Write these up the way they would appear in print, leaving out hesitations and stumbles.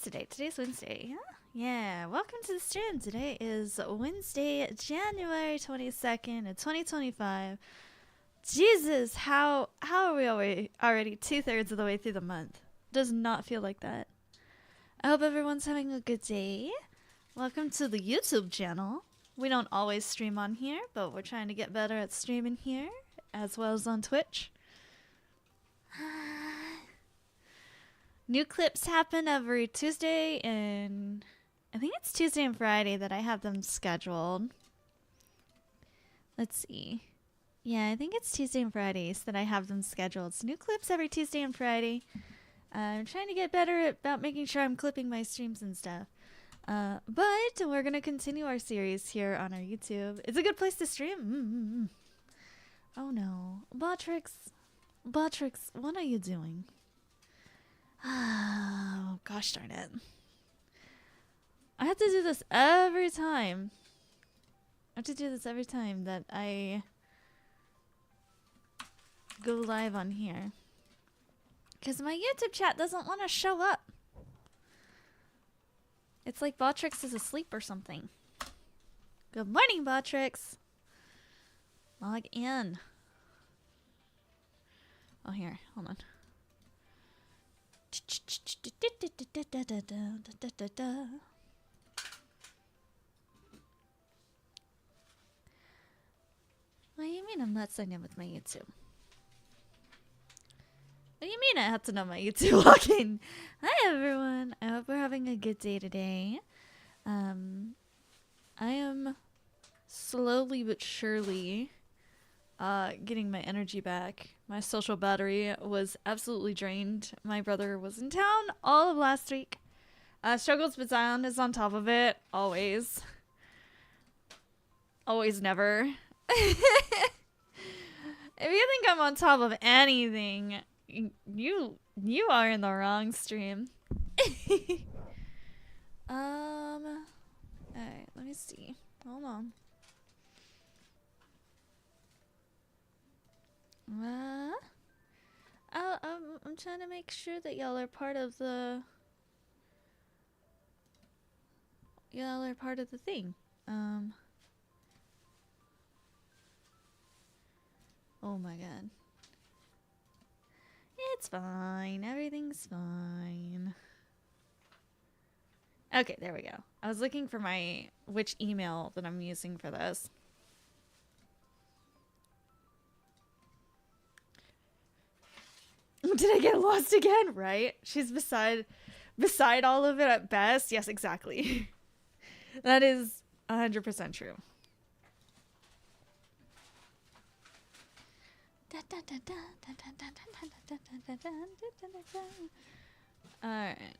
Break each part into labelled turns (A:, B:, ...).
A: today? Today's Wednesday. Yeah. Welcome to the stream. Today is Wednesday, January 22nd, 2025. Jesus, how are we already 2/3 of the way through the month? Does not feel like that. I hope everyone's having a good day. Welcome to the YouTube channel. We don't always stream on here, but we're trying to get better at streaming here, as well as on Twitch. New clips happen every Tuesday, and I think it's Tuesday and Friday that I have them scheduled. Let's see. Yeah, I think it's Tuesday and Fridays that I have them scheduled. So new clips every Tuesday and Friday. I'm trying to get better about making sure I'm clipping my streams and stuff. But we're going to continue our series here on our YouTube. It's a good place to stream. Oh no. Botrix, what are you doing? Oh, gosh darn it. I have to do this every time. I have to do this every time that I go live on here. Because my YouTube chat doesn't want to show up. It's like Botrix is asleep or something. Good morning, Botrix. Log in. Oh, here. Hold on. What do you mean I'm not signed in with my YouTube? What do you mean I have to know my YouTube login? Hi everyone. I hope we're having a good day today. I am slowly but surely getting my energy back. My social battery was absolutely drained. My brother was in town all of last week. Struggles with Zion is on top of it. Always. Always never. If you think I'm on top of anything, you are in the wrong stream. Alright, let me see. Hold on. I'm trying to make sure that y'all are part of the thing. Oh my god. It's fine. Everything's fine. Okay, there we go. I was looking for which email that I'm using for this. Did I get lost again? Right? She's beside all of it at best. Yes, exactly. That is 100% true. Alright.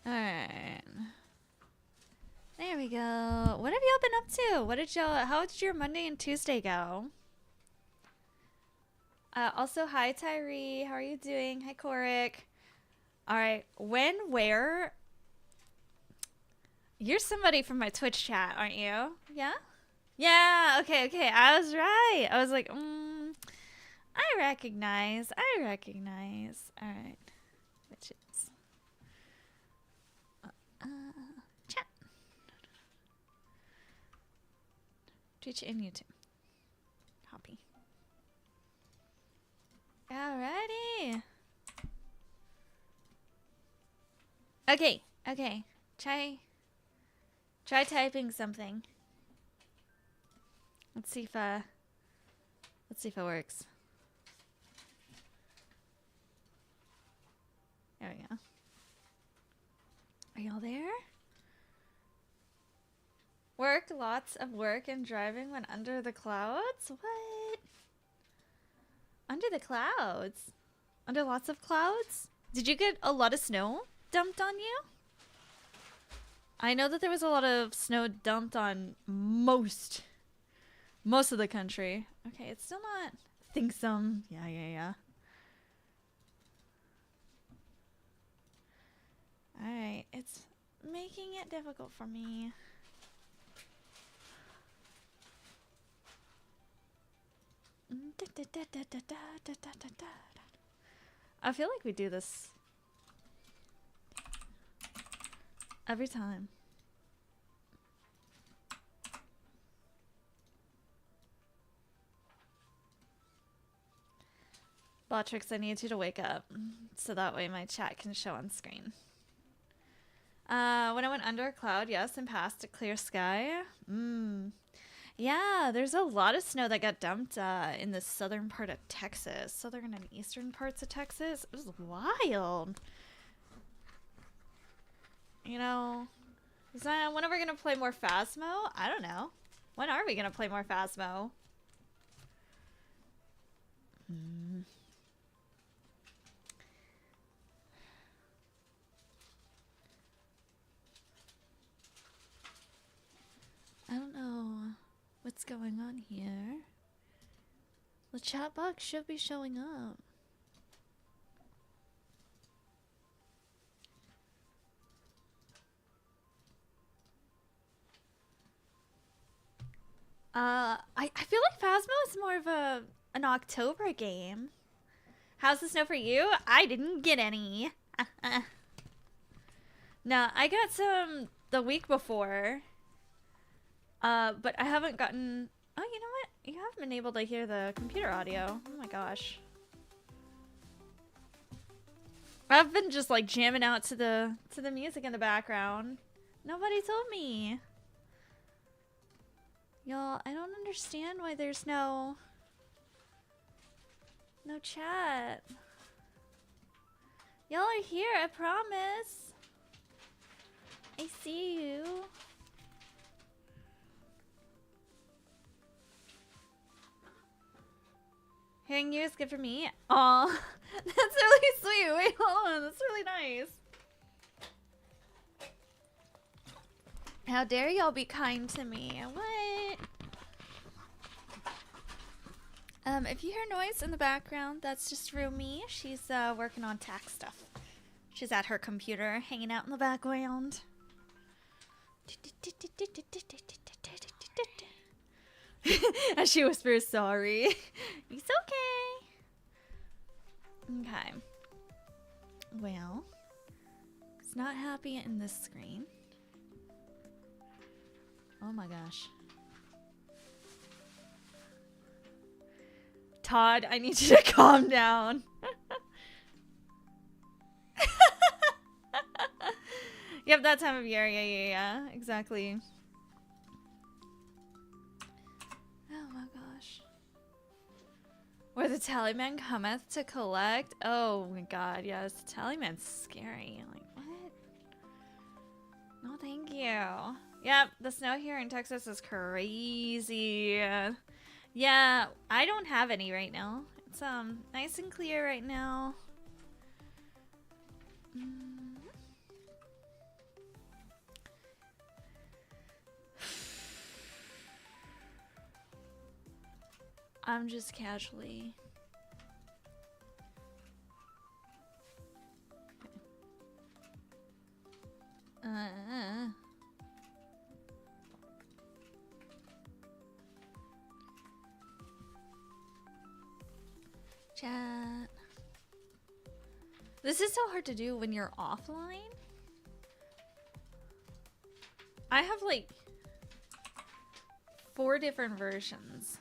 A: Alright. There we go. What have y'all been up to? How did your Monday and Tuesday go? Also, hi Tyree. How are you doing? Hi Korik. Alright. Where? You're somebody from my Twitch chat, aren't you? Yeah? Yeah, okay. I was right. I was like, I recognize. Alright. Which is chat. Twitch and YouTube. Copy. Alrighty. Okay. Try typing something. Let's see if it works. There we go. Are y'all there? Work, lots of work and driving when under the clouds? What? Under the clouds? Under lots of clouds? Did you get a lot of snow dumped on you? I know that there was a lot of snow dumped on most of the country. Okay, it's still not. Think some. Yeah. Alright, it's making it difficult for me. I feel like we do this every time. Botrix, I need you to wake up so that way my chat can show on screen. When I went under a cloud, yes, and past a clear sky. Yeah, there's a lot of snow that got dumped in the southern part of Texas. Southern and eastern parts of Texas. It was wild. You know, when are we going to play more Phasmo? I don't know. When are we going to play more Phasmo? I don't know what's going on here. The chat box should be showing up. I feel like Phasmo is more of an October game. How's the snow for you? I didn't get any. No, I got some the week before. But I haven't gotten... Oh, you know what? You haven't been able to hear the computer audio. Oh my gosh. I've been just like jamming out to the music in the background. Nobody told me. Y'all, I don't understand why there's no chat. Y'all are here, I promise. I see you. Hearing you is good for me. Aw, that's really sweet. Wait, hold on. That's really nice. How dare y'all be kind to me? What? If you hear noise in the background, that's just Rumi. She's working on tax stuff. She's at her computer, hanging out in the background. As she whispers, sorry. It's okay. Okay. Well, it's not happy in this screen. Oh my gosh. Todd, I need you to calm down. Yep, that time of year. Yeah. Exactly. Oh my gosh. Where the tallyman cometh to collect. Oh my god, yes. The tallyman's scary. Like, what? No, thank you. Yep, the snow here in Texas is crazy. Yeah, I don't have any right now. It's nice and clear right now. I'm just casually. Chat. This is so hard to do when you're offline. I have like 4 different versions.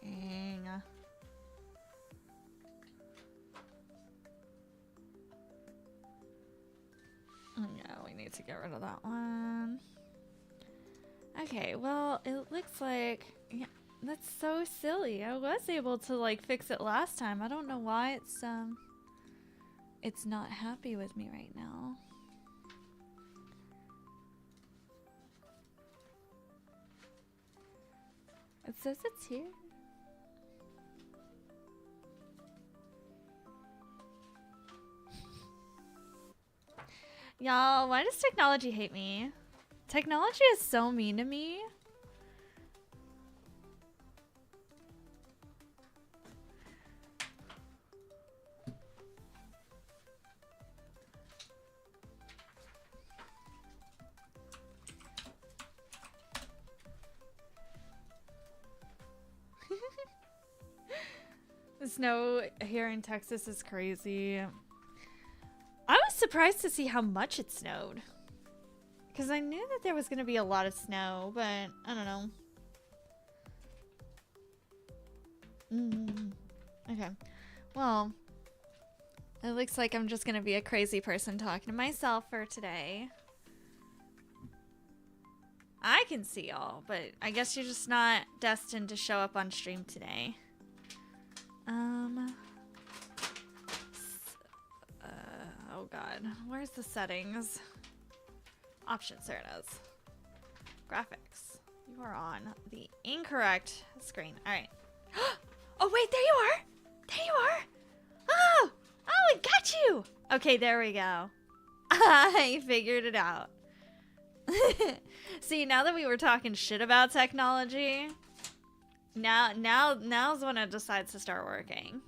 A: Dang. Oh yeah, we need to get rid of that one. Okay, well, it looks like, yeah, that's so silly. I was able to like fix it last time. I don't know why it's not happy with me right now. It says it's here. Y'all, why does technology hate me? Technology is so mean to me. Snow here in Texas is crazy. I was surprised to see how much it snowed. Because I knew that there was going to be a lot of snow, but I don't know. Okay. Well, it looks like I'm just going to be a crazy person talking to myself for today. I can see y'all, but I guess you're just not destined to show up on stream today. Oh god, where's the settings? Options, there it is. Graphics. You are on the incorrect screen. Alright. Oh wait, there you are! There you are! Oh! Oh, it got you! Okay, there we go. I figured it out. See, now that we were talking shit about technology, now's when it decides to start working.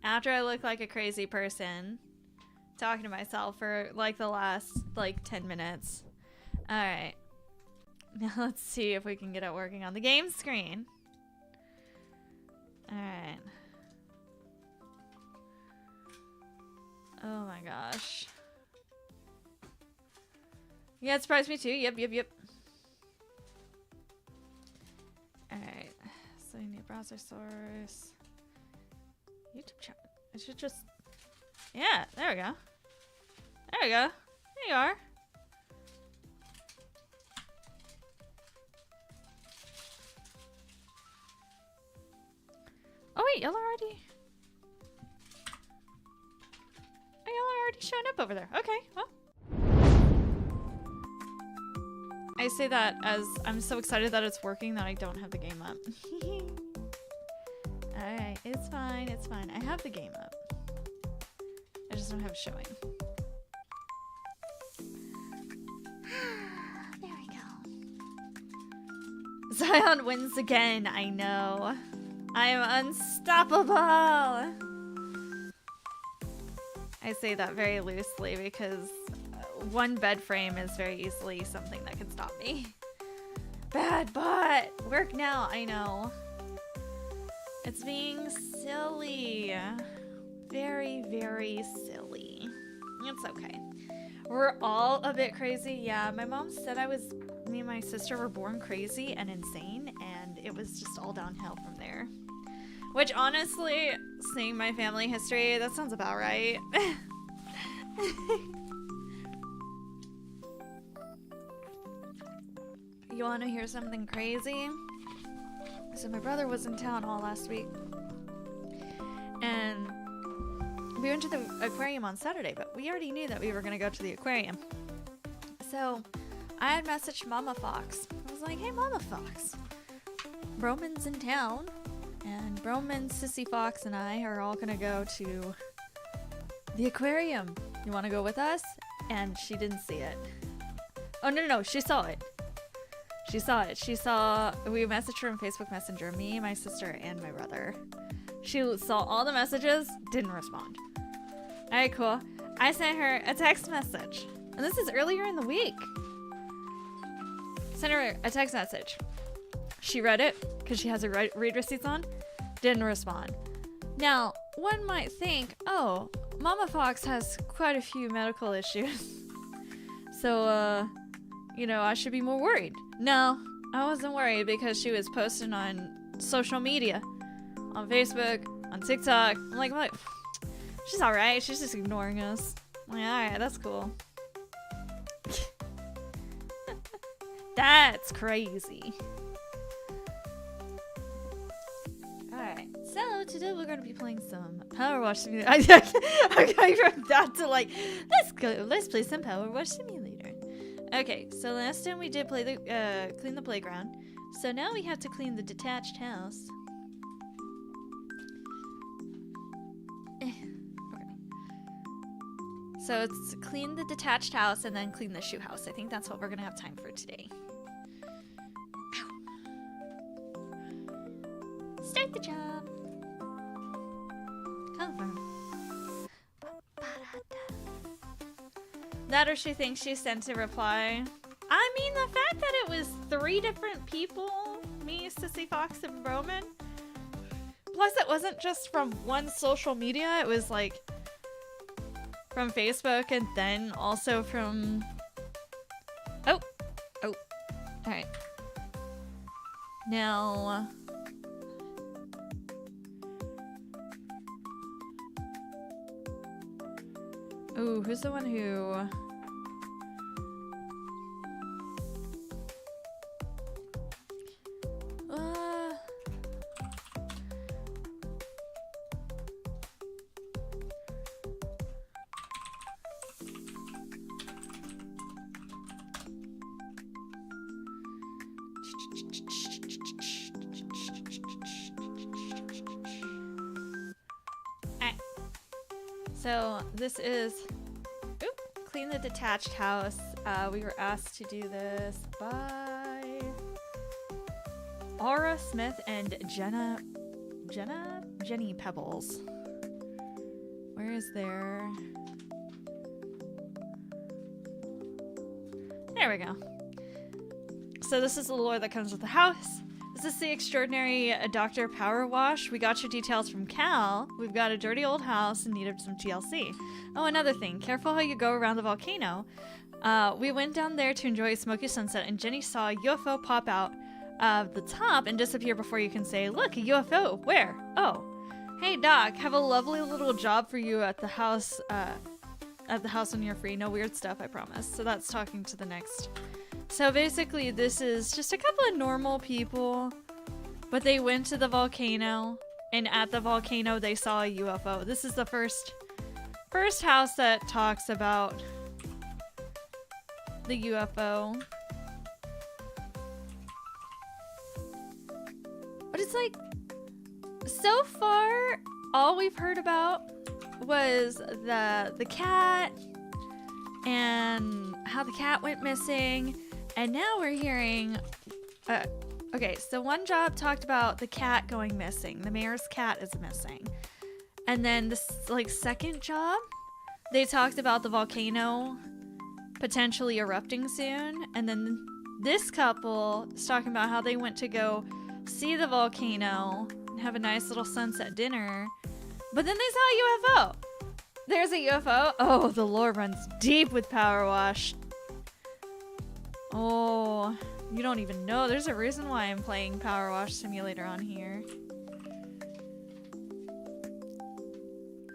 A: After I look like a crazy person talking to myself for like the last like 10 minutes. Alright. Now let's see if we can get it working on the game screen. Alright. Oh my gosh. Yeah, it surprised me too. Yep. Alright. So you need browser source. YouTube channel. I should just... Yeah, there we go. There we go. There you are. Oh wait, y'all are already... Oh, y'all are already showing up over there. Okay, well. I say that as I'm so excited that it's working that I don't have the game up. Alright, it's fine, it's fine. I have the game up. I just don't have it showing. There we go. Zion wins again, I know. I am unstoppable! I say that very loosely because one bed frame is very easily something that can stop me. Bad bot! Work now, I know. It's being silly. Very, very silly. It's okay. We're all a bit crazy. Yeah, my mom said me and my sister were born crazy and insane, and it was just all downhill from there. Which honestly, seeing my family history, that sounds about right. You wanna hear something crazy? So my brother was in town all last week. And we went to the aquarium on Saturday, but we already knew that we were gonna go to the aquarium. So I had messaged Mama Fox. I was like, hey Mama Fox, Broman's in town, and Broman, Sissy Fox, and I are all gonna go to the aquarium. You wanna go with us? And she didn't see it. Oh no, she saw it. We messaged her on Facebook Messenger, me, my sister, and my brother. She saw all the messages, didn't respond. Alright, cool. I sent her a text message. And this is earlier in the week. Sent her a text message. She read it, because she has her read receipts on. Didn't respond. Now, one might think, oh, Mama Fox has quite a few medical issues. So, you know, I should be more worried. No, I wasn't worried because she was posting on social media. On Facebook, on TikTok. I'm like, she's alright. She's just ignoring us. I'm like, alright, that's cool. That's crazy. Alright, so today we're going to be playing some PowerWash Simulator. I from that to like, let's play some PowerWash Simulator. Okay, so last time we did play clean the playground. So now we have to clean the detached house. Okay. So it's clean the detached house and then clean the shoe house. I think that's what we're gonna have time for today. Ow. Start the job. Confirm. That or she thinks she sent a reply. I mean, the fact that it was 3 different people, me, Sissy Fox, and Roman, plus it wasn't just from one social media, it was like from Facebook and then also from... Oh! Oh. Alright. Now... Ooh, who's the one who... So this is, clean the detached house. We were asked to do this by Aura Smith and Jenny Pebbles. Where is there? There we go. So this is the lore that comes with the house. This is the extraordinary Dr. PowerWash. We got your details from Cal. We've got a dirty old house in need of some TLC. Oh, another thing. Careful how you go around the volcano. We went down there to enjoy a smoky sunset, and Jenny saw a UFO pop out of the top and disappear before you can say, look, a UFO. Where? Oh. Hey, Doc. Have a lovely little job for you at the house when you're free. No weird stuff, I promise. So that's talking to the next... So basically this is just a couple of normal people, but they went to the volcano, and at the volcano they saw a UFO. This is the first house that talks about the UFO. But it's like, so far all we've heard about was the cat and how the cat went missing. And now we're hearing, okay, so one job talked about the cat going missing. The mayor's cat is missing. And then this, like, second job, they talked about the volcano potentially erupting soon. And then this couple is talking about how they went to go see the volcano and have a nice little sunset dinner. But then they saw a UFO. There's a UFO. Oh, the lore runs deep with PowerWash. Oh, you don't even know. There's a reason why I'm playing PowerWash Simulator on here.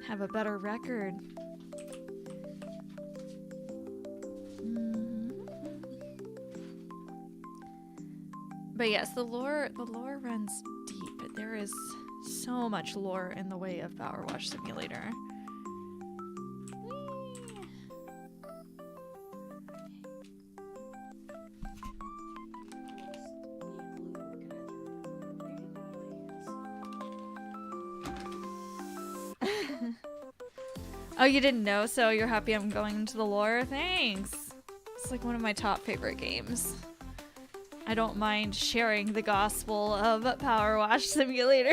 A: Have a better record. But yes, the lore runs deep. There is so much lore in the way of PowerWash Simulator. Oh, you didn't know, so you're happy I'm going into the lore? Thanks! It's like one of my top favorite games. I don't mind sharing the gospel of PowerWash Simulator.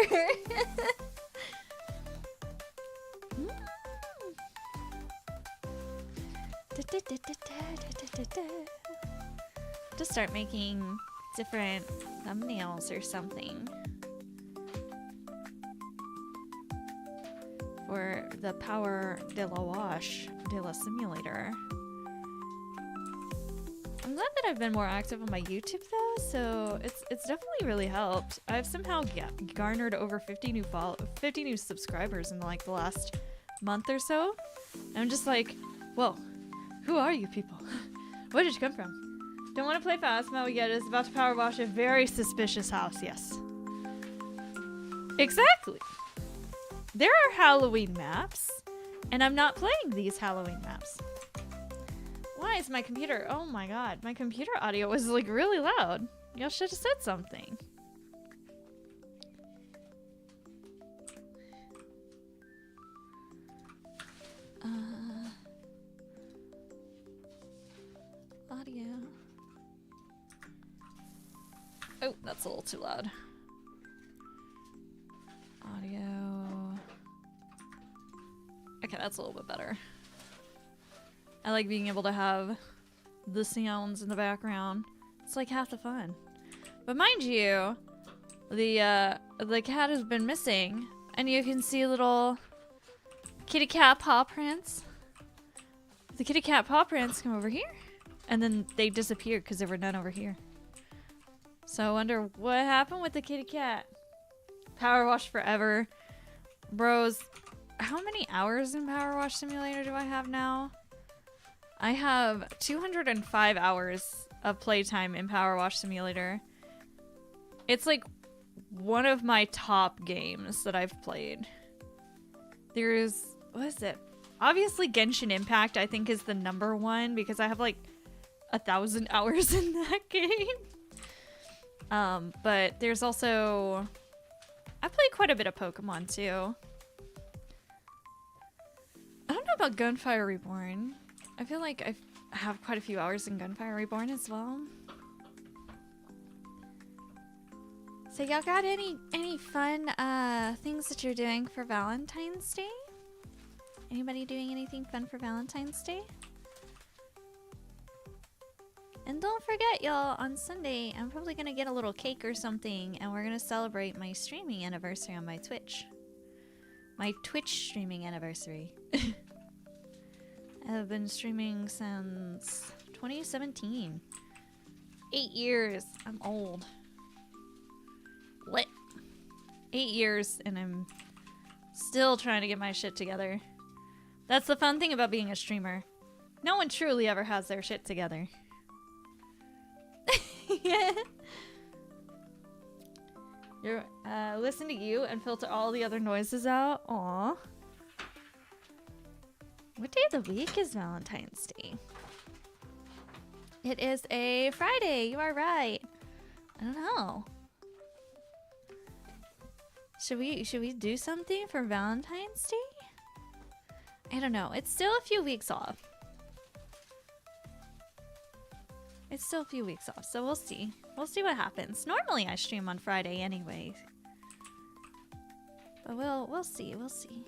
A: Just start making different thumbnails or something. For the Power de la Wash de la Simulator. I'm glad that I've been more active on my YouTube though, so it's definitely really helped. I've somehow garnered over 50 new subscribers in like the last month or so. I'm just like, whoa, who are you people? Where did you come from? Don't want to play Phasmo yet. It's about to power wash a very suspicious house. Yes. Exactly. There are Halloween maps, and I'm not playing these Halloween maps. Why is my computer? Oh my god, my computer audio was like really loud. Y'all should have said something. Audio. Oh, that's a little too loud. Audio. Okay, that's a little bit better. I like being able to have the sounds in the background. It's like half the fun. But mind you, the the cat has been missing. And you can see little kitty cat paw prints. The kitty cat paw prints come over here. And then they disappeared because there were none over here. So I wonder what happened with the kitty cat. Power wash forever. Bros, how many hours in PowerWash Simulator do I have now? I have 205 hours of playtime in PowerWash Simulator. It's like one of my top games that I've played. There's, what is it? Obviously Genshin Impact I think is the #1 because I have like 1,000 hours in that game. But there's also, I play quite a bit of Pokemon too. I don't know about Gunfire Reborn. I feel like I have quite a few hours in Gunfire Reborn as well. So y'all got any fun things that you're doing for Valentine's Day? Anybody doing anything fun for Valentine's Day? And don't forget, y'all, on Sunday, I'm probably gonna get a little cake or something, and we're gonna celebrate my streaming anniversary on my Twitch. My Twitch streaming anniversary. I've been streaming since 2017. 8 years. I'm old. What? 8 years, and I'm still trying to get my shit together. That's the fun thing about being a streamer. No one truly ever has their shit together. Yeah. You're listen to you and filter all the other noises out. Aw. What day of the week is Valentine's Day? It is a Friday. You are right. I don't know. Should we do something for Valentine's Day? I don't know. It's still a few weeks off. It's still a few weeks off, so we'll see. We'll see what happens. Normally I stream on Friday anyway. But we'll see. We'll see.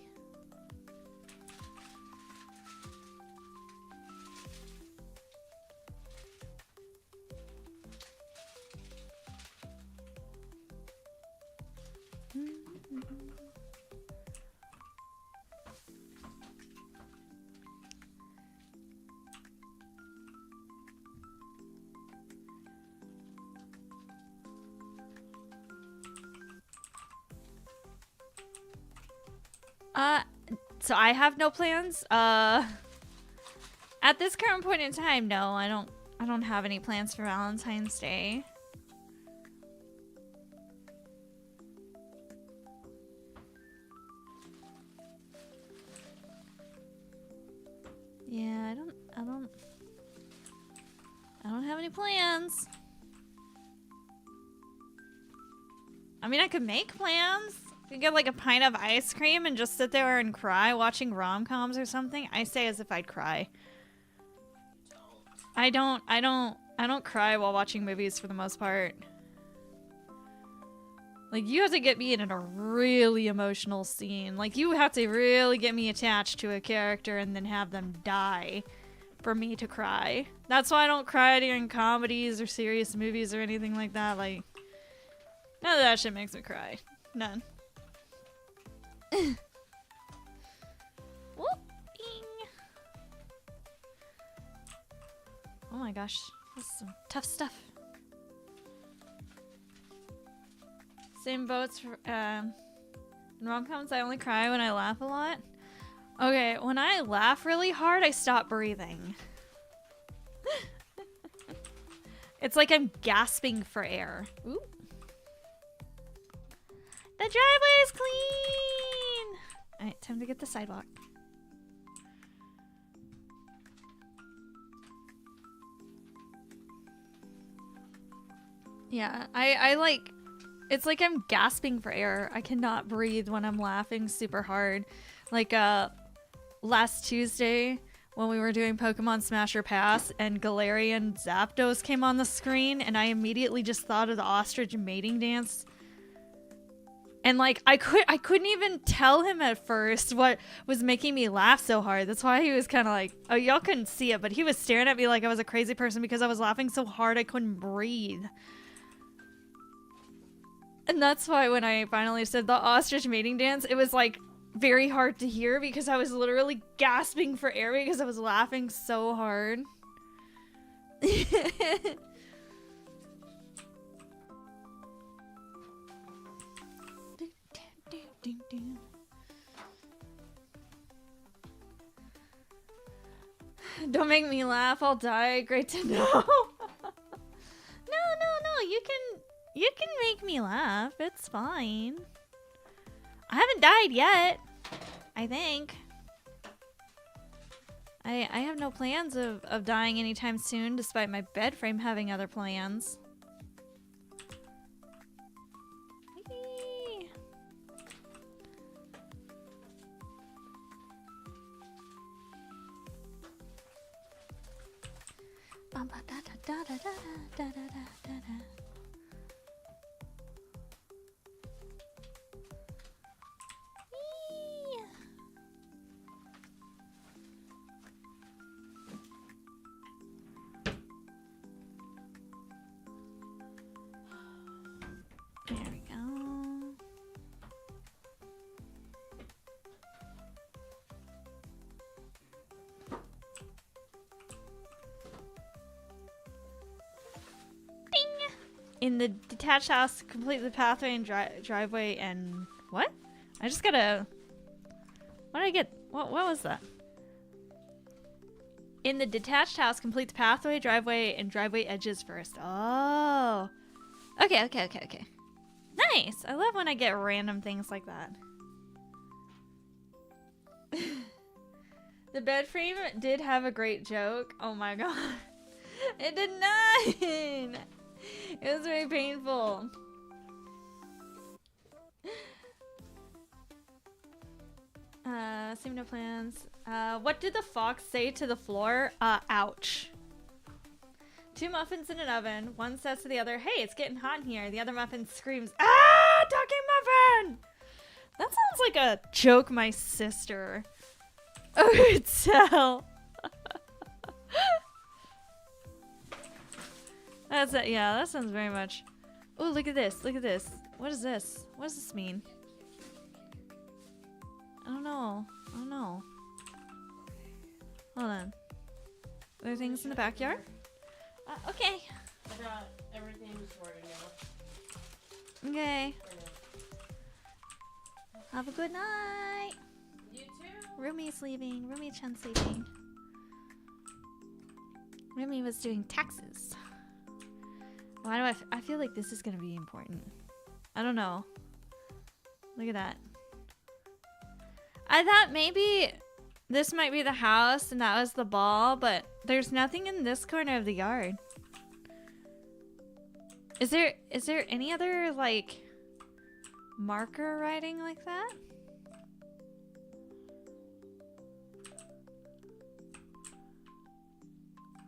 A: So I have no plans. At this current point in time, no, I don't have any plans for Valentine's Day. Yeah, I don't have any plans. I mean, I could make plans. You get like a pint of ice cream and just sit there and cry watching rom-coms or something. I say as if I'd cry. I don't cry while watching movies for the most part. Like, you have to get me in a really emotional scene. Like, you have to really get me attached to a character and then have them die for me to cry. That's why I don't cry during comedies or serious movies or anything like that. Like, none of that shit makes me cry. None. Oh my gosh, this is some tough stuff. Same boats for in rom-coms. I only cry when I laugh a lot. Okay, when I laugh really hard, I stop breathing. It's like I'm gasping for air. Ooh. The driveway is clean! Alright, time to get the sidewalk. Yeah, I like... It's like I'm gasping for air. I cannot breathe when I'm laughing super hard. Like, last Tuesday when we were doing Pokemon Smash or Pass and Galarian Zapdos came on the screen and I immediately just thought of the ostrich mating dance. And like, I couldn't even tell him at first what was making me laugh so hard. That's why he was kind of like, oh, y'all couldn't see it, but he was staring at me like I was a crazy person because I was laughing so hard I couldn't breathe. And that's why when I finally said the ostrich mating dance, it was like very hard to hear because I was literally gasping for air because I was laughing so hard. Don't make me laugh, I'll die. Great to know. No, you can make me laugh. It's fine. I haven't died yet, I think. I have no plans of dying anytime soon, despite my bed frame having other plans. Whee! There we go. Ding! In the detached house, complete the pathway and driveway and what? I just gotta. What did I get? What was that? In the detached house, complete the pathway, driveway, and driveway edges first. Oh. Okay. Nice! I love when I get random things like that. The bed frame did have a great joke. Oh my god. It did not! It was very painful. Same no plans. What did the fox say to the floor? Ouch. 2 muffins in an oven. One says to the other, hey, it's getting hot in here. The other muffin screams, ah, talking muffin! That sounds like a joke my sister would tell. That's it. Yeah, that sounds very much. Oh, look at this. Look at this. What is this? What does this mean? I don't know. Hold on. Are there things in the backyard? Okay.
B: I got everything sorted now.
A: Okay. Have a good night.
B: You too.
A: Rumi's leaving. Rumi-chan's leaving. Rumi was doing taxes. Why do I feel like this is gonna be important? I don't know. Look at that. I thought maybe this might be the house and that was the ball, but there's nothing in this corner of the yard. Is there any other like marker writing like that?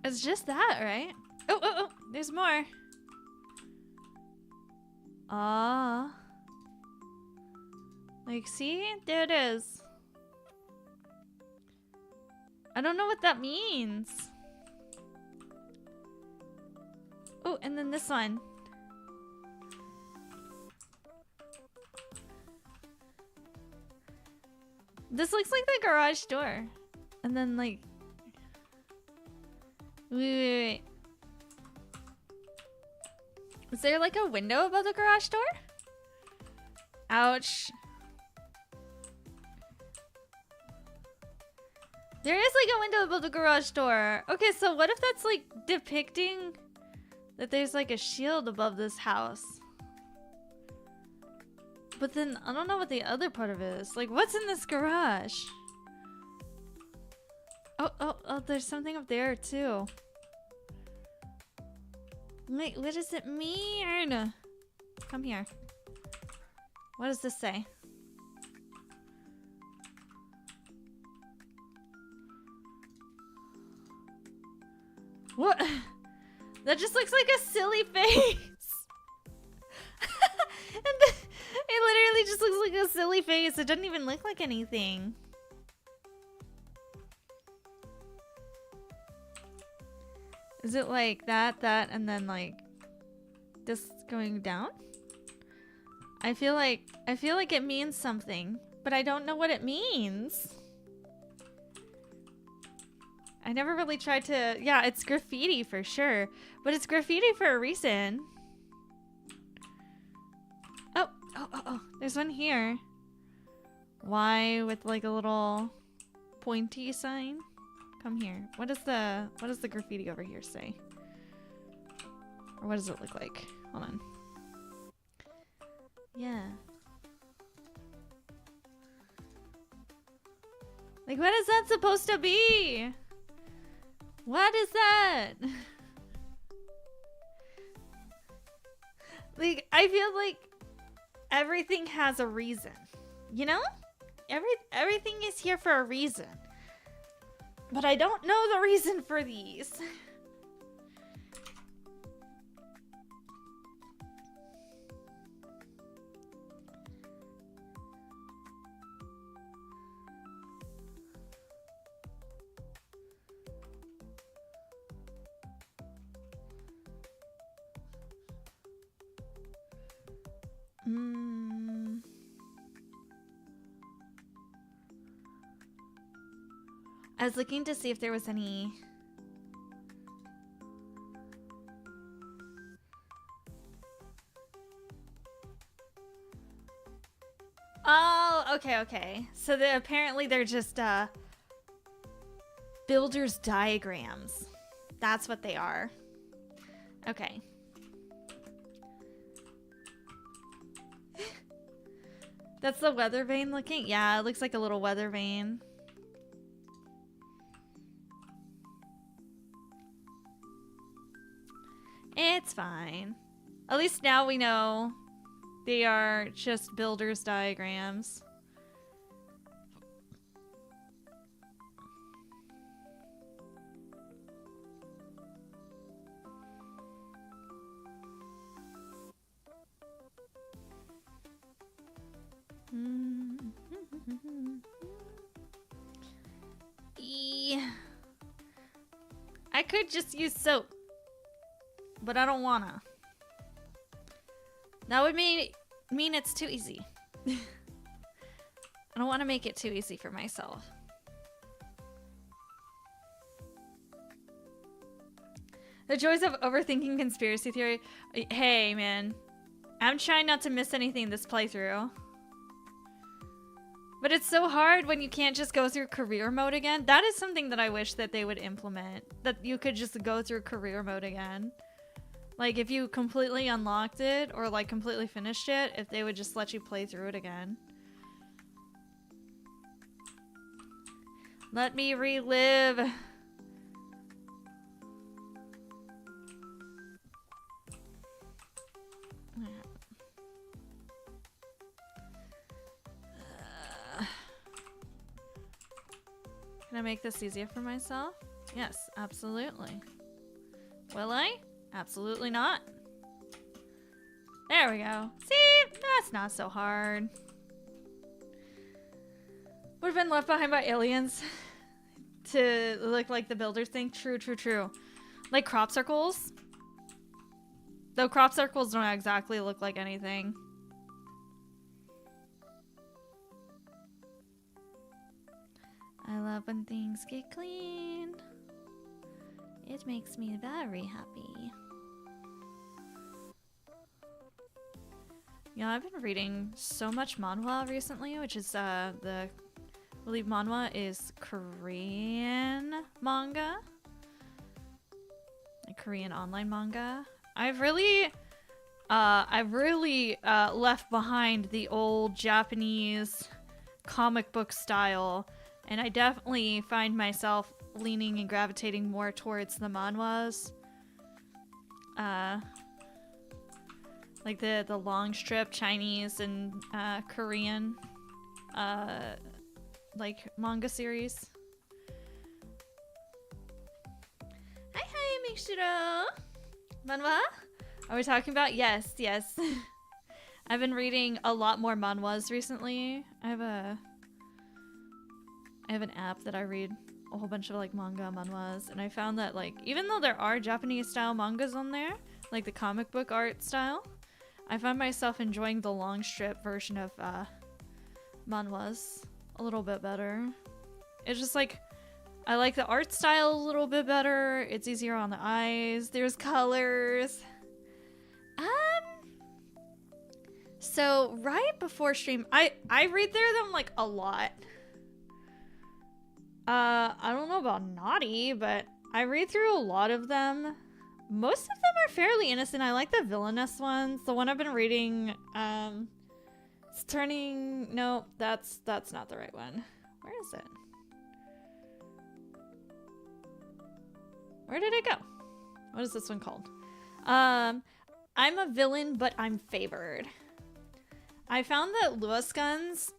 A: It's just that, right? Oh, there's more. Ah. Like, see? There it is. I don't know what that means. Oh, and then this one. This looks like the garage door. And then, like... Wait. Is there, like, a window above the garage door? Ouch. There is like a window above the garage door. Okay, so what if that's like depicting that there's like a shield above this house? But then I don't know what the other part of it is. Like, what's in this garage? Oh, there's something up there too. Wait, what does it mean? Come here. What does this say? What? That just looks like a silly face. And it literally just looks like a silly face. It doesn't even look like anything. Is it like that, and then like this going down? I feel like it means something, but I don't know what it means. I never really tried to... Yeah, it's graffiti for sure, but it's graffiti for a reason. Oh, there's one here. Y with like a little pointy sign. Come here. What does the graffiti over here say? Or what does it look like? Hold on. Yeah. Like, what is that supposed to be? What is that? Like, I feel like everything has a reason, you know? Everything is here for a reason. But I don't know the reason for these. I was looking to see if there was any... Oh, okay. So apparently they're just builder's diagrams. That's what they are. Okay. That's the weather vane looking? Yeah, it looks like a little weather vane. It's fine. At least now we know they are just builder's diagrams. I could just use soap, but I don't wanna. That would mean it's too easy. I don't want to make it too easy for myself. The joys of overthinking conspiracy theory. Hey, man. I'm trying not to miss anything this playthrough. But it's so hard when you can't just go through career mode again. That is something that I wish that they would implement. That you could just go through career mode again. Like, if you completely unlocked it, or, like, completely finished it, if they would just let you play through it again. Let me relive. Can I make this easier for myself? Yes, absolutely. Will I? Absolutely not. There we go. See? That's not so hard. Would have been left behind by aliens to look like the builders thing. True. Like crop circles. Though crop circles don't exactly look like anything. I love when things get clean. It makes me very happy. Yeah, I've been reading so much manhwa recently, which is I believe manhwa is Korean manga. Like Korean online manga. I've really left behind the old Japanese comic book style, and I definitely find myself leaning and gravitating more towards the manhwas. Like the long strip Chinese and Korean like manga series. Hi, Mikshiro. Manhwa? Are we talking about? Yes. I've been reading a lot more manhwas recently. I have an app that I read a whole bunch of like manga manhwas, and I found that like even though there are Japanese style mangas on there, like the comic book art style, I find myself enjoying the long strip version of manhwas a little bit better. It's just like, I like the art style a little bit better. It's easier on the eyes. There's colors. So right before stream, I read through them like a lot. I don't know about naughty, but I read through a lot of them. Most of them are fairly innocent. I like the villainous ones. The one I've been reading, it's turning, no, that's not the right one. Where is it? Where did it go? What is this one called? I'm a villain, but I'm favored. I found that Lewis Guns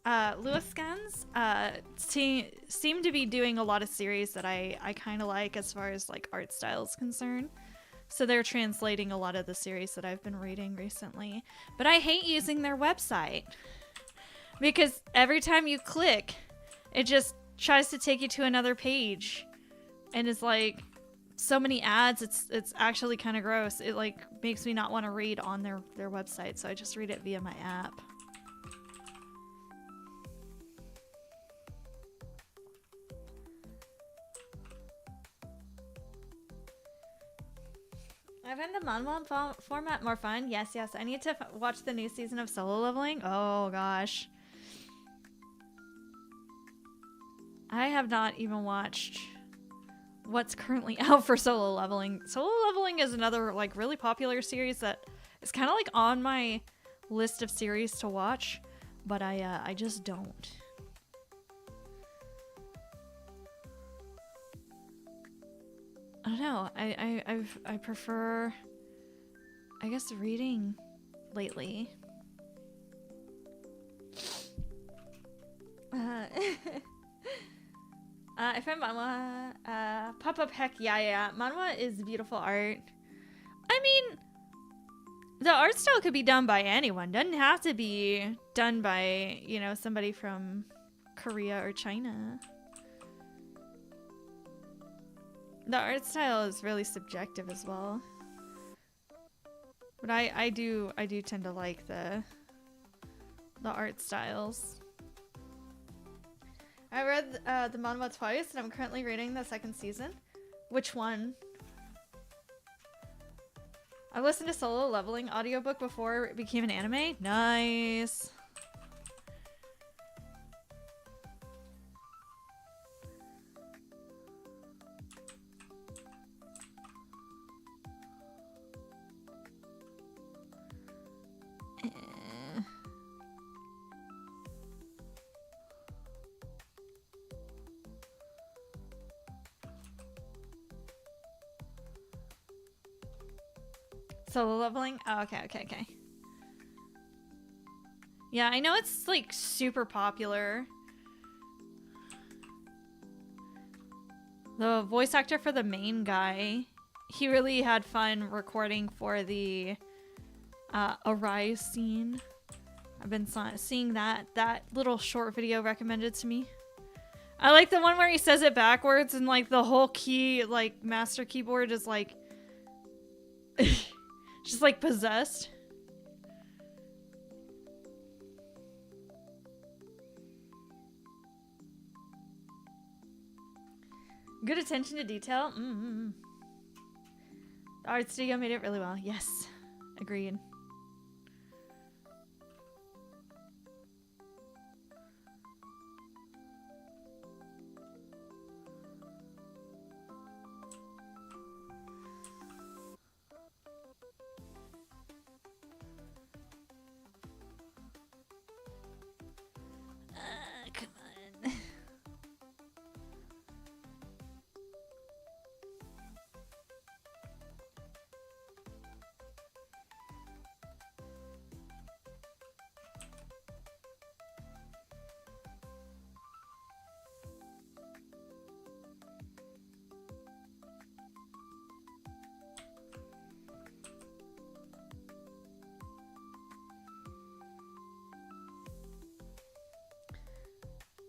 A: seem to be doing a lot of series that I kind of like as far as like art style is concerned. So they're translating a lot of the series that I've been reading recently. But I hate using their website because every time you click, it just tries to take you to another page, and it's like so many ads. It's actually kind of gross. It like makes me not want to read on their website, so I just read it via my app. I find the manhwa format more fun. Yes. I need to watch the new season of Solo Leveling. Oh gosh. I have not even watched what's currently out for Solo Leveling. Solo Leveling is another like really popular series that is kind of like on my list of series to watch, but I just don't. I don't know. I prefer, I guess, reading lately. I find manhwa pop-up. Heck yeah. Manhwa is beautiful art. I mean, the art style could be done by anyone. Doesn't have to be done by, you know, somebody from Korea or China. The art style is really subjective as well. But I do tend to like the art styles. I read the manhwa twice, and I'm currently reading the second season. Which one? I listened to Solo Leveling audiobook before it became an anime. Nice. Solo Leveling? Oh, okay. Yeah, I know it's like super popular. The voice actor for the main guy, he really had fun recording for the Arise scene. I've been seeing that little short video recommended to me. I like the one where he says it backwards and like the whole key, like master keyboard is like just like possessed. Good attention to detail. The art studio made it really well. Yes, agreed. Come on.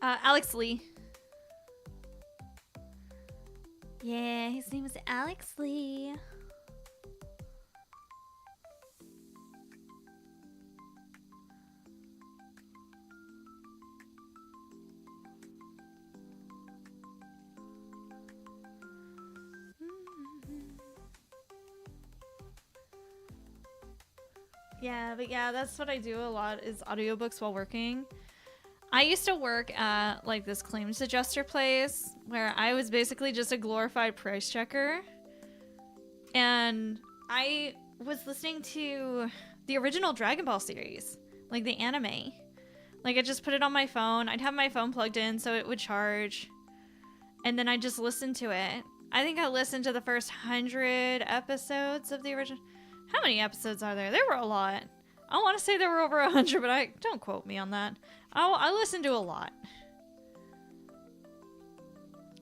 A: Alex Lee. Yeah, his name is Alex Lee. Yeah, but yeah, that's what I do a lot is audiobooks while working. I used to work at like this claims adjuster place where I was basically just a glorified price checker. And I was listening to the original Dragon Ball series, like the anime. Like I just put it on my phone. I'd have my phone plugged in so it would charge. And then I just listened to it. I think I listened to the first 100 episodes of the original. How many episodes are there? There were a lot. I want to say there were over 100, but don't quote me on that. I listened to a lot.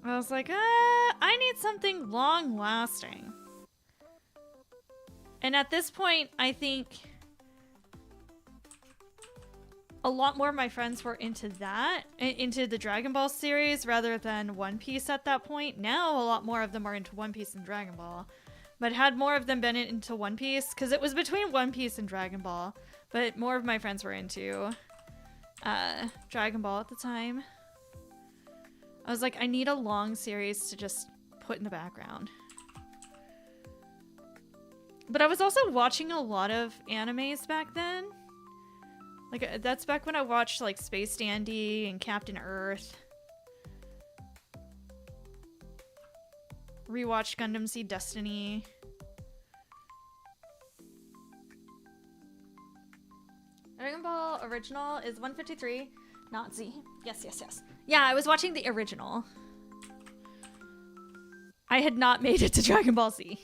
A: I was like, I need something long lasting. And at this point, I think a lot more of my friends were into that, into the Dragon Ball series rather than One Piece at that point. Now a lot more of them are into One Piece and Dragon Ball. But had more of them been into One Piece, because it was between One Piece and Dragon Ball, but more of my friends were into Dragon Ball at the time. I was like, I need a long series to just put in the background. But I was also watching a lot of animes back then. Like, that's back when I watched, like, Space Dandy and Captain Earth. Rewatched Gundam Seed Destiny. Dragon Ball original is 153, not Z. Yes, yes, yes. Yeah, I was watching the original. I had not made it to Dragon Ball Z.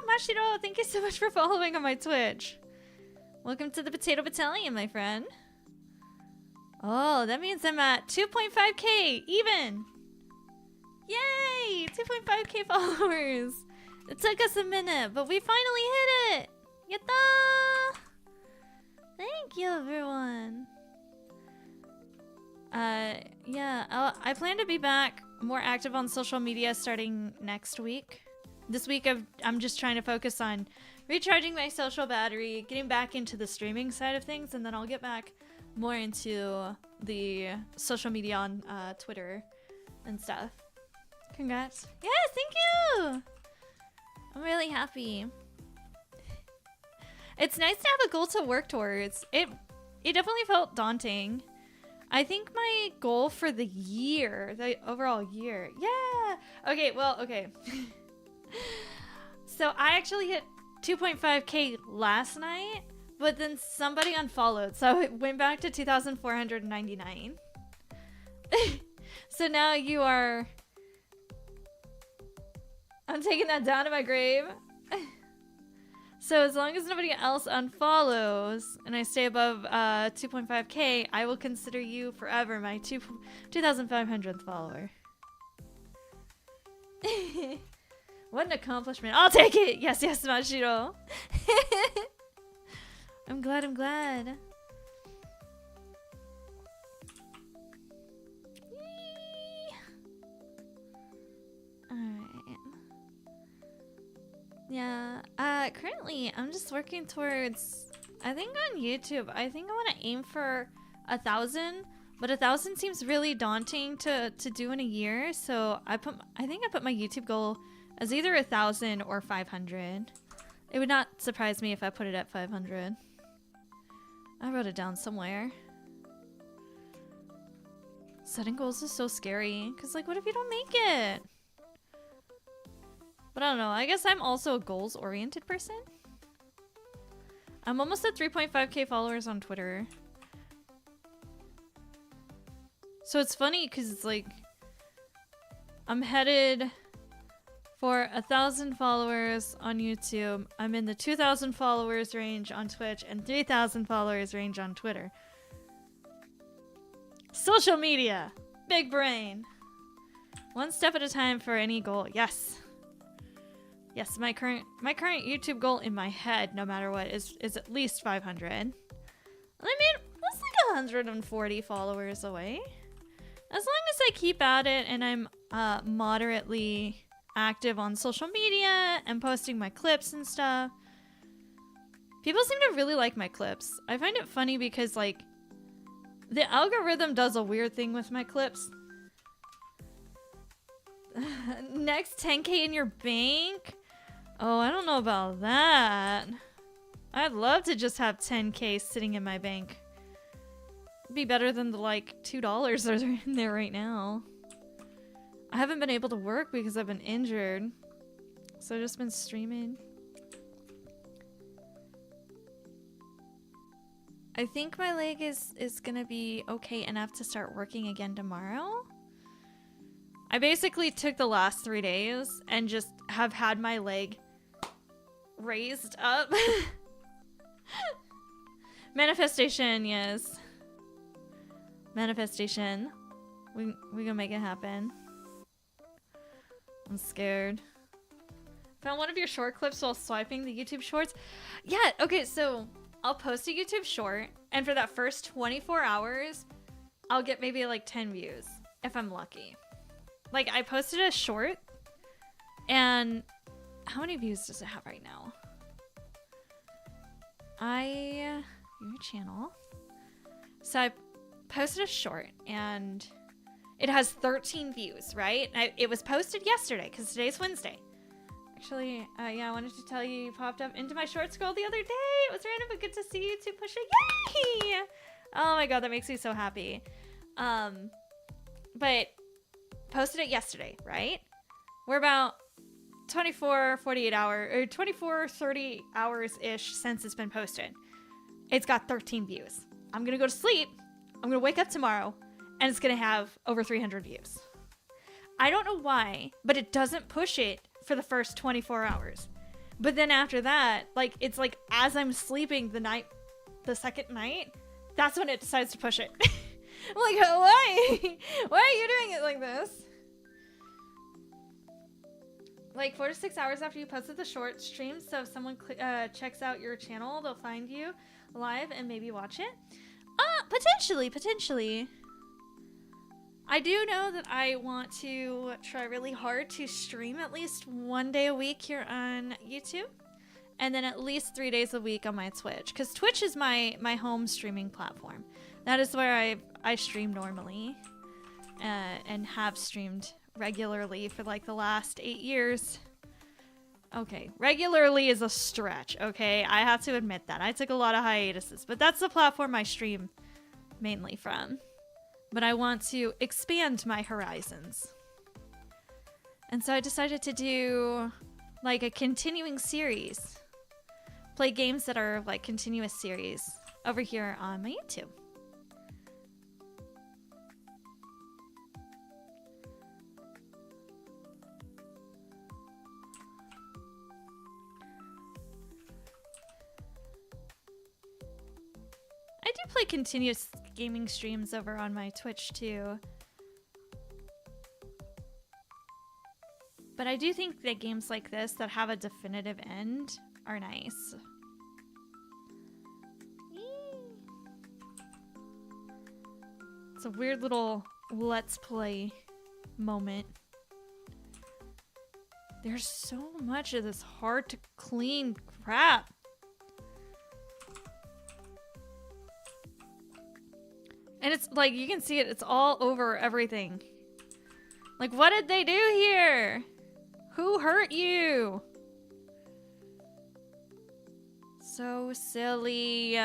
A: Mashiro, thank you so much for following on my Twitch. Welcome to the Potato Battalion, my friend. Oh, that means I'm at 2.5k even. Yay! 2.5k followers. It took us a minute, but we finally hit it. Yatta! Thank you, everyone. Yeah, I plan to be back more active on social media starting next week. This week I'm just trying to focus on recharging my social battery, getting back into the streaming side of things, and then I'll get back more into the social media on Twitter and stuff. Congrats. Yes, thank you! I'm really happy. It's nice to have a goal to work towards. It definitely felt daunting. I think my goal for the year, the overall year, yeah! Okay. So I actually hit 2.5k last night, but then somebody unfollowed, so it went back to 2,499. So now you are... I'm taking that down to my grave. So as long as nobody else unfollows and I stay above 2.5k, I will consider you forever my 2,500th follower. What an accomplishment. I'll take it! Yes, Mashiro. I'm glad. Alright. Yeah, currently I'm just working towards, I think on YouTube, I think I want to aim for 1,000, but 1,000 seems really daunting to do in a year, so I think I put my YouTube goal as either 1,000 or 500. It would not surprise me if I put it at 500. I wrote it down somewhere. Setting goals is so scary, because like, what if you don't make it? But I don't know, I guess I'm also a goals-oriented person. I'm almost at 3.5k followers on Twitter. So it's funny, because it's like, I'm headed for 1,000 followers on YouTube. I'm in the 2,000 followers range on Twitch and 3,000 followers range on Twitter. Social media. Big brain. One step at a time for any goal. Yes. Yes, my current YouTube goal in my head, no matter what, is at least 500. I mean, that's like 140 followers away. As long as I keep at it and I'm moderately active on social media and posting my clips and stuff, People seem to really like my clips. I find it funny because, like, the algorithm does a weird thing with my clips. Next 10K in your bank? Oh, I don't know about that. I'd love to just have 10K sitting in my bank. It'd be better than the, like, $2 that are in there right now. I haven't been able to work because I've been injured. So I've just been streaming. I think my leg is gonna be okay enough to start working again tomorrow. I basically took the last 3 days and just have had my leg raised up. Manifestation, yes. Manifestation. We gonna make it happen. I'm scared. Found one of your short clips while swiping the YouTube shorts. Yeah, okay, so I'll post a YouTube short, and for that first 24 hours, I'll get maybe like 10 views, if I'm lucky. Like, I posted a short, and how many views does it have right now? Your channel. So I posted a short, and it has 13 views, right? It was posted yesterday, because today's Wednesday. Actually, yeah, I wanted to tell you popped up into my short scroll the other day. It was random, but good to see you two push it. Yay! Oh my god, that makes me so happy. But posted it yesterday, right? We're about 24, 48 hours, or 24, 30 hours-ish since it's been posted. It's got 13 views. I'm gonna go to sleep. I'm gonna wake up tomorrow, and it's gonna have over 300 views. I don't know why, but it doesn't push it for the first 24 hours. But then after that, like, it's like as I'm sleeping the second night, that's when it decides to push it. I'm like, why? Why are you doing it like this? Like 4 to 6 hours after you posted the short stream, so if someone checks out your channel, they'll find you live and maybe watch it. Potentially. I do know that I want to try really hard to stream at least 1 day a week here on YouTube, and then at least 3 days a week on my Twitch, because Twitch is my home streaming platform. That is where I stream normally, and have streamed regularly for like the last 8 years. Okay, regularly is a stretch, okay? I have to admit that. I took a lot of hiatuses, but that's the platform I stream mainly from. But I want to expand my horizons. And so I decided to do like a continuing series. Play games that are like continuous series over here on my YouTube. I do play continuous gaming streams over on my Twitch too. But I do think that games like this that have a definitive end are nice. It's a weird little let's play moment. There's so much of this hard to clean crap. And it's like, you can see it, it's all over everything. Like, what did they do here? Who hurt you? So silly.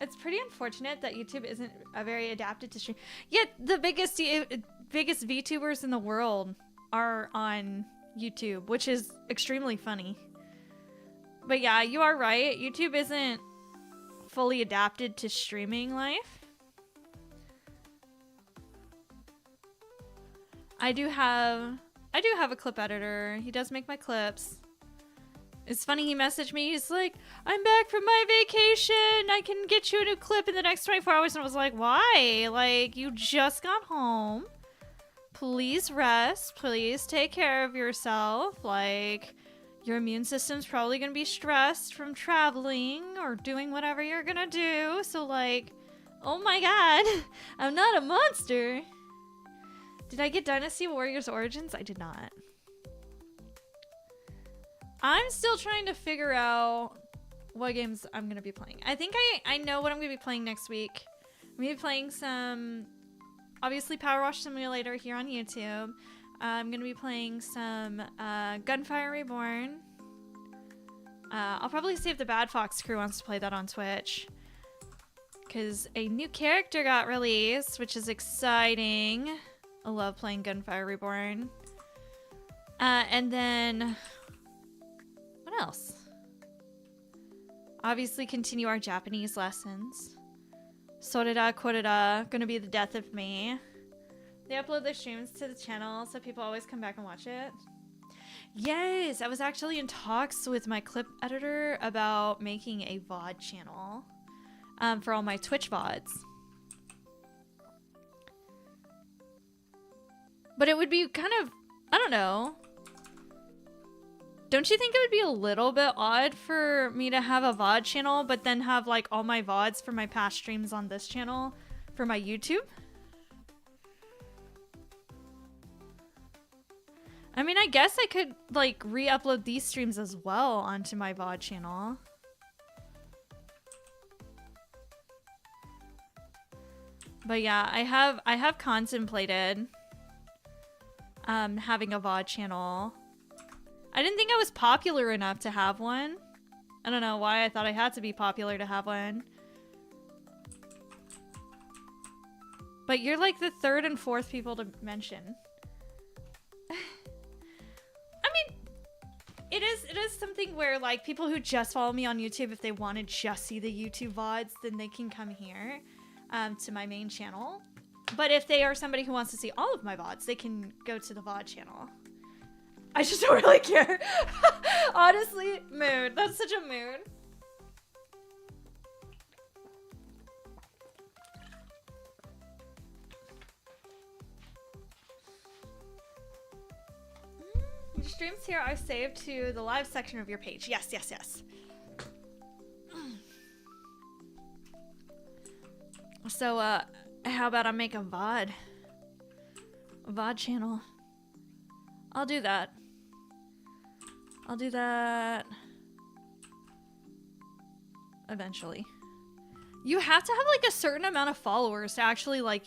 A: It's pretty unfortunate that YouTube isn't very adapted to stream. Yet the biggest VTubers in the world are on YouTube, which is extremely funny. But yeah, you are right. YouTube isn't fully adapted to streaming life. I do have a clip editor. He does make my clips. It's funny, he messaged me. He's like, I'm back from my vacation. I can get you a new clip in the next 24 hours. And I was like, why? Like, you just got home. Please rest. Please take care of yourself. Like, your immune system's probably going to be stressed from traveling or doing whatever you're going to do. So, like, oh my god. I'm not a monster. Did I get Dynasty Warriors Origins? I did not. I'm still trying to figure out what games I'm gonna be playing. I think I know what I'm gonna be playing next week. I'm gonna be playing some, obviously, PowerWash Simulator here on YouTube. I'm gonna be playing some Gunfire Reborn. I'll probably see if the Bad Fox crew wants to play that on Twitch, because a new character got released, which is exciting. I love playing Gunfire Reborn. And then what else? Obviously continue our Japanese lessons. Sorera korera, gonna be the death of me. They upload their streams to the channel so people always come back and watch it. Yes, I was actually in talks with my clip editor about making a VOD channel for all my Twitch VODs. But it would be kind of, I don't know. Don't you think it would be a little bit odd for me to have a VOD channel, but then have like all my VODs for my past streams on this channel for my YouTube? I mean, I guess I could like re-upload these streams as well onto my VOD channel. But yeah, I have contemplated having a VOD channel. I didn't think I was popular enough to have one. I don't know why I thought I had to be popular to have one. But you're like the third and fourth people to mention. I mean, it is something where like people who just follow me on YouTube, if they want to just see the YouTube VODs, then they can come here to my main channel. But if they are somebody who wants to see all of my VODs, they can go to the VOD channel. I just don't really care. Honestly, mood. That's such a mood. Your streams here are saved to the live section of your page. Yes, yes, yes. So, how about I make a VOD? A VOD channel. I'll do that. I'll do that eventually. You have to have like a certain amount of followers to actually like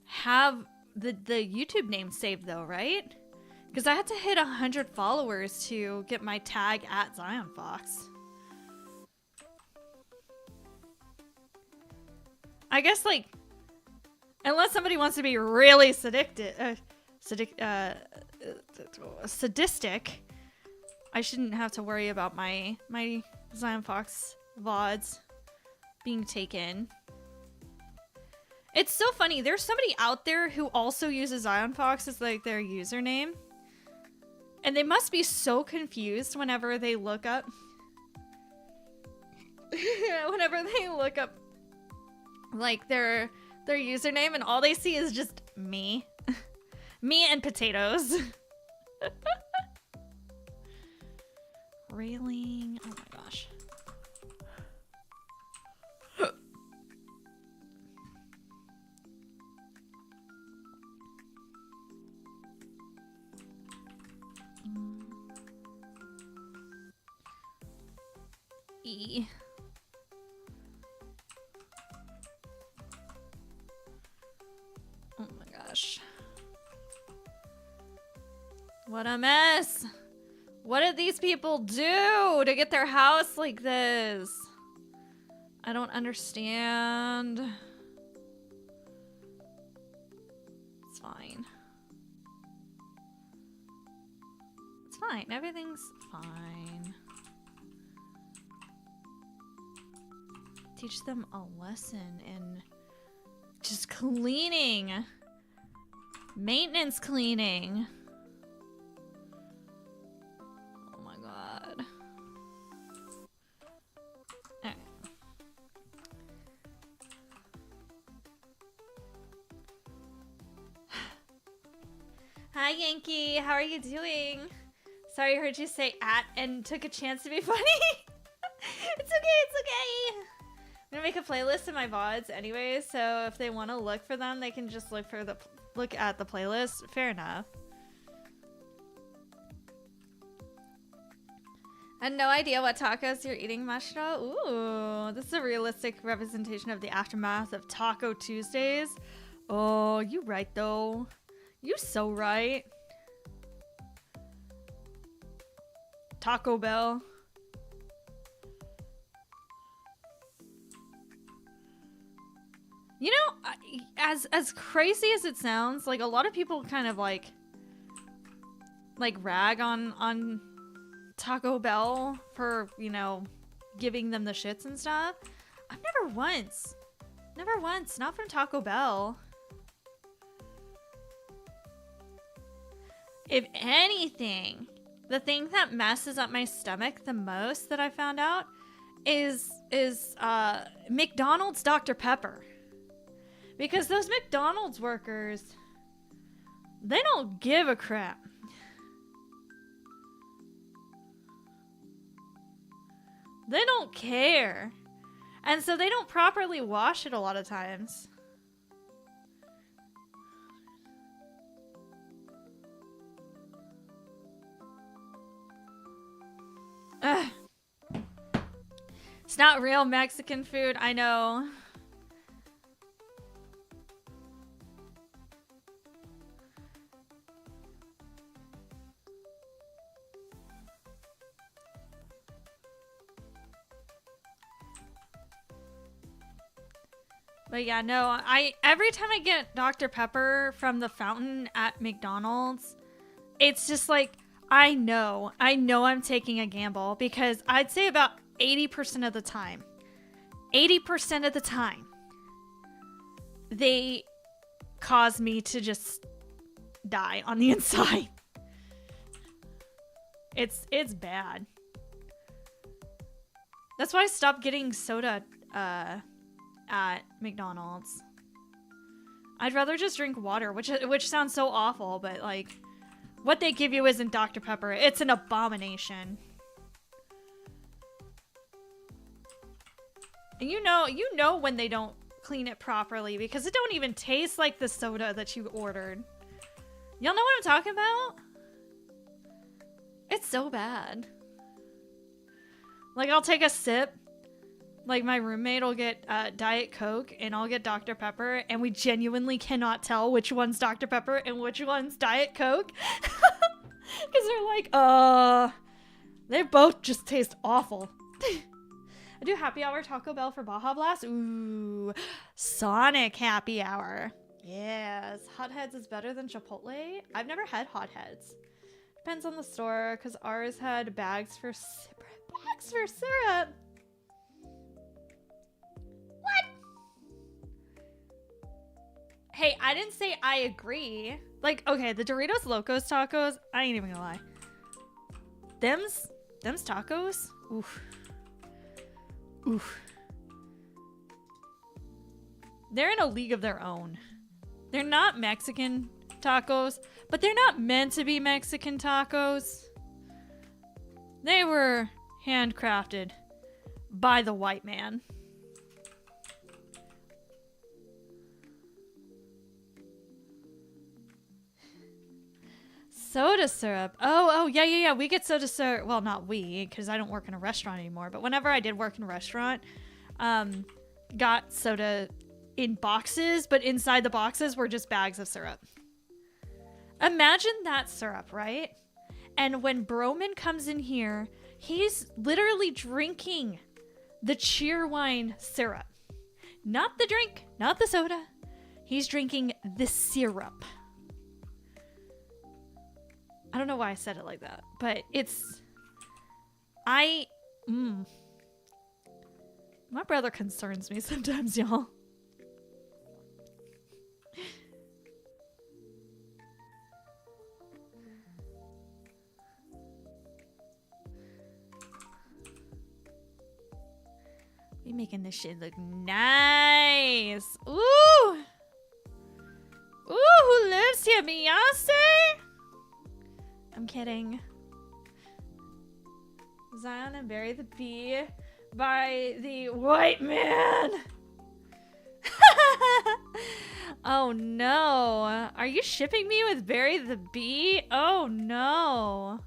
A: have the YouTube name saved though, right? Because I had to hit 100 followers to get my tag at Xionfox. I guess like, unless somebody wants to be really sadistic, I shouldn't have to worry about my Xionfox VODs being taken. It's so funny. There's somebody out there who also uses Xionfox as like their username. And they must be so confused whenever they look up like their username and all they see is just me. Me and potatoes. Railing. Oh my gosh. E. Oh my gosh. What a mess. What did these people do to get their house like this? I don't understand. It's fine. It's fine. Everything's fine. Teach them a lesson in just cleaning. Maintenance cleaning. Oh my god. Alright. Hi Yankee, how are you doing? Sorry I heard you say at and took a chance to be funny. It's okay, it's okay. I'm gonna make a playlist of my VODs anyway, so if they want to look for them, they can just look at the playlist. Fair enough. I had no idea what tacos you're eating, Mashiro. Ooh, this is a realistic representation of the aftermath of Taco Tuesdays. Oh, you right though. You so right. Taco Bell. You know, as crazy as it sounds, like a lot of people kind of like rag on Taco Bell for, you know, giving them the shits and stuff. I've never once, not from Taco Bell. If anything, the thing that messes up my stomach the most that I found out is McDonald's Dr. Pepper. Because those McDonald's workers, they don't give a crap. They don't care. And so they don't properly wash it a lot of times. Ugh. It's not real Mexican food, I know. But yeah, no, every time I get Dr. Pepper from the fountain at McDonald's, it's just like, I know I'm taking a gamble, because I'd say about 80% of the time, they cause me to just die on the inside. It's bad. That's why I stopped getting soda, at McDonald's. I'd rather just drink water, which sounds so awful, but like, what they give you isn't Dr. Pepper. It's an abomination. And you know when they don't clean it properly, because it don't even taste like the soda that you ordered. Y'all know what I'm talking about? It's so bad. Like, I'll take a sip. Like, my roommate will get Diet Coke, and I'll get Dr. Pepper, and we genuinely cannot tell which one's Dr. Pepper and which one's Diet Coke. Because they're like, they both just taste awful. I do happy hour Taco Bell for Baja Blast. Ooh, Sonic happy hour. Yes, Hot Heads is better than Chipotle. I've never had Hot Heads. Depends on the store, because ours had bags for syrup. What? Hey, I didn't say I agree. Like, okay, the Doritos Locos tacos, I ain't even gonna lie. Them's tacos? Oof. Oof. They're in a league of their own. They're not Mexican tacos, but they're not meant to be Mexican tacos. They were handcrafted by the white man. Soda syrup. Oh, yeah. We get soda syrup. Well, not we, because I don't work in a restaurant anymore. But whenever I did work in a restaurant, got soda in boxes, but inside the boxes were just bags of syrup. Imagine that syrup, right? And when Broman comes in here, he's literally drinking the Cheerwine syrup. Not the drink, not the soda. He's drinking the syrup. I don't know why I said it like that, but it's... My brother concerns me sometimes, y'all. We making this shit look nice. Ooh! Ooh, who lives here? Beyonce? I'm kidding. Zion and Barry the Bee by the white man. Oh no. Are you shipping me with Barry the Bee? Oh no.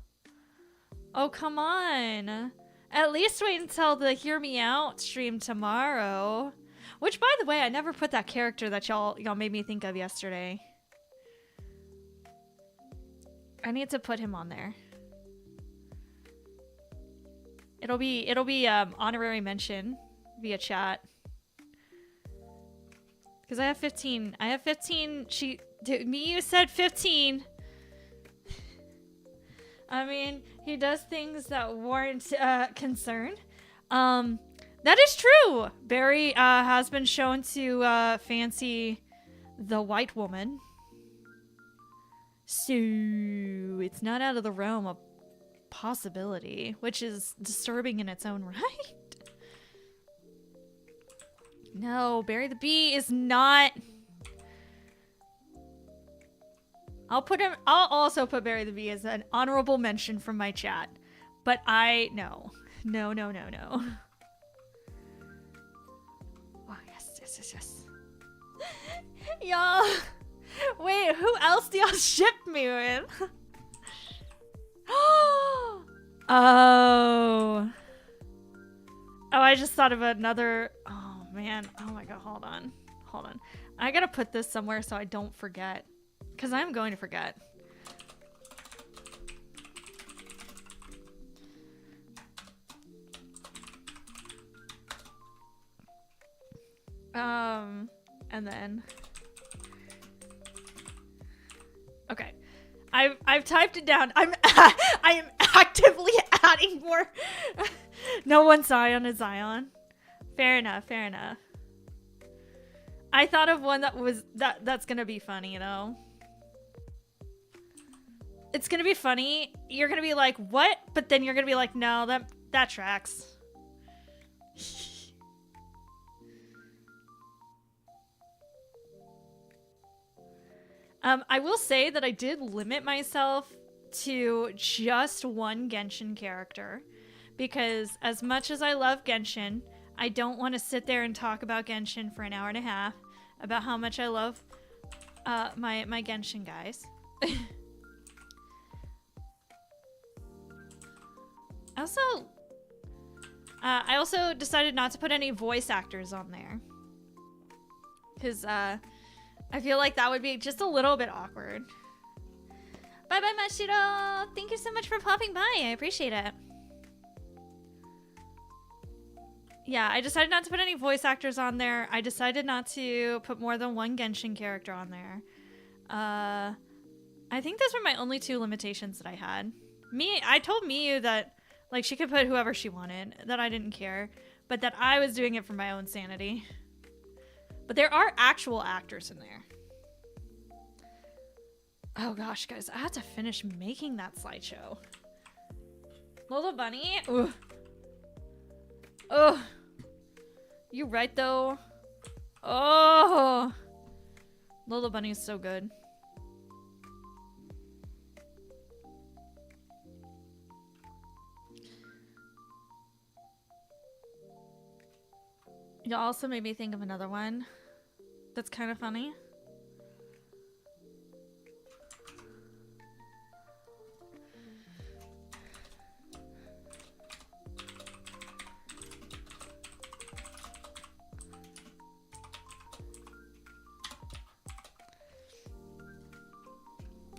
A: Oh, come on. At least wait until the Hear Me Out stream tomorrow. Which, by the way, I never put that character that y'all made me think of yesterday. I need to put him on there. It'll be honorary mention via chat. Because I have 15. I have 15. You said 15. I mean, he does things that warrant concern. That is true. Barry has been shown to fancy the white woman. So it's not out of the realm of possibility, which is disturbing in its own right. No, Barry the Bee is not. I'll also put Barry the Bee as an honorable mention from my chat. But no. No. Oh, yes. Y'all. Wait, who else do y'all ship me with? Oh, I just thought of another. Oh, man. Oh, my God. Hold on. I gotta put this somewhere so I don't forget. Because I'm going to forget. And then. Okay. I've typed it down. I am actively adding more. No one Zion is Zion. Fair enough. I thought of one that's gonna be funny, you know. It's gonna be funny. You're gonna be like, what? But then you're gonna be like, no, that tracks. I will say that I did limit myself to just one Genshin character, because as much as I love Genshin, I don't want to sit there and talk about Genshin for an hour and a half about how much I love my Genshin guys. I also decided not to put any voice actors on there, because I feel like that would be just a little bit awkward. Bye bye, Mashiro! Thank you so much for popping by. I appreciate it. Yeah, I decided not to put any voice actors on there. I decided not to put more than one Genshin character on there. I think those were my only two limitations that I had. I told Miyu that like she could put whoever she wanted, that I didn't care, but that I was doing it for my own sanity. But there are actual actors in there. Oh gosh, guys, I have to finish making that slideshow. Lola Bunny? Ugh. Ugh. You right, though? Oh! Lola Bunny is so good. You also made me think of another one that's kind of funny.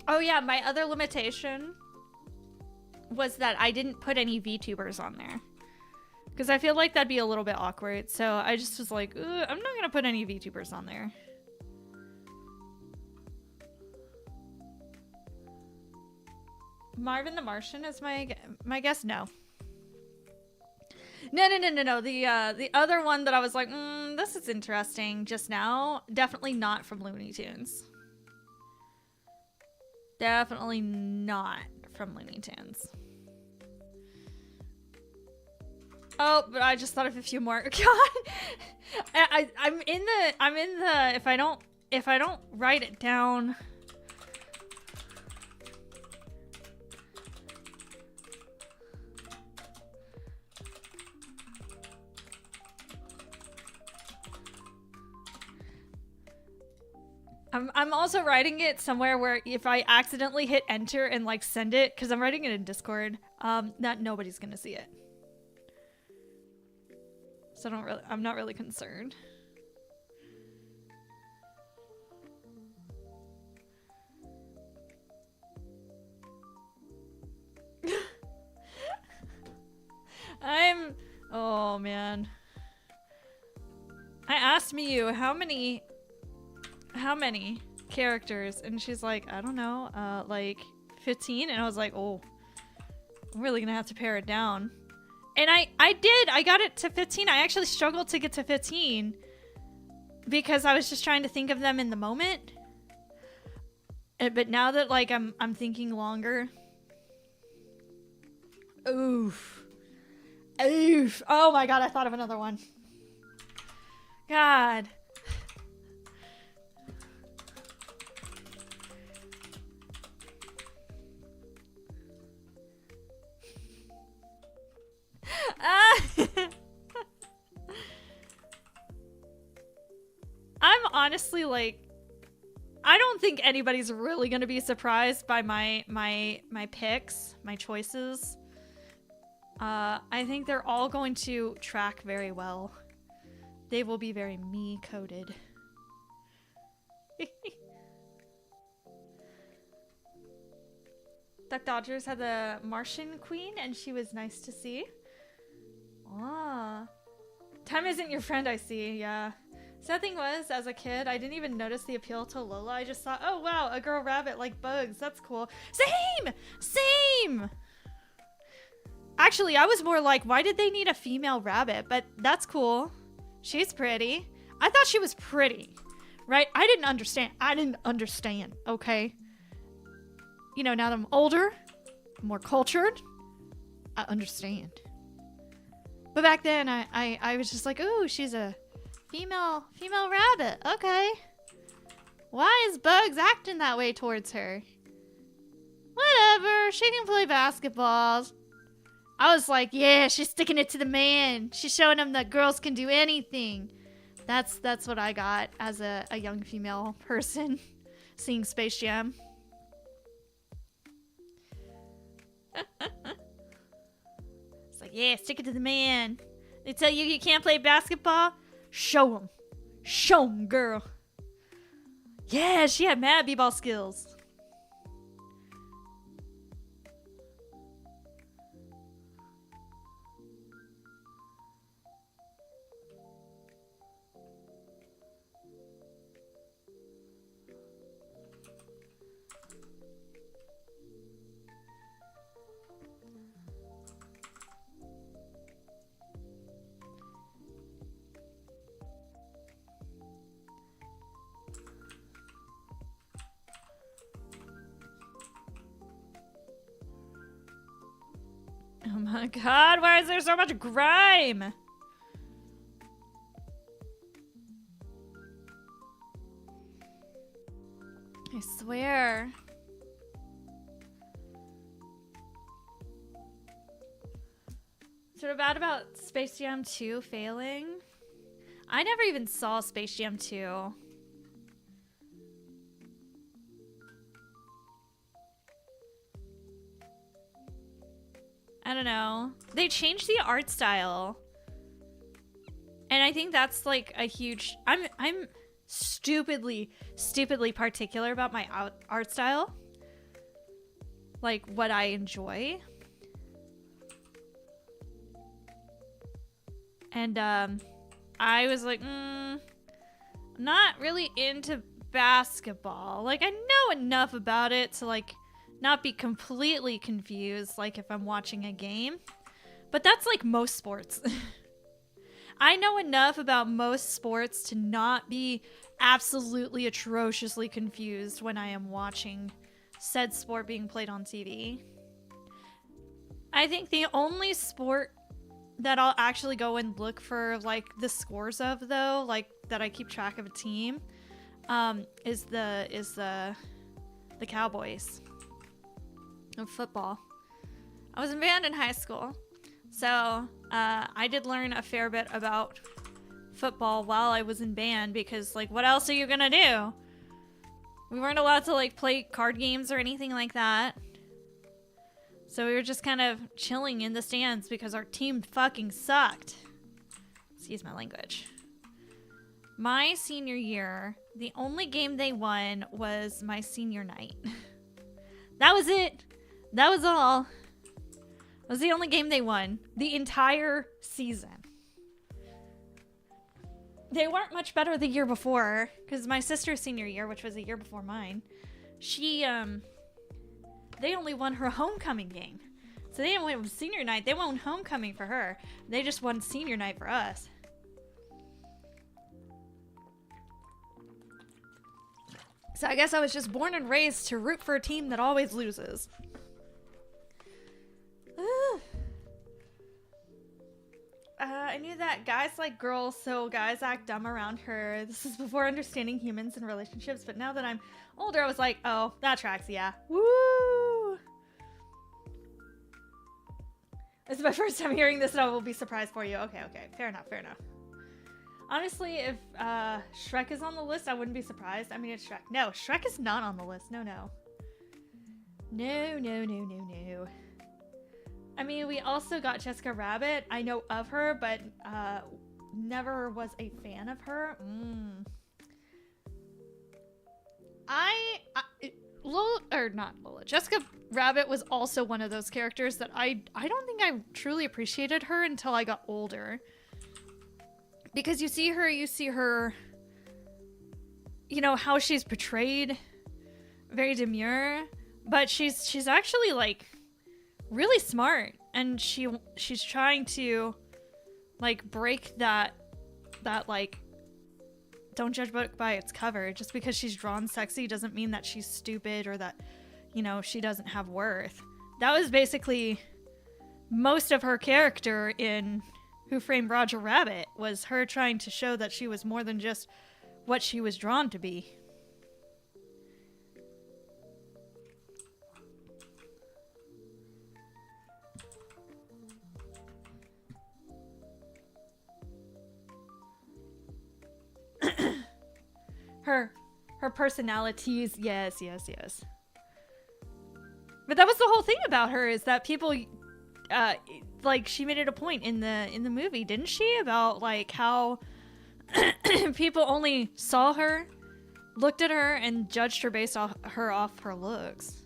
A: Oh yeah, my other limitation was that I didn't put any VTubers on there. Because I feel like that'd be a little bit awkward. So I just was like, I'm not going to put any VTubers on there. Marvin the Martian is my guess? No. No. The other one that I was like, this is interesting just now. Definitely not from Looney Tunes. Definitely not from Looney Tunes. Oh, but I just thought of a few more. God, I'm in the. If I don't write it down. I'm also writing it somewhere where if I accidentally hit enter and like send it, because I'm writing it in Discord, that nobody's gonna see it. So I'm not really concerned. Oh man. I asked Miyu how many characters, and she's like, I don't know, like 15, and I was like, oh, I'm really gonna have to pare it down. And I got it to 15. I actually struggled to get to 15 because I was just trying to think of them in the moment. But now that like I'm thinking longer. Oof. Oh my god, I thought of another one. God. I'm honestly like, I don't think anybody's really gonna be surprised by my picks, my choices. I think they're all going to track very well. They will be very me-coded. Duck Dodgers had the Martian Queen, and she was nice to see. Ah. Time isn't your friend, I see, yeah. Sad thing was, as a kid, I didn't even notice the appeal to Lola. I just thought, oh wow, a girl rabbit like bugs, that's cool. Same! Same! Actually, I was more like, why did they need a female rabbit? But that's cool. She's pretty. I thought she was pretty, right? I didn't understand, okay? You know, now that I'm older, more cultured, I understand. But back then, I was just like, ooh, she's a female rabbit. Okay. Why is Bugs acting that way towards her? Whatever, she can play basketball. I was like, yeah, she's sticking it to the man. She's showing him that girls can do anything. That's what I got as a young female person seeing Space Jam. It's like, yeah, stick it to the man. They tell you can't play basketball? Show him. Show him, girl. Yeah, she had mad b-ball skills. Oh my god, why is there so much grime? I swear. Sort of bad about Space Jam 2 failing. I never even saw Space Jam 2. I don't know. They changed the art style. And I think that's like a huge... I'm stupidly particular about my art style. Like what I enjoy. And I was like, I'm not really into basketball. Like I know enough about it to like not be completely confused like if I'm watching a game. But that's like most sports. I know enough about most sports to not be absolutely atrociously confused when I am watching said sport being played on TV. I think the only sport that I'll actually go and look for like the scores of though, like that I keep track of a team, is the Cowboys of football. I was in band in high school, so I did learn a fair bit about football while I was in band because like what else are you gonna do? We weren't allowed to like play card games or anything like that. So we were just kind of chilling in the stands because our team fucking sucked. Excuse my language. My senior year, the only game they won was my senior night. That was it. That was all. That was the only game they won the entire season. They weren't much better the year before, because my sister's senior year, which was a year before mine, they only won her homecoming game. So they didn't win senior night. They won homecoming for her. They just won senior night for us. So I guess I was just born and raised to root for a team that always loses. I knew that guys like girls, so guys act dumb around her. This is before understanding humans and relationships, but now that I'm older, I was like, oh, that tracks, yeah. Woo! This is my first time hearing this, and I will be surprised for you. Okay, fair enough. Honestly, if Shrek is on the list, I wouldn't be surprised. I mean, it's Shrek. No, Shrek is not on the list. No. No. I mean, we also got Jessica Rabbit. I know of her, but never was a fan of her. Jessica Rabbit was also one of those characters that I don't think I truly appreciated her until I got older. Because you see her, you know, how she's portrayed, very demure, but she's actually like really smart, and she's trying to like break that like don't judge book by its cover. Just because she's drawn sexy doesn't mean that she's stupid or that, you know, she doesn't have worth. That was basically most of her character in Who Framed Roger Rabbit, was her trying to show that she was more than just what she was drawn to be. Her personalities, yes. But that was the whole thing about her, is that people, like, she made it a point in the movie, didn't she? About like how people only saw her, looked at her, and judged her based off her looks.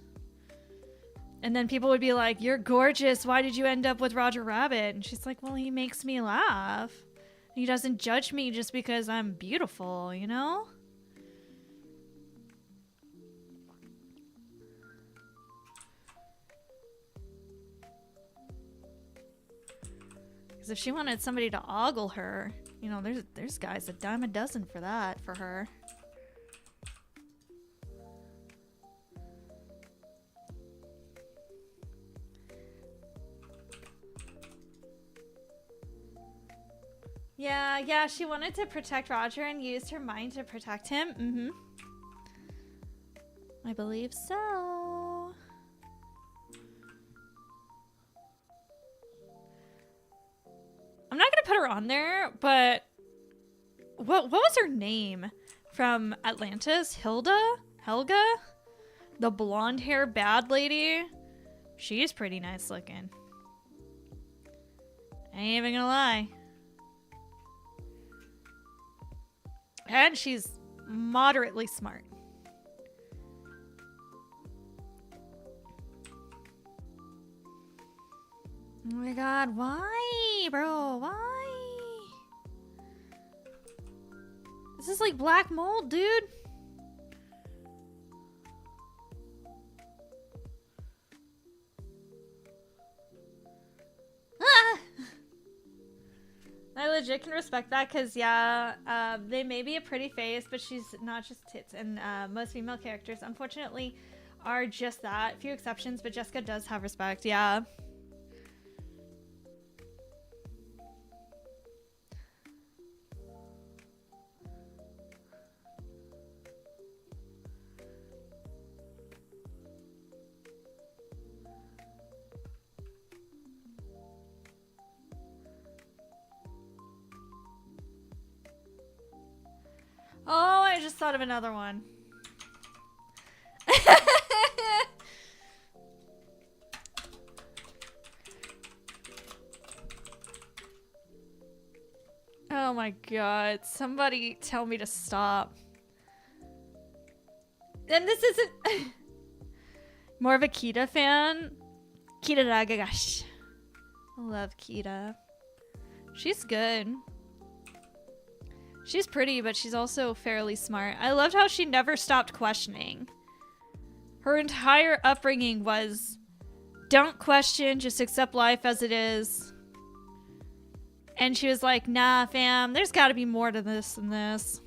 A: And then people would be like, "You're gorgeous. Why did you end up with Roger Rabbit?" And she's like, "Well, he makes me laugh. He doesn't judge me just because I'm beautiful, you know?" Because if she wanted somebody to ogle her, you know, there's guys a dime a dozen for that, for her. Yeah, she wanted to protect Roger and used her mind to protect him. I believe so. I'm not gonna put her on there, but what was her name from Atlantis? Helga? The blonde hair bad lady? She's pretty nice looking. I ain't even gonna lie. And she's moderately smart. Oh my god, why, bro? Why? This is like black mold, dude. Ah! I legit can respect that, because, yeah, they may be a pretty face, but she's not just tits. And most female characters, unfortunately, are just that. Few exceptions, but Jessica does have respect, yeah. Oh, I just thought of another one. Oh my god. Somebody tell me to stop. And this isn't more of a Kita fan. Kita Ragagash. I love Kita. She's good. She's pretty, but she's also fairly smart. I loved how she never stopped questioning. Her entire upbringing was, don't question, just accept life as it is. And she was like, nah, fam, there's gotta be more to this than this.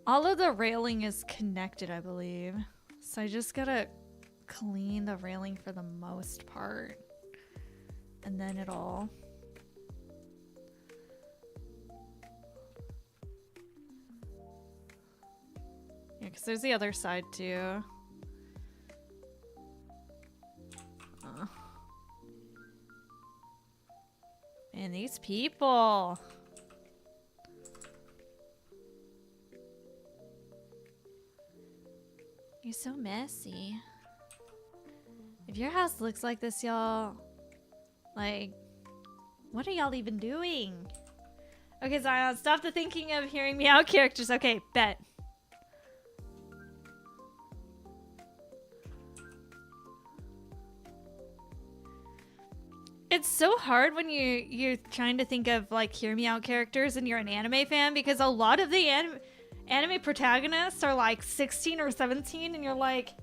A: All of the railing is connected, I believe. So I just gotta clean the railing for the most part. And then it'll... Yeah, because there's the other side too. And these people... You're so messy. If your house looks like this, y'all, like, what are y'all even doing? Okay, Zion, stop the thinking of hearing me out characters. Okay, bet. It's so hard when you're trying to think of like hear me out characters and you're an anime fan, because a lot of the anime protagonists are like 16 or 17 and you're like,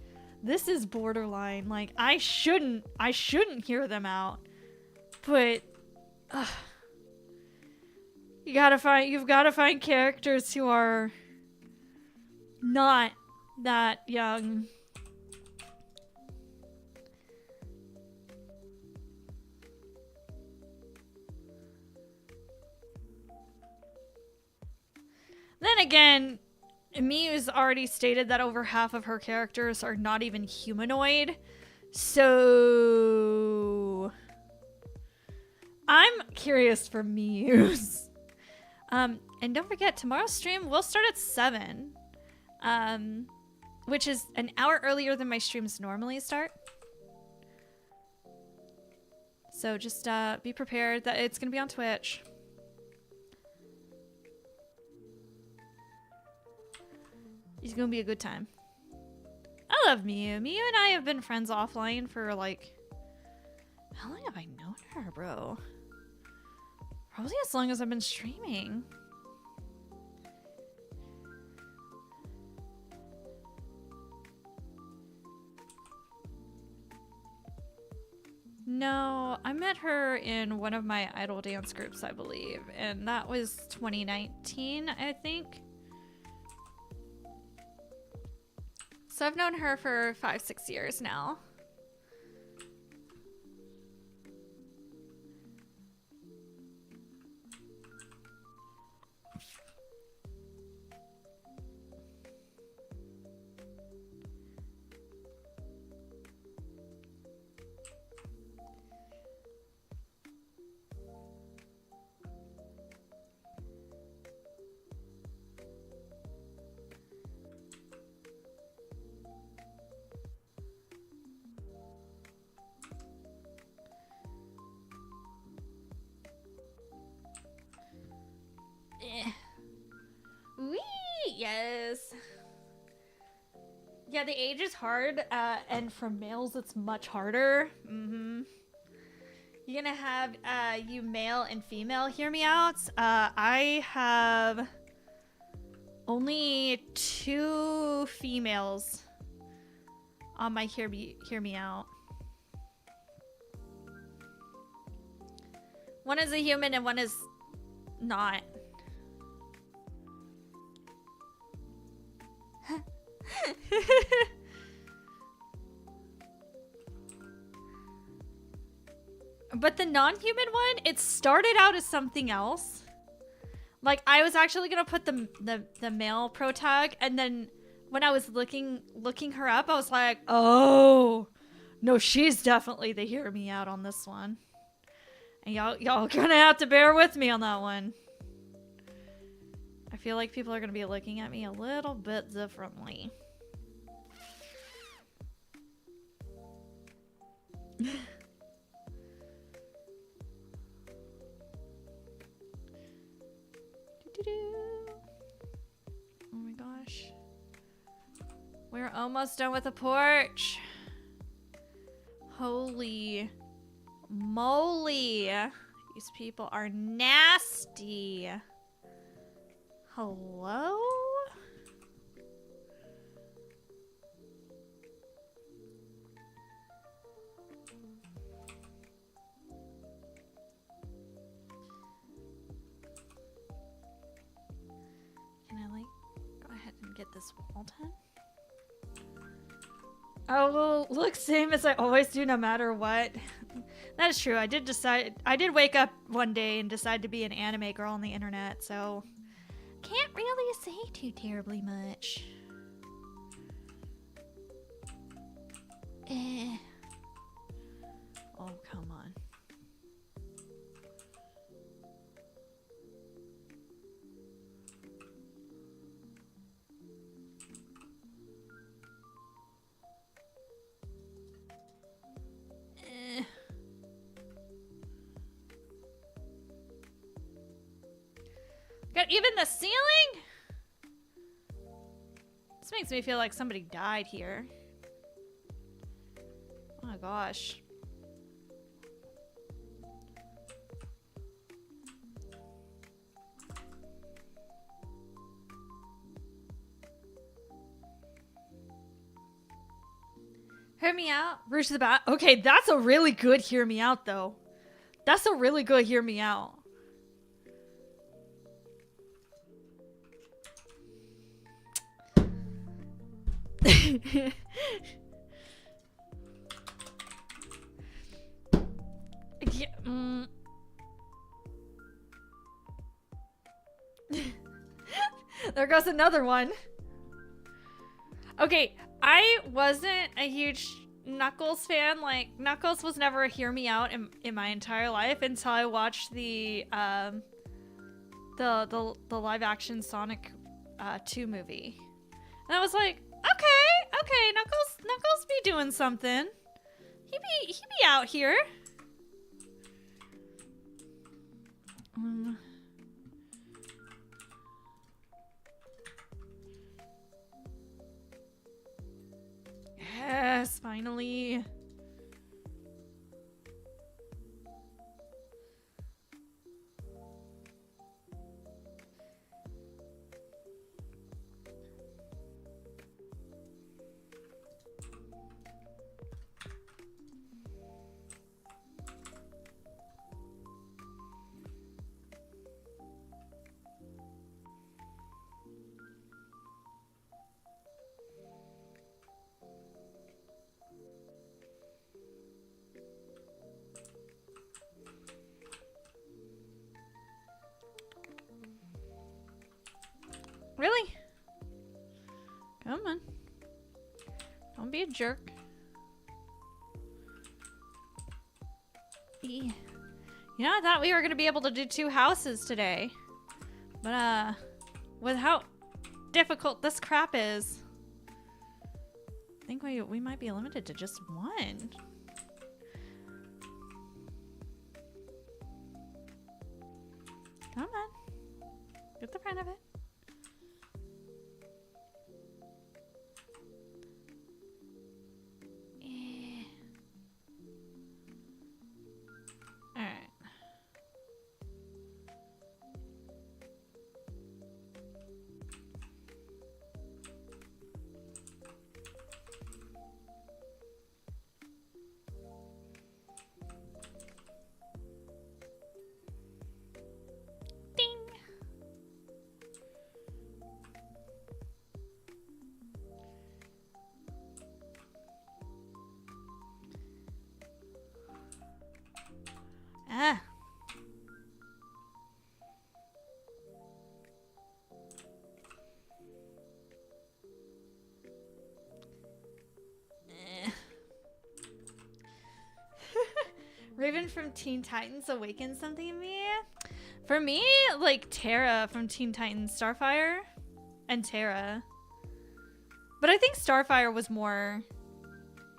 A: this is borderline, like I shouldn't hear them out. But you've got to find characters who are not that young. Then again, Miyu's already stated that over half of her characters are not even humanoid. So I'm curious for Miyu's. And don't forget, tomorrow's stream will start at 7. Which is an hour earlier than my streams normally start. So just be prepared that it's going to be on Twitch. It's gonna be a good time. I love Miyu. Miyu and I have been friends offline for like... How long have I known her, bro? Probably as long as I've been streaming. No, I met her in one of my idol dance groups, I believe. And that was 2019, I think. So I've known her for 5-6 years now. Yes. Yeah, the age is hard, and for males it's much harder. You're gonna have you male and female hear me out. I have only 2 females on my hear me out. One is a human and one is not. But the non-human one, it started out as something else. Like I was actually gonna put the male pro tag, and then when I was looking her up, I was like, oh No, she's definitely the hear me out on this one. And y'all gonna have to bear with me on that one. I feel like people are gonna be looking at me a little bit differently. Oh my gosh. We're almost done with the porch. Holy moly. These people are nasty. Hello? Can I like go ahead and get this wall done? Oh, well, look, same as I always do no matter what. That is true. I did wake up one day and decide to be an anime girl on the internet, so can't really say too terribly much. Oh, come on. Got even the ceiling? This makes me feel like somebody died here. Oh my gosh. Hear me out. Rouge the bat. Okay, that's a really good hear me out though. That's a really good hear me out. Yeah, there goes another one. Okay, I wasn't a huge Knuckles fan. Like, Knuckles was never a hear me out in my entire life until I watched the live action Sonic 2 movie. And I was like, okay, Knuckles be doing something. He be out here. Yes, finally. Really? Come on. Don't be a jerk. You know, I thought we were gonna be able to do 2 houses today. But, with how difficult this crap is, I think we might be limited to just 1. Come on. Get the front of it. Raven from Teen Titans awakens something in me. For me, like Terra from Teen Titans, Starfire, and Terra. But I think Starfire was more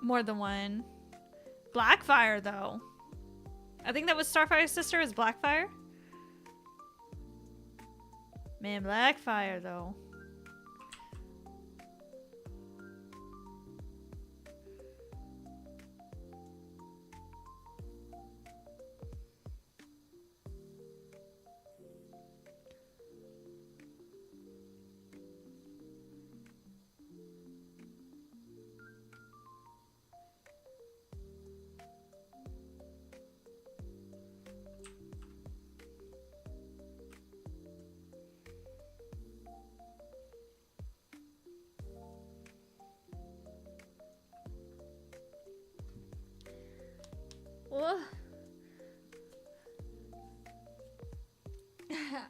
A: than one. Blackfire, though. I think that was Starfire's sister is Blackfire. Man, Blackfire, though.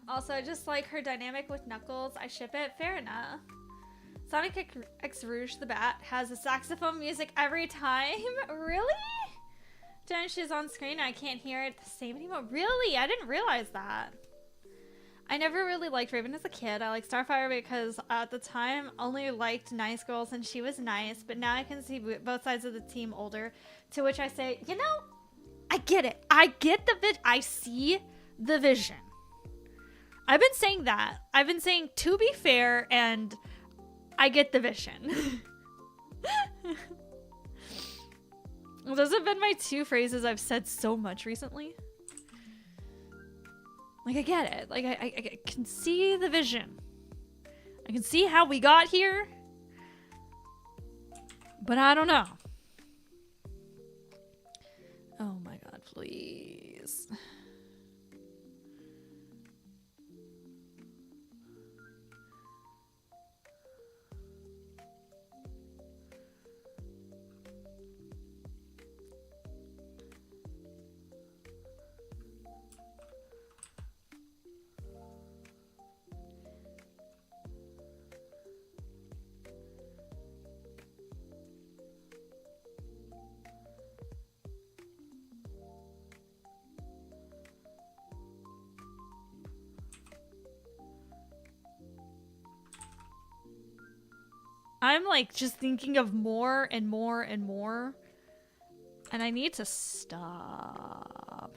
A: Also, I just like her dynamic with Knuckles. I ship it. Fair enough. Sonic X Rouge the Bat has a saxophone music every time. Really? Then she's on screen and I can't hear it the same anymore. Really? I didn't realize that. I never really liked Raven as a kid. I liked Starfire because at the time only liked nice girls and she was nice. But now I can see both sides of the team older. To which I say, you know, I get it. I get the I see the vision. I've been saying that. I've been saying to be fair and I get the vision. Those have been my two phrases I've said so much recently. Like, I get it. Like, I can see the vision. I can see how we got here. But I don't know. Oh my god, please. I'm like just thinking of more and more and more. And I need to stop.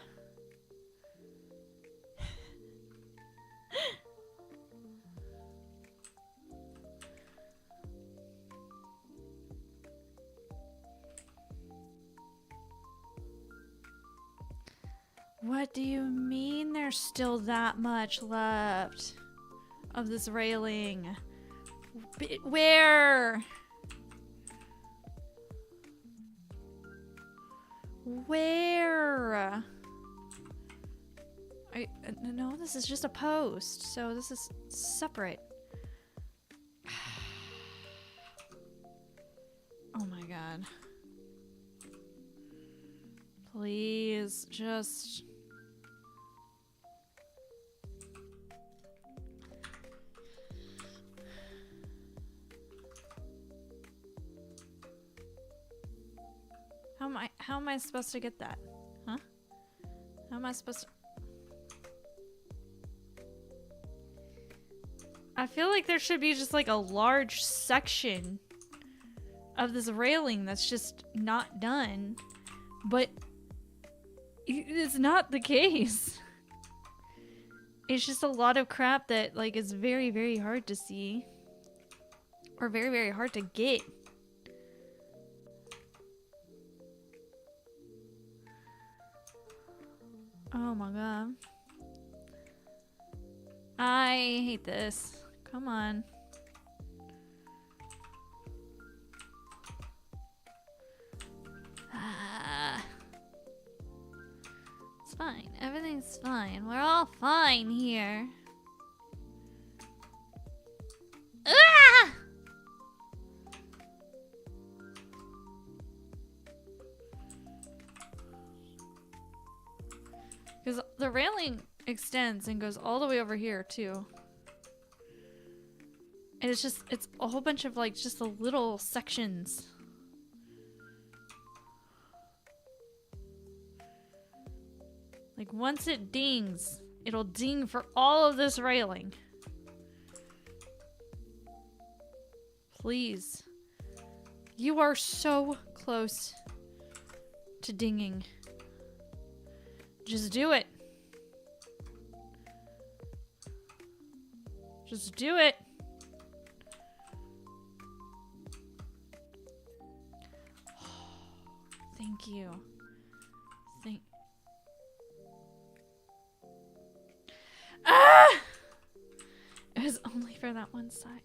A: What do you mean there's still that much left of this railing? Where? Where? No, this is just a post, so this is separate. Oh my god. Please, just... How am I supposed to get that? Huh? How am I supposed to... I feel like there should be just like a large section of this railing that's just not done. But it's not the case. It's just a lot of crap that like is very, very hard to see. Or very, very hard to get. Oh my god. I hate this. Come on. It's fine. Everything's fine. We're all fine here. Ah! Because the railing extends and goes all the way over here too. And it's a whole bunch of like just the little sections. Like, once it dings, it'll ding for all of this railing. Please. You are so close to dinging. Just do it. Just do it. Thank you. Ah! It was only for that one side.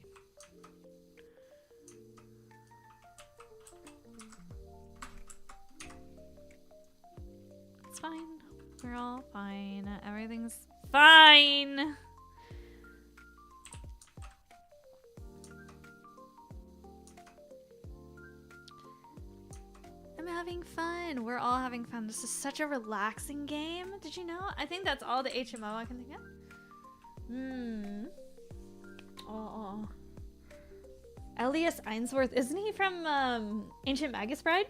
A: It's fine. We're all fine. Everything's fine. I'm having fun. We're all having fun. This is such a relaxing game. Did you know? I think that's all the HMO I can think of. Oh. Elias Ainsworth. Isn't he from Ancient Magus Bride?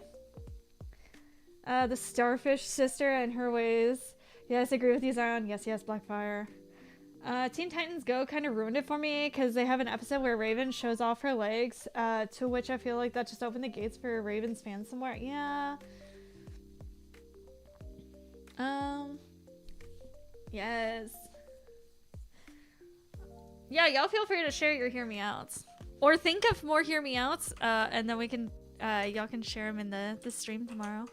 A: The Starfish Sister and Her Ways. Yes, I agree with you, Zion. Yes, Blackfire. Teen Titans Go kind of ruined it for me because they have an episode where Raven shows off her legs, to which I feel like that just opened the gates for Raven's fans somewhere. Yeah. Yes. Yeah, y'all feel free to share your hear me outs. Or think of more hear me outs, and then we can, y'all can share them in the stream tomorrow.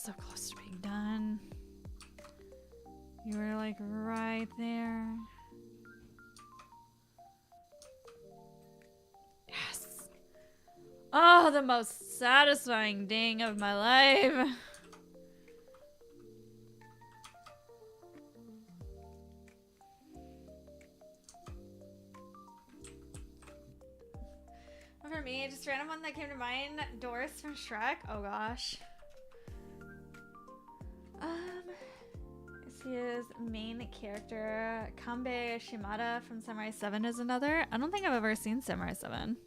A: So close to being done. You were like right there. Yes. Oh, the most satisfying ding of my life. For me, just random one that came to mind, Doris from Shrek. Oh gosh. This is main character. Kanbei Shimada from Samurai 7 is another. I don't think I've ever seen Samurai 7.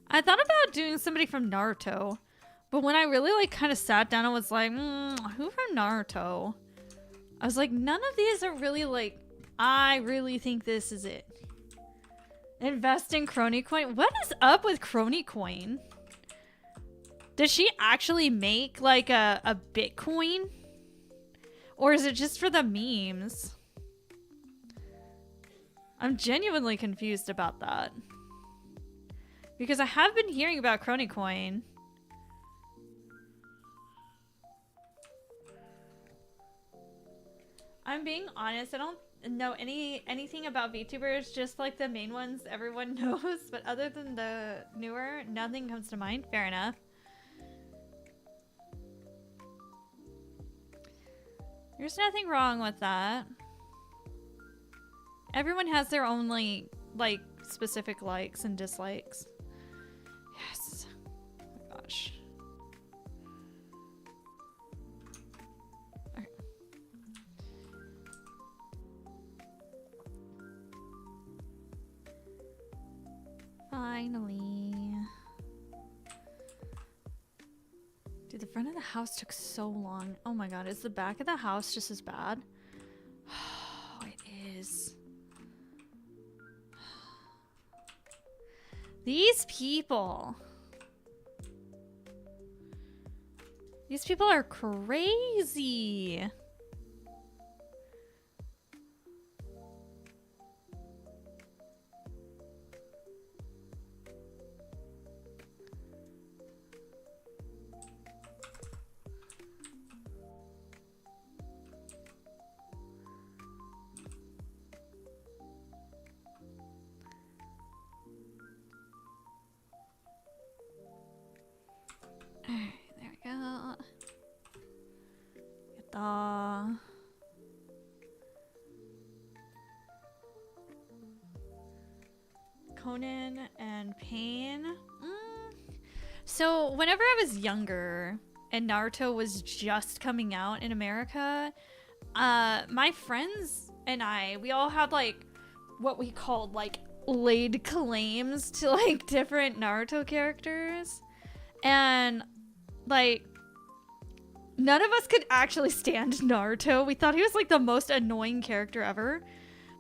A: I thought about doing somebody from Naruto. But when I really like kind of sat down and was like, who from Naruto? I was like, none of these are really like, I really think this is it. Invest in Crony Coin. What is up with Crony Coin? Does she actually make like a Bitcoin? Or is it just for the memes? I'm genuinely confused about that. Because I have been hearing about Crony Coin. I'm being honest, I don't know anything about VTubers, just like the main ones everyone knows, but other than the newer, nothing comes to mind. Fair enough. There's nothing wrong with that. Everyone has their own, like specific likes and dislikes. Yes. Oh my gosh. Alright. Finally. Dude, the front of the house took so long. Oh my god, is the back of the house just as bad? Oh, it is. These people. These people are crazy. Alright, there we go. Get the Conan and Pain. So whenever I was younger and Naruto was just coming out in America, my friends and we all had like what we called like laid claims to like different Naruto characters. And like none of us could actually stand Naruto. We thought he was like the most annoying character ever.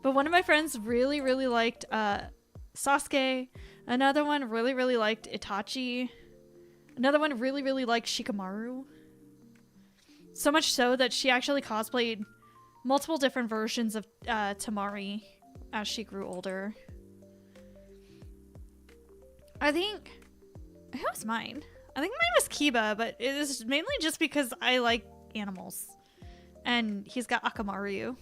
A: But one of my friends really, really liked Sasuke. Another one really, really liked Itachi. Another one really, really liked Shikamaru. So much so that she actually cosplayed multiple different versions of Tamari as she grew older. I think... Who was mine? I think mine was Kiba, but it was mainly just because I like animals. And he's got Akamaru.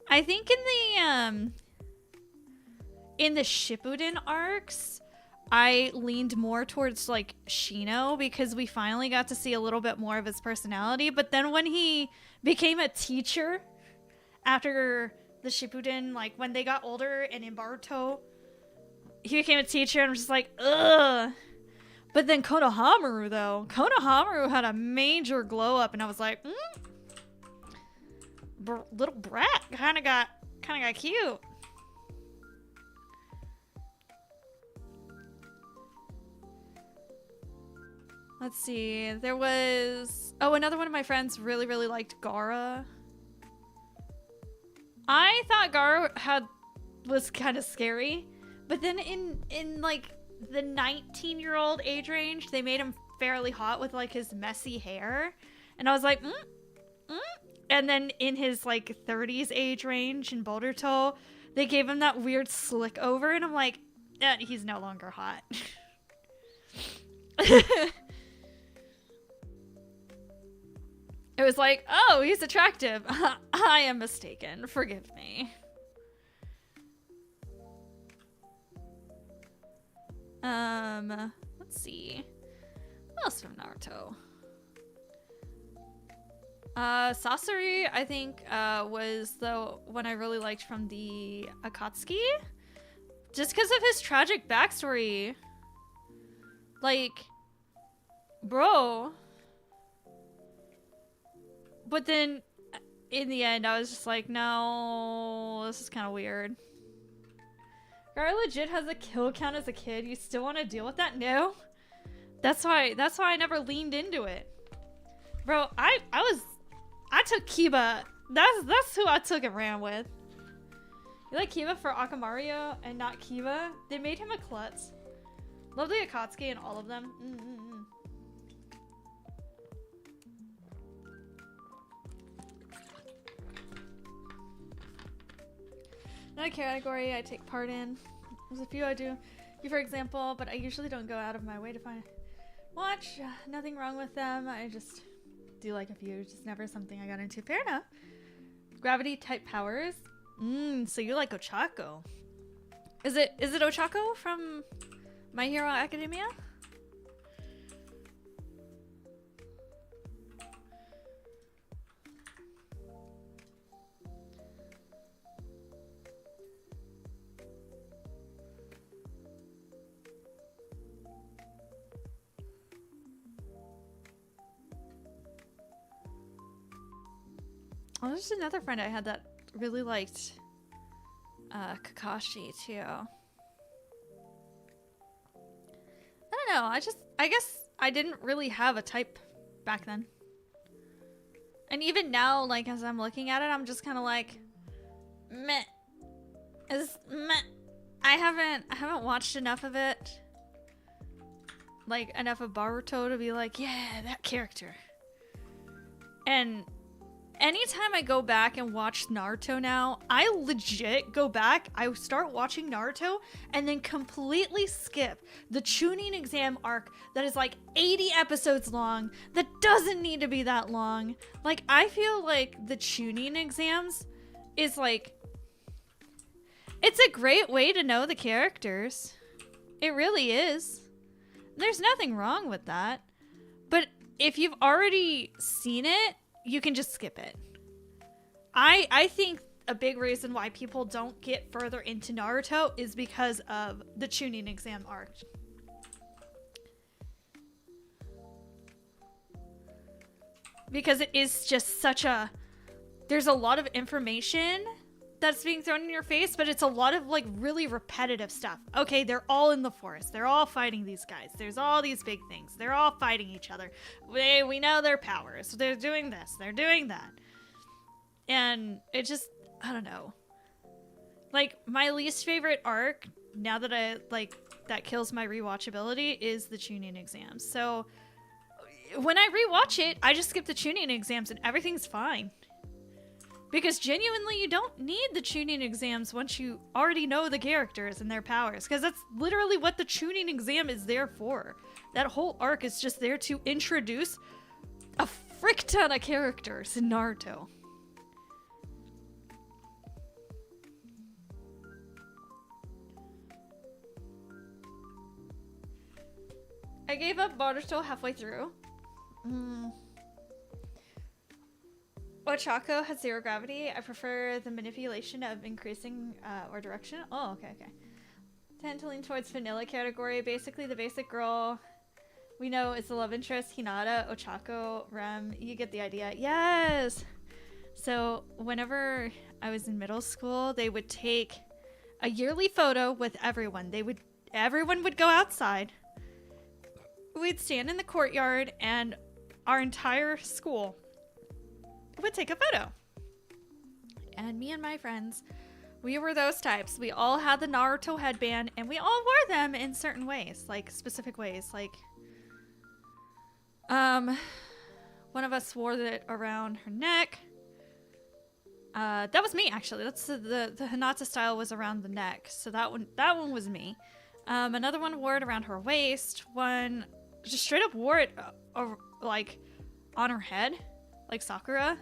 A: I think in the Shippuden arcs, I leaned more towards like Shino because we finally got to see a little bit more of his personality. But then when he became a teacher after the Shippuden, like when they got older and in Baruto, he became a teacher and I'm just like, ugh. But then Konohamaru though, Konohamaru had a major glow up and I was like, little brat kind of got cute. Let's see. There was another one of my friends really, really liked Gaara. I thought Gaara was kind of scary, but then in like the 19-year-old age range, they made him fairly hot with like his messy hair, and I was like, And then in his like 30s age range in Boruto, they gave him that weird slick over, and I'm like, he's no longer hot. It was like, oh, he's attractive. I am mistaken. Forgive me. Let's see. What else from Naruto? Sasori, I think, was the one I really liked from the Akatsuki. Just because of his tragic backstory. Like, bro. But then, in the end, I was just like, no, this is kind of weird. Gaara legit has a kill count as a kid. You still want to deal with that? No. That's why I never leaned into it. Bro, I took Kiba. That's who I took and ran with. You like Kiba for Akamaru and not Kiba? They made him a klutz. Love the Akatsuki and all of them. Not a category I take part in. There's a few I do. You, for example, but I usually don't go out of my way to watch. Nothing wrong with them. I just do like a few. Just never something I got into. Fair enough. Gravity type powers. So you like Ochako. Is it Ochako from My Hero Academia? Oh, there's another friend I had that really liked Kakashi too. I don't know. I guess I didn't really have a type back then. And even now, like, as I'm looking at it, I'm just kind of like, meh. It's meh. I haven't watched enough of it. Like, enough of Boruto to be like, yeah, that character. And anytime I go back and watch Naruto now, I legit go back, I start watching Naruto, and then completely skip the Chunin exam arc that is like 80 episodes long, that doesn't need to be that long. Like, I feel like the Chunin exams is like, it's a great way to know the characters. It really is. There's nothing wrong with that. But if you've already seen it, you can just skip it. I think a big reason why people don't get further into Naruto is because of the Chunin exam arc. Because it is just such a... There's a lot of information that's being thrown in your face, but it's a lot of like really repetitive stuff. Okay, they're all in the forest. They're all fighting these guys. There's all these big things. They're all fighting each other. We know their powers. They're doing this. They're doing that. And it just, I don't know. Like, my least favorite arc, now that that kills my rewatchability, is the Chunin exams. So when I rewatch it, I just skip the Chunin exams and everything's fine. Because genuinely, you don't need the Chunin exams once you already know the characters and their powers. Because that's literally what the Chunin exam is there for. That whole arc is just there to introduce a frick ton of characters in Naruto. I gave up Boruto halfway through. Ochako has zero gravity. I prefer the manipulation of increasing or direction. Oh, okay. Tend to lean towards vanilla category. Basically, the basic girl we know is the love interest. Hinata, Ochako, Rem. You get the idea. Yes! So, whenever I was in middle school, they would take a yearly photo with everyone. Everyone would go outside. We'd stand in the courtyard, and our entire school would take a photo. And me and my friends, we were those types. We all had the Naruto headband, and we all wore them in certain ways, like specific ways. Like, one of us wore it around her neck. That was me, actually. That's the Hinata style was around the neck, so that one was me. Another one wore it around her waist. One just straight up wore it like on her head, like Sakura.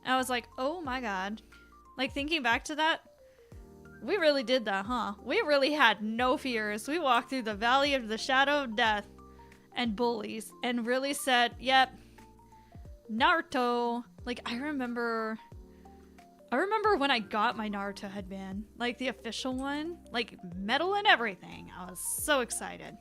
A: And I was like, oh my god. Like, thinking back to that, we really did that, huh? We really had no fears. We walked through the valley of the shadow of death and bullies and really said, yep, Naruto. Like, I remember when I got my Naruto headband, like the official one, like metal and everything. I was so excited.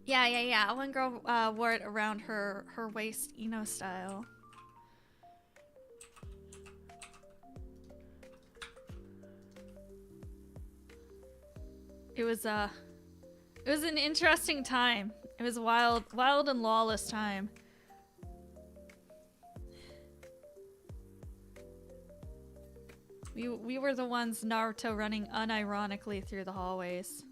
A: Yeah. One girl wore it around her waist, Ino style. It was an interesting time. It was a wild and lawless time. We were the ones Naruto running unironically through the hallways.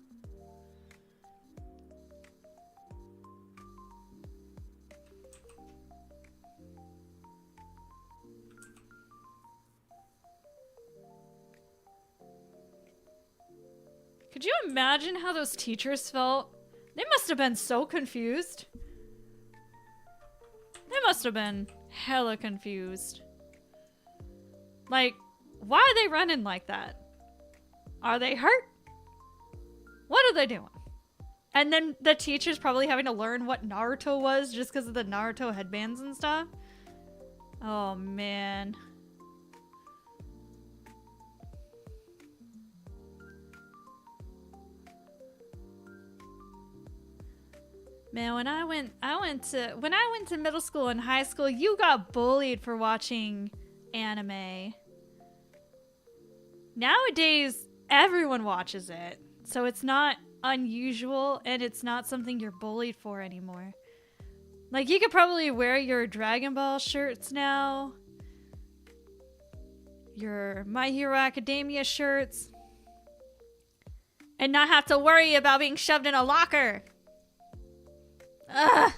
A: Could you imagine how those teachers felt? They must have been so confused. They must have been hella confused. Like, why are they running like that? Are they hurt? What are they doing? And then the teacher's probably having to learn what Naruto was just because of the Naruto headbands and stuff. Oh, man. Man, when I went to middle school and high school, you got bullied for watching anime. Nowadays, everyone watches it. So it's not unusual and it's not something you're bullied for anymore. Like, you could probably wear your Dragon Ball shirts now. Your My Hero Academia shirts. And not have to worry about being shoved in a locker. Ugh.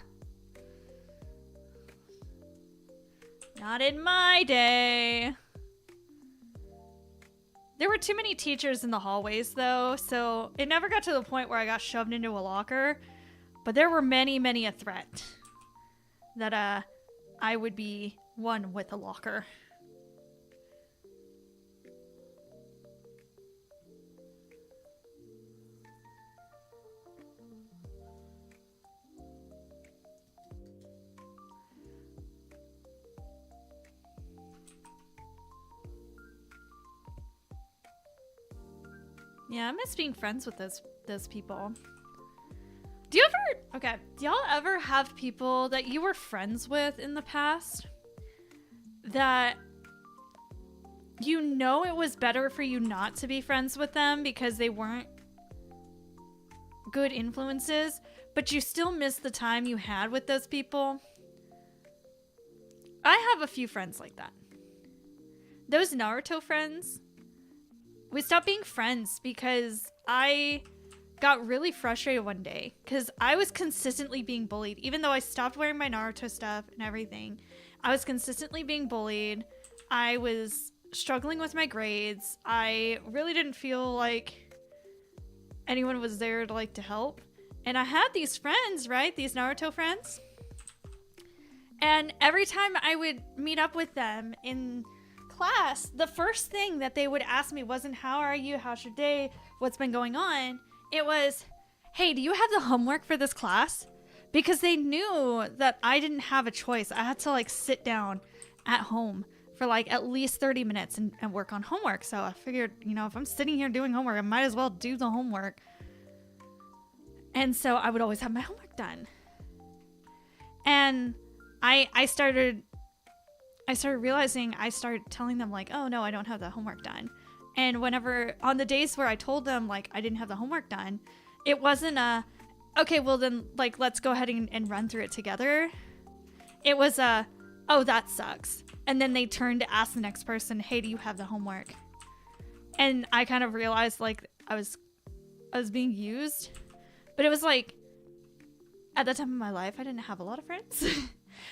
A: Not in my day. There were too many teachers in the hallways, though, so it never got to the point where I got shoved into a locker. But there were many, many a threat that I would be one with a locker. Yeah, I miss being friends with those people. Do y'all ever have people that you were friends with in the past that you know it was better for you not to be friends with them because they weren't good influences, but you still miss the time you had with those people? I have a few friends like that. Those Naruto friends, we stopped being friends because I got really frustrated one day because I was consistently being bullied. Even though I stopped wearing my Naruto stuff and everything, I was consistently being bullied. I was struggling with my grades. I really didn't feel like anyone was there to help. And I had these friends, right? These Naruto friends. And every time I would meet up with them in class, the first thing that they would ask me wasn't, how are you? How's your day? What's been going on? It was, hey, do you have the homework for this class? Because they knew that I didn't have a choice. I had to sit down at home for at least 30 minutes and work on homework. So I figured, if I'm sitting here doing homework, I might as well do the homework. And so I would always have my homework done. And I started realizing, I started telling them oh no, I don't have the homework done. And whenever, on the days where I told them I didn't have the homework done, it wasn't okay, well then let's go ahead and run through it together. It was oh, that sucks. And then they turned to ask the next person, hey, do you have the homework? And I kind of realized I was being used. But it was at that time in my life, I didn't have a lot of friends.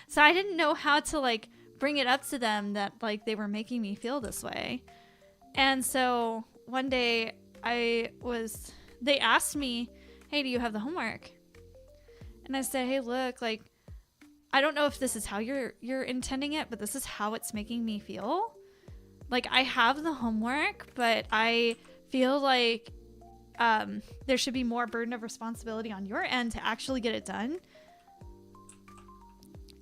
A: So I didn't know how to bring it up to them that they were making me feel this way. And so one day they asked me, hey, do you have the homework? And I said, hey, look, I don't know if this is how you're intending it, but this is how it's making me feel. I have the homework, but I feel there should be more burden of responsibility on your end to actually get it done.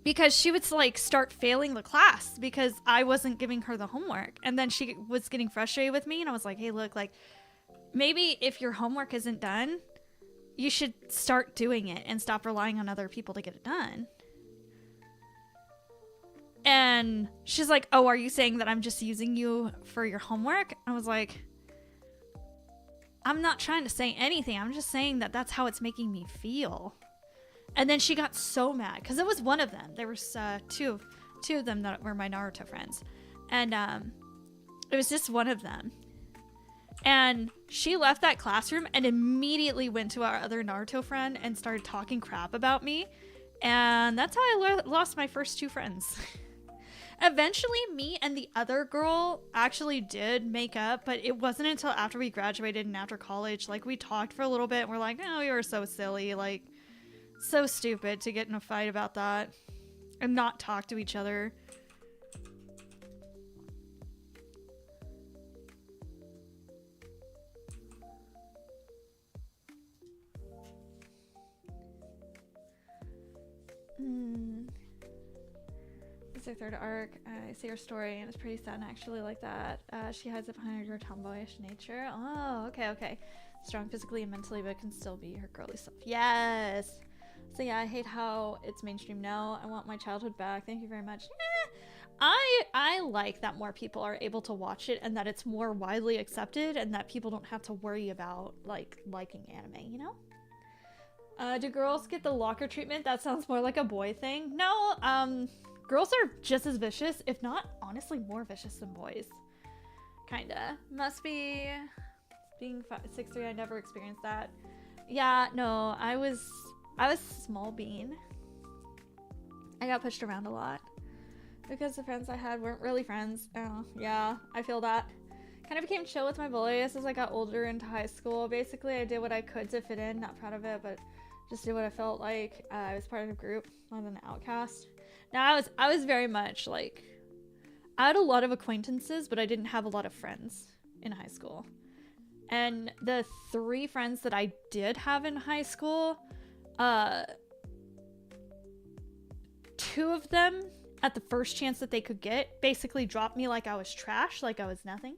A: Because she would start failing the class because I wasn't giving her the homework. And then she was getting frustrated with me. And I was like, hey, look, maybe if your homework isn't done, you should start doing it and stop relying on other people to get it done. And she's like, oh, are you saying that I'm just using you for your homework? I was like, I'm not trying to say anything. I'm just saying that that's how it's making me feel. And then she got so mad because it was one of them. There was two of them that were my Naruto friends. And it was just one of them. And she left that classroom and immediately went to our other Naruto friend and started talking crap about me. And that's how I lost my first two friends. Eventually, me and the other girl actually did make up, but it wasn't until after we graduated and after college. We talked for a little bit and we're like, oh, you were so silly. So stupid to get in a fight about that and not talk to each other. It's her third arc. I see her story and it's pretty sad and I actually like that. She hides it behind her tomboyish nature. Oh, okay. Strong physically and mentally, but can still be her girly self. Yes. So yeah, I hate how it's mainstream now. I want my childhood back. Thank you very much. I like that more people are able to watch it and that it's more widely accepted and that people don't have to worry about like liking anime, you know? Do girls get the locker treatment? That sounds more like a boy thing. No, girls are just as vicious, if not honestly more vicious than boys. Kinda. Must be being 6'3", I never experienced that. Yeah, no, I was small bean. I got pushed around a lot because the friends I had weren't really friends. Oh, yeah, I feel that. Kind of became chill with my boys as I got older into high school. Basically, I did what I could to fit in. Not proud of it, but just did what I felt like. I was part of a group, not an outcast. Now, I was very much like, I had a lot of acquaintances, but I didn't have a lot of friends in high school. And the 3 friends that I did have in high school, 2 of them, at the first chance that they could get, basically dropped me like I was trash, like I was nothing,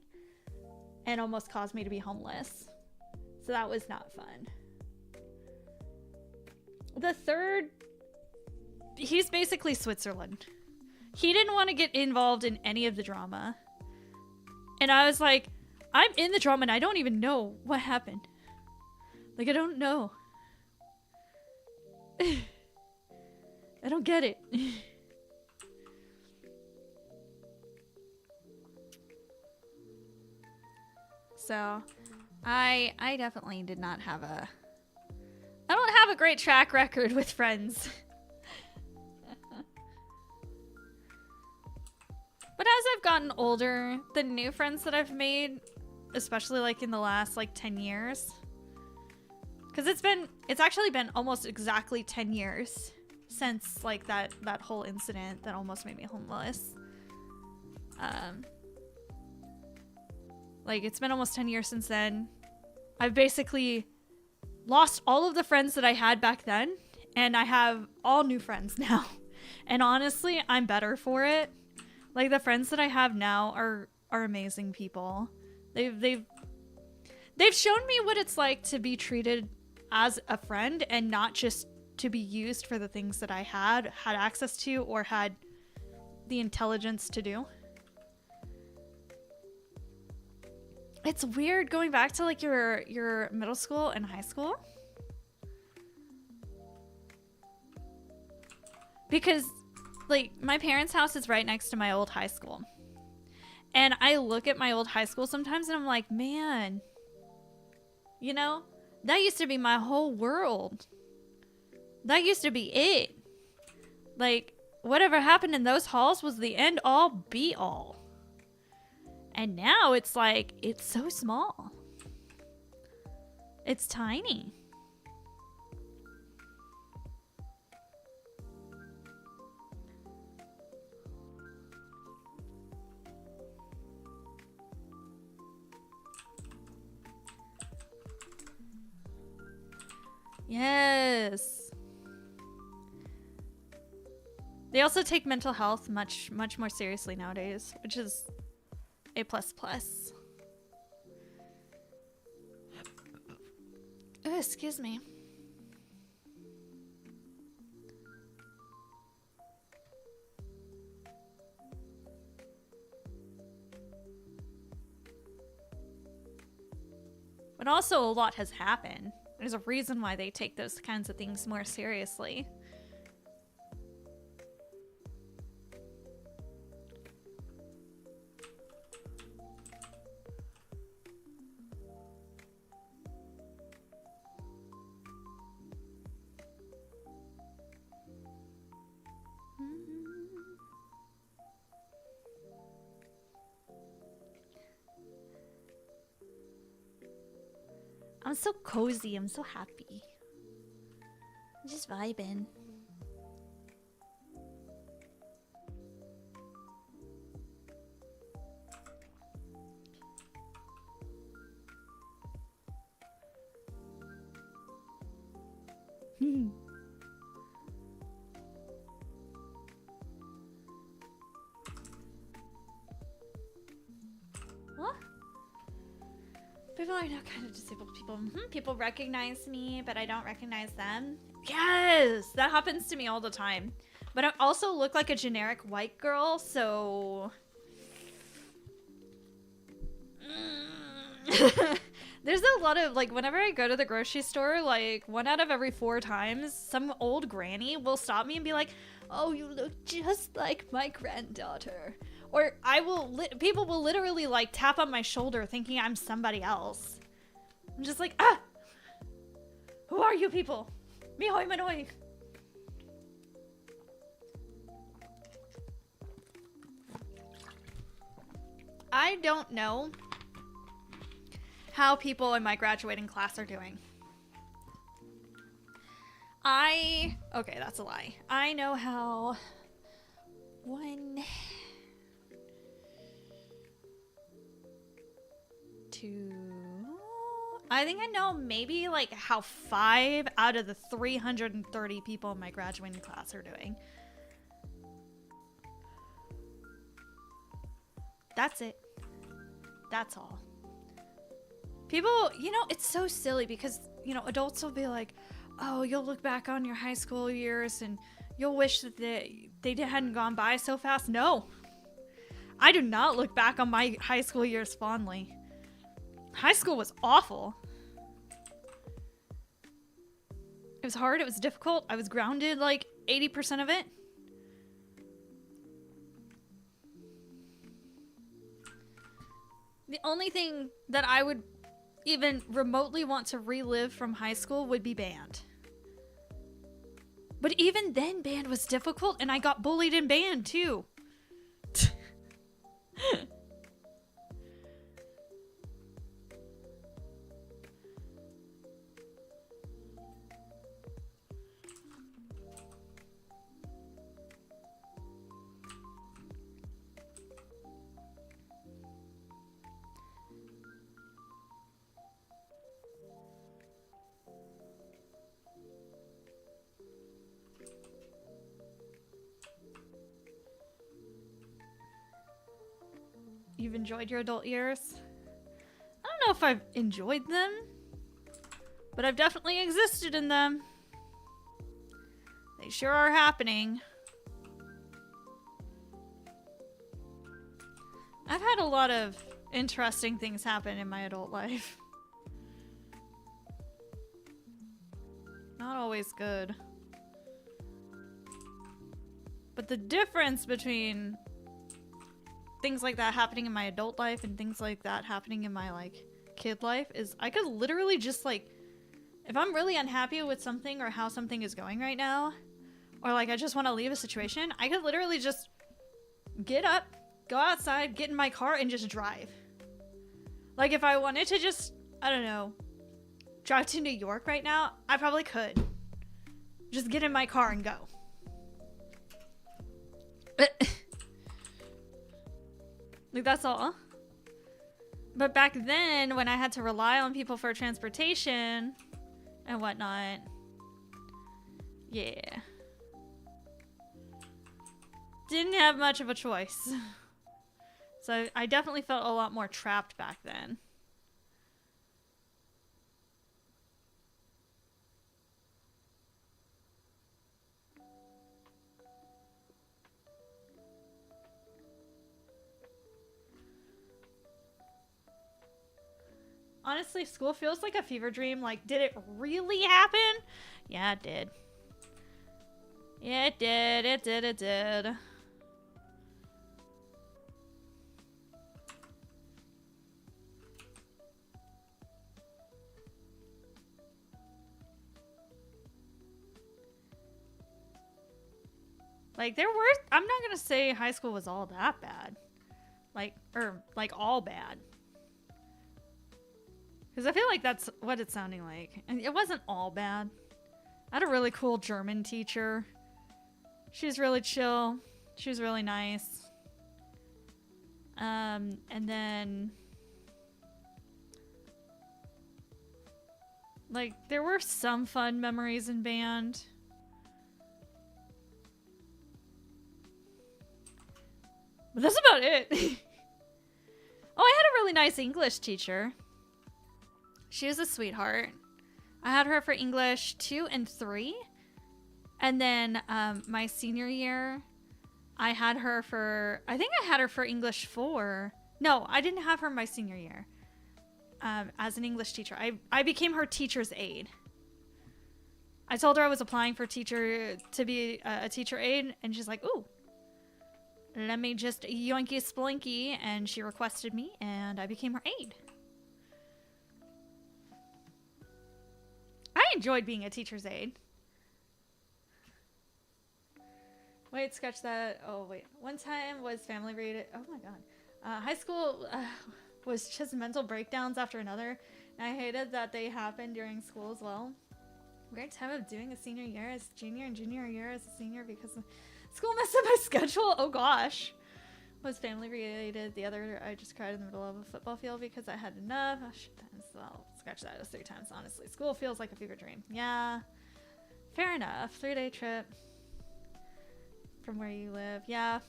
A: and almost caused me to be homeless. So that was not fun. The 3rd, he's basically Switzerland. He didn't want to get involved in any of the drama. And I was like, I'm in the drama and I don't even know what happened. Like, I don't know. I don't get it. So, I definitely did not have a... I don't have a great track record with friends. But as I've gotten older, the new friends that I've made, especially like in the last like 10 years, because it's actually been almost exactly 10 years since like that whole incident that almost made me homeless. Like it's been almost 10 years since then. I've basically lost all of the friends that I had back then, and I have all new friends now. And honestly, I'm better for it. Like the friends that I have now are amazing people. They've shown me what it's like to be treated as a friend and not just to be used for the things that I had access to or had the intelligence to do. It's weird going back to like your middle school and high school. Because like my parents' house is right next to my old high school. And I look at my old high school sometimes and I'm like, man, you know, that used to be my whole world. That used to be it. Like, whatever happened in those halls was the end all be all. And now it's like, it's so small. It's tiny. Yes. They also take mental health much more seriously nowadays, which is A++. Oh, excuse me. But also a lot has happened. There's a reason why they take those kinds of things more seriously. I'm so cozy. I'm so happy. I'm just vibing. What? People I know kind of disabled people. People recognize me, but I don't recognize them. Yes! That happens to me all the time. But I also look like a generic white girl, so... There's a lot of, like, whenever I go to the grocery store, like, 1 out of every 4 times, some old granny will stop me and be like, oh, you look just like my granddaughter. Or people will literally, like, tap on my shoulder thinking I'm somebody else. I'm just like, ah! Who are you people? Mihoi manoi! I don't know how people in my graduating class are doing. Okay, that's a lie. I know how I think I know maybe like how 5 out of the 330 people in my graduating class are doing. That's it. That's all. People, you know, it's so silly because, you know, adults will be like, oh, you'll look back on your high school years and you'll wish that they hadn't gone by so fast. No. I do not look back on my high school years fondly. High school was awful. It was hard. It was difficult. I was grounded like 80% of it. The only thing that I would even remotely want to relive from high school would be band. But even then, band was difficult, and I got bullied in band, too. You've enjoyed your adult years? I don't know if I've enjoyed them, but I've definitely existed in them. They sure are happening. I've had a lot of interesting things happen in my adult life. Not always good. But the difference between things like that happening in my adult life and things like that happening in my, like, kid life is I could literally just, like, if I'm really unhappy with something or how something is going right now, or, like, I just want to leave a situation, I could literally just get up, go outside, get in my car, and just drive. Like, if I wanted to just, I don't know, drive to New York right now, I probably could. Just get in my car and go. Like, that's all. But back then, when I had to rely on people for transportation and whatnot, yeah. Didn't have much of a choice. So I definitely felt a lot more trapped back then. Honestly, school feels like a fever dream. Like, did it really happen? Yeah, it did. Yeah, it did. It did. It did. Like, there were... I'm not gonna say high school was all that bad. Like, all bad. Because I feel like that's what it's sounding like. And it wasn't all bad. I had a really cool German teacher. She was really chill. She was really nice. And then... like, there were some fun memories in band. But that's about it. Oh, I had a really nice English teacher. She was a sweetheart. I had her for English 2 and 3. And then my senior year, I had her for, I think I had her for English 4. No, I didn't have her my senior year as an English teacher. I became her teacher's aide. I told her I was applying for to be a teacher aide, and she's like, ooh, let me just yoinky splinky, and she requested me, and I became her aide. I enjoyed being a teacher's aide. Wait, scratch that. Oh, wait. One time was family rated. Oh my god. High school was just mental breakdowns after another. And I hated that they happened during school as well. Great time of doing a senior year as junior and junior year as a senior because school messed up my schedule. Oh gosh. Was family related. The other, I just cried in the middle of a football field because I had enough. Oh, shit, well, scratch that. It was 3 times, honestly. School feels like a fever dream. Yeah. Fair enough. 3-day trip. From where you live. Yeah.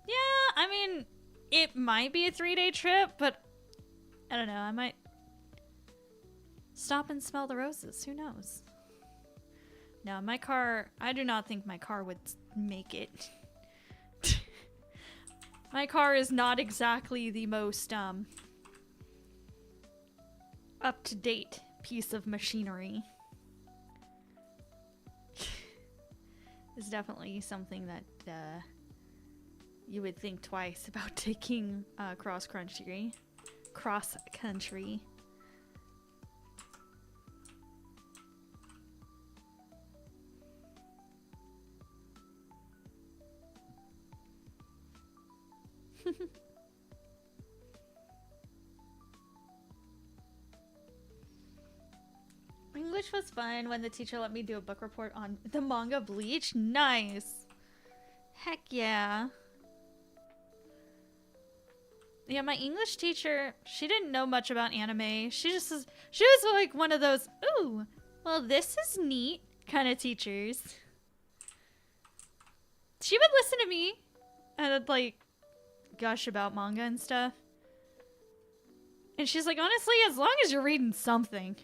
A: Yeah, I mean, it might be a 3-day trip, but I don't know. I might stop and smell the roses. Who knows? No, my car, I do not think my car would make it. My car is not exactly the most up-to-date piece of machinery. It's definitely something that you would think twice about taking cross country. English was fun when the teacher let me do a book report on the manga Bleach. Nice. Heck yeah. Yeah, my English teacher, she didn't know much about anime. She was like one of those, ooh, well, this is neat kind of teachers. She would listen to me and I'd like gush about manga and stuff. And she's like, honestly, as long as you're reading something.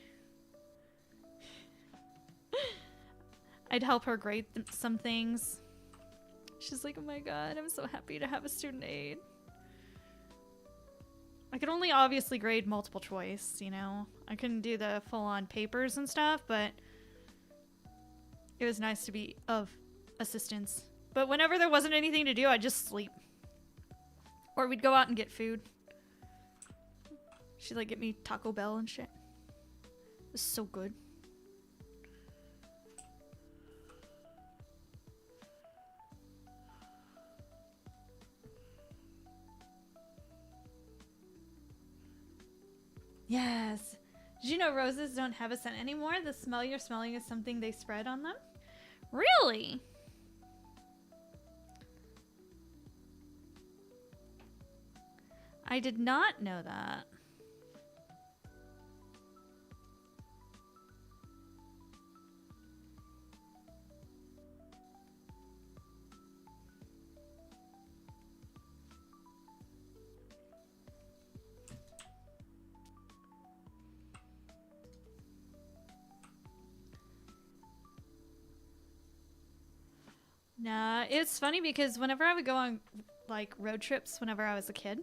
A: I'd help her grade some things. She's like, oh my god, I'm so happy to have a student aide. I could only obviously grade multiple choice, you know? I couldn't do the full-on papers and stuff, but it was nice to be of assistance. But whenever there wasn't anything to do, I'd just sleep. Or we'd go out and get food. She'd like get me Taco Bell and shit. It was so good. Yes. Did you know roses don't have a scent anymore? The smell you're smelling is something they spread on them? Really? I did not know that. Nah, it's funny because whenever I would go on like road trips whenever I was a kid,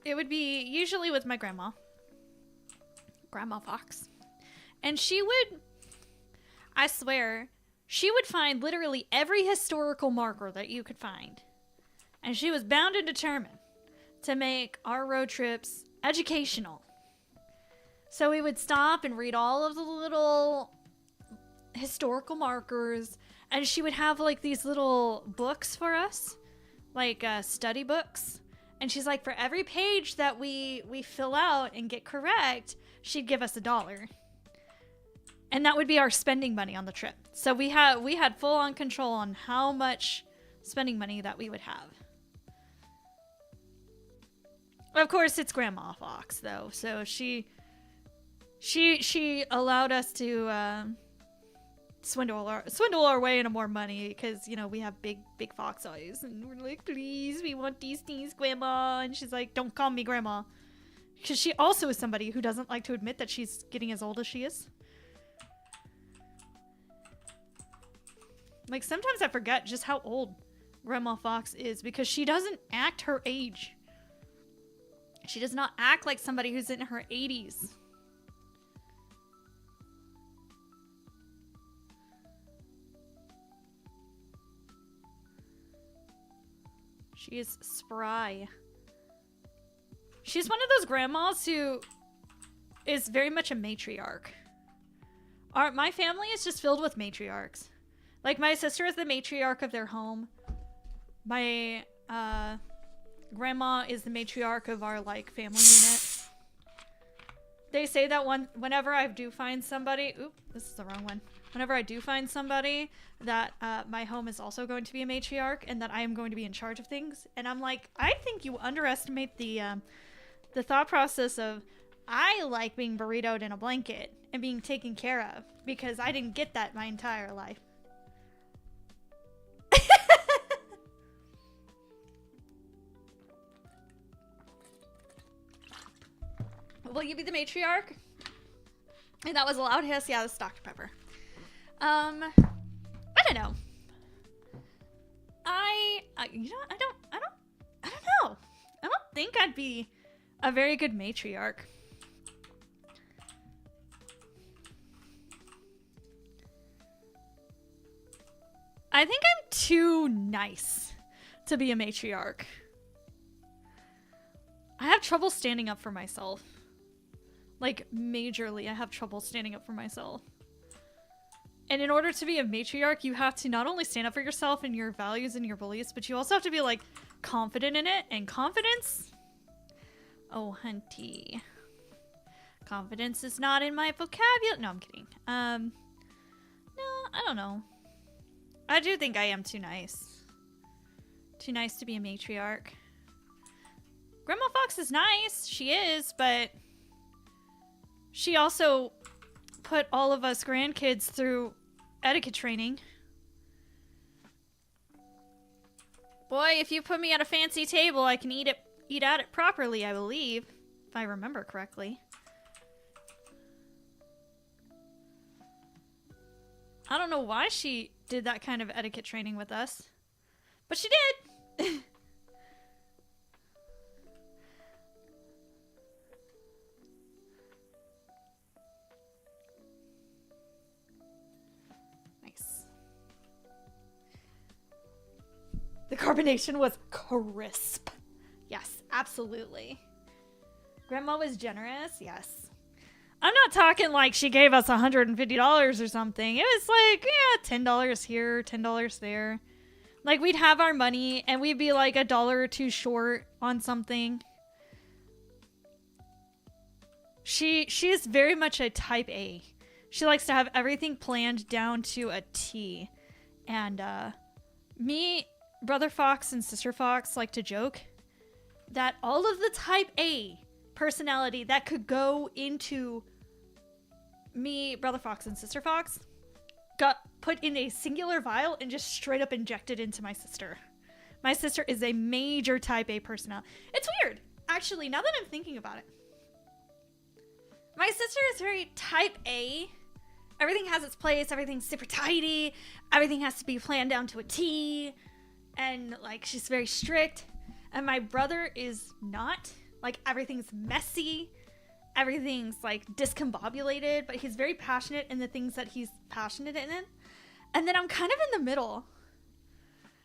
A: it would be usually with my grandma, Grandma Fox. And she would, I swear, she would find literally every historical marker that you could find. And she was bound and determined to make our road trips educational. So we would stop and read all of the little historical markers. And she would have like these little books for us, like study books. And she's like, for every page that we fill out and get correct, she'd give us $1. And that would be our spending money on the trip. So we had full on control on how much spending money that we would have. Of course, it's Grandma Fox though, so she allowed us to swindle our way into more money because, you know, we have big fox eyes and we're like, please, we want these things, Grandma. And she's like, don't call me Grandma. Because she also is somebody who doesn't like to admit that she's getting as old as she is. Like, sometimes I forget just how old Grandma Fox is because she doesn't act her age. She does not act like somebody who's in her 80s. She is spry. She's one of those grandmas who is very much a matriarch. My family is just filled with matriarchs. Like, my sister is the matriarch of their home. My grandma is the matriarch of our, like, family unit. They say that whenever I do find somebody... Oop, this is the wrong one. Whenever I do find somebody, that my home is also going to be a matriarch and that I am going to be in charge of things. And I'm like, I think you underestimate the thought process of, I like being burritoed in a blanket and being taken care of because I didn't get that my entire life. Will you be the matriarch? And that was a loud hiss. Yeah, it was Dr. Pepper. I don't know. You know, I don't know. I don't think I'd be a very good matriarch. I think I'm too nice to be a matriarch. I have trouble standing up for myself. Like, majorly, I have trouble standing up for myself. And in order to be a matriarch, you have to not only stand up for yourself and your values and your beliefs, but you also have to be, like, confident in it. And confidence? Oh, hunty. Confidence is not in my vocabulary. No, I'm kidding. No, I don't know. I do think I am too nice. Too nice to be a matriarch. Grandma Fox is nice. She is, but... she also put all of us grandkids through etiquette training. Boy, if you put me at a fancy table, I can eat at it properly, I believe. If I remember correctly. I don't know why she did that kind of etiquette training with us. But she did! The carbonation was crisp. Yes, absolutely. Grandma was generous. Yes. I'm not talking like she gave us $150 or something. It was like, yeah, $10 here, $10 there. Like, we'd have our money and we'd be like $1 or $2 short on something. She is very much a type A. She likes to have everything planned down to a T. And me, Brother Fox, and Sister Fox like to joke that all of the type A personality that could go into me, Brother Fox, and Sister Fox got put in a singular vial and just straight up injected into my sister. My sister is a major type A personality. It's weird, actually, now that I'm thinking about it. My sister is very type A. Everything has its place. Everything's super tidy. Everything has to be planned down to a T. And, like, she's very strict. And my brother is not. Like, everything's messy. Everything's, like, discombobulated. But he's very passionate in the things that he's passionate in. And then I'm kind of in the middle.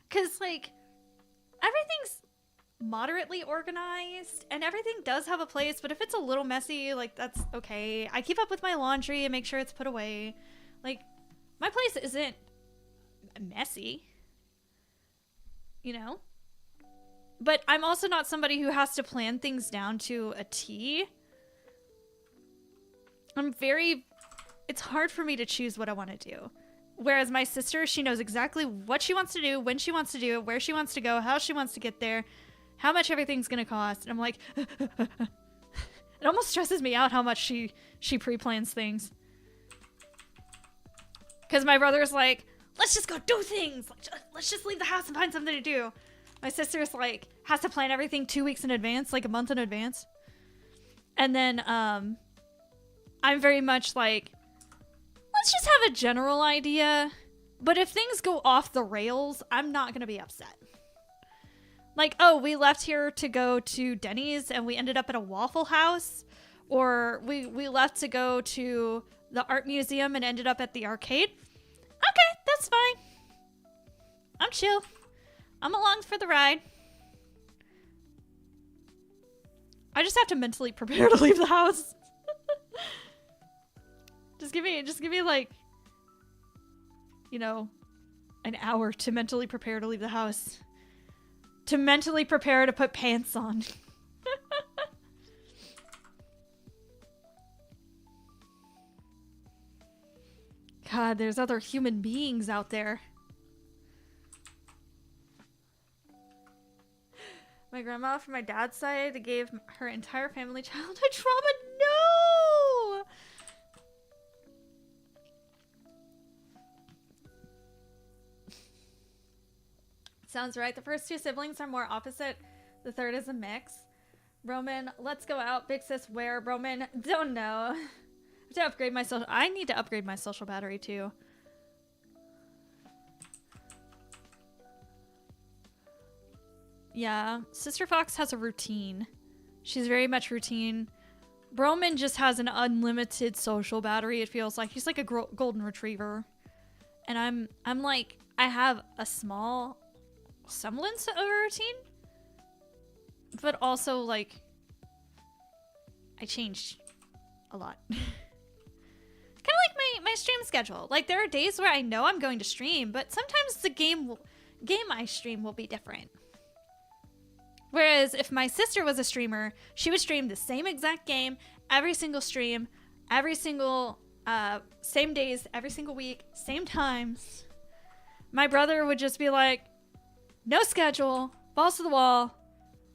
A: Because, like, everything's moderately organized. And everything does have a place. But if it's a little messy, like, that's okay. I keep up with my laundry and make sure it's put away. Like, my place isn't messy. You know? But I'm also not somebody who has to plan things down to a T. It's hard for me to choose what I want to do. Whereas my sister, she knows exactly what she wants to do, when she wants to do it, where she wants to go, how she wants to get there, how much everything's going to cost. And I'm like, it almost stresses me out how much she pre-plans things. Because my brother's like, let's just go do things. Let's just leave the house and find something to do. My sister's like, has to plan everything 2 weeks in advance, like a month in advance. And then I'm very much like, let's just have a general idea. But if things go off the rails, I'm not going to be upset. Like, oh, we left here to go to Denny's and we ended up at a Waffle House. Or we left to go to the art museum and ended up at the arcade. Okay, that's fine. I'm chill. I'm along for the ride. I just have to mentally prepare to leave the house. Just give me like, you know, an hour to mentally prepare to leave the house. To mentally prepare to put pants on. God, there's other human beings out there. My grandma from my dad's side gave her entire family childhood trauma. No! Sounds right. The first two siblings are more opposite. The third is a mix. Roman, let's go out. Big sis, where? Roman, don't know. I have to upgrade my social. I need to upgrade my social battery too. Yeah, Sister Fox has a routine. She's very much routine. Broman just has an unlimited social battery, it feels like. He's like a golden retriever. And I'm like, I have a small semblance of a routine. But also, like, I changed a lot. Kind of like my stream schedule. Like, there are days where I know I'm going to stream, but sometimes the game I stream will be different. Whereas if my sister was a streamer, she would stream the same exact game every single stream, every single same days, every single week, same times. My brother would just be like, no schedule, balls to the wall,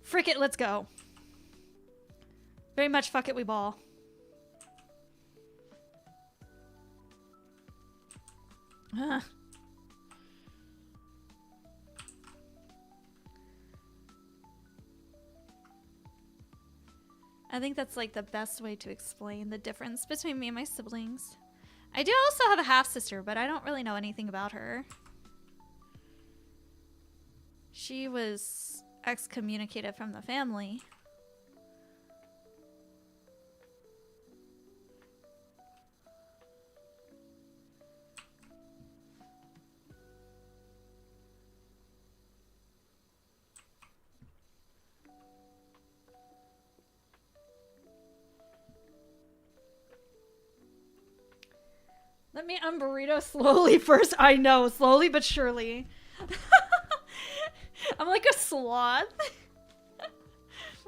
A: frick it, let's go. Very much fuck it, we ball. I think that's like the best way to explain the difference between me and my siblings. I do also have a half sister, but I don't really know anything about her. She was excommunicated from the family. Let me unburrito slowly first. I know, slowly but surely. I'm like a sloth.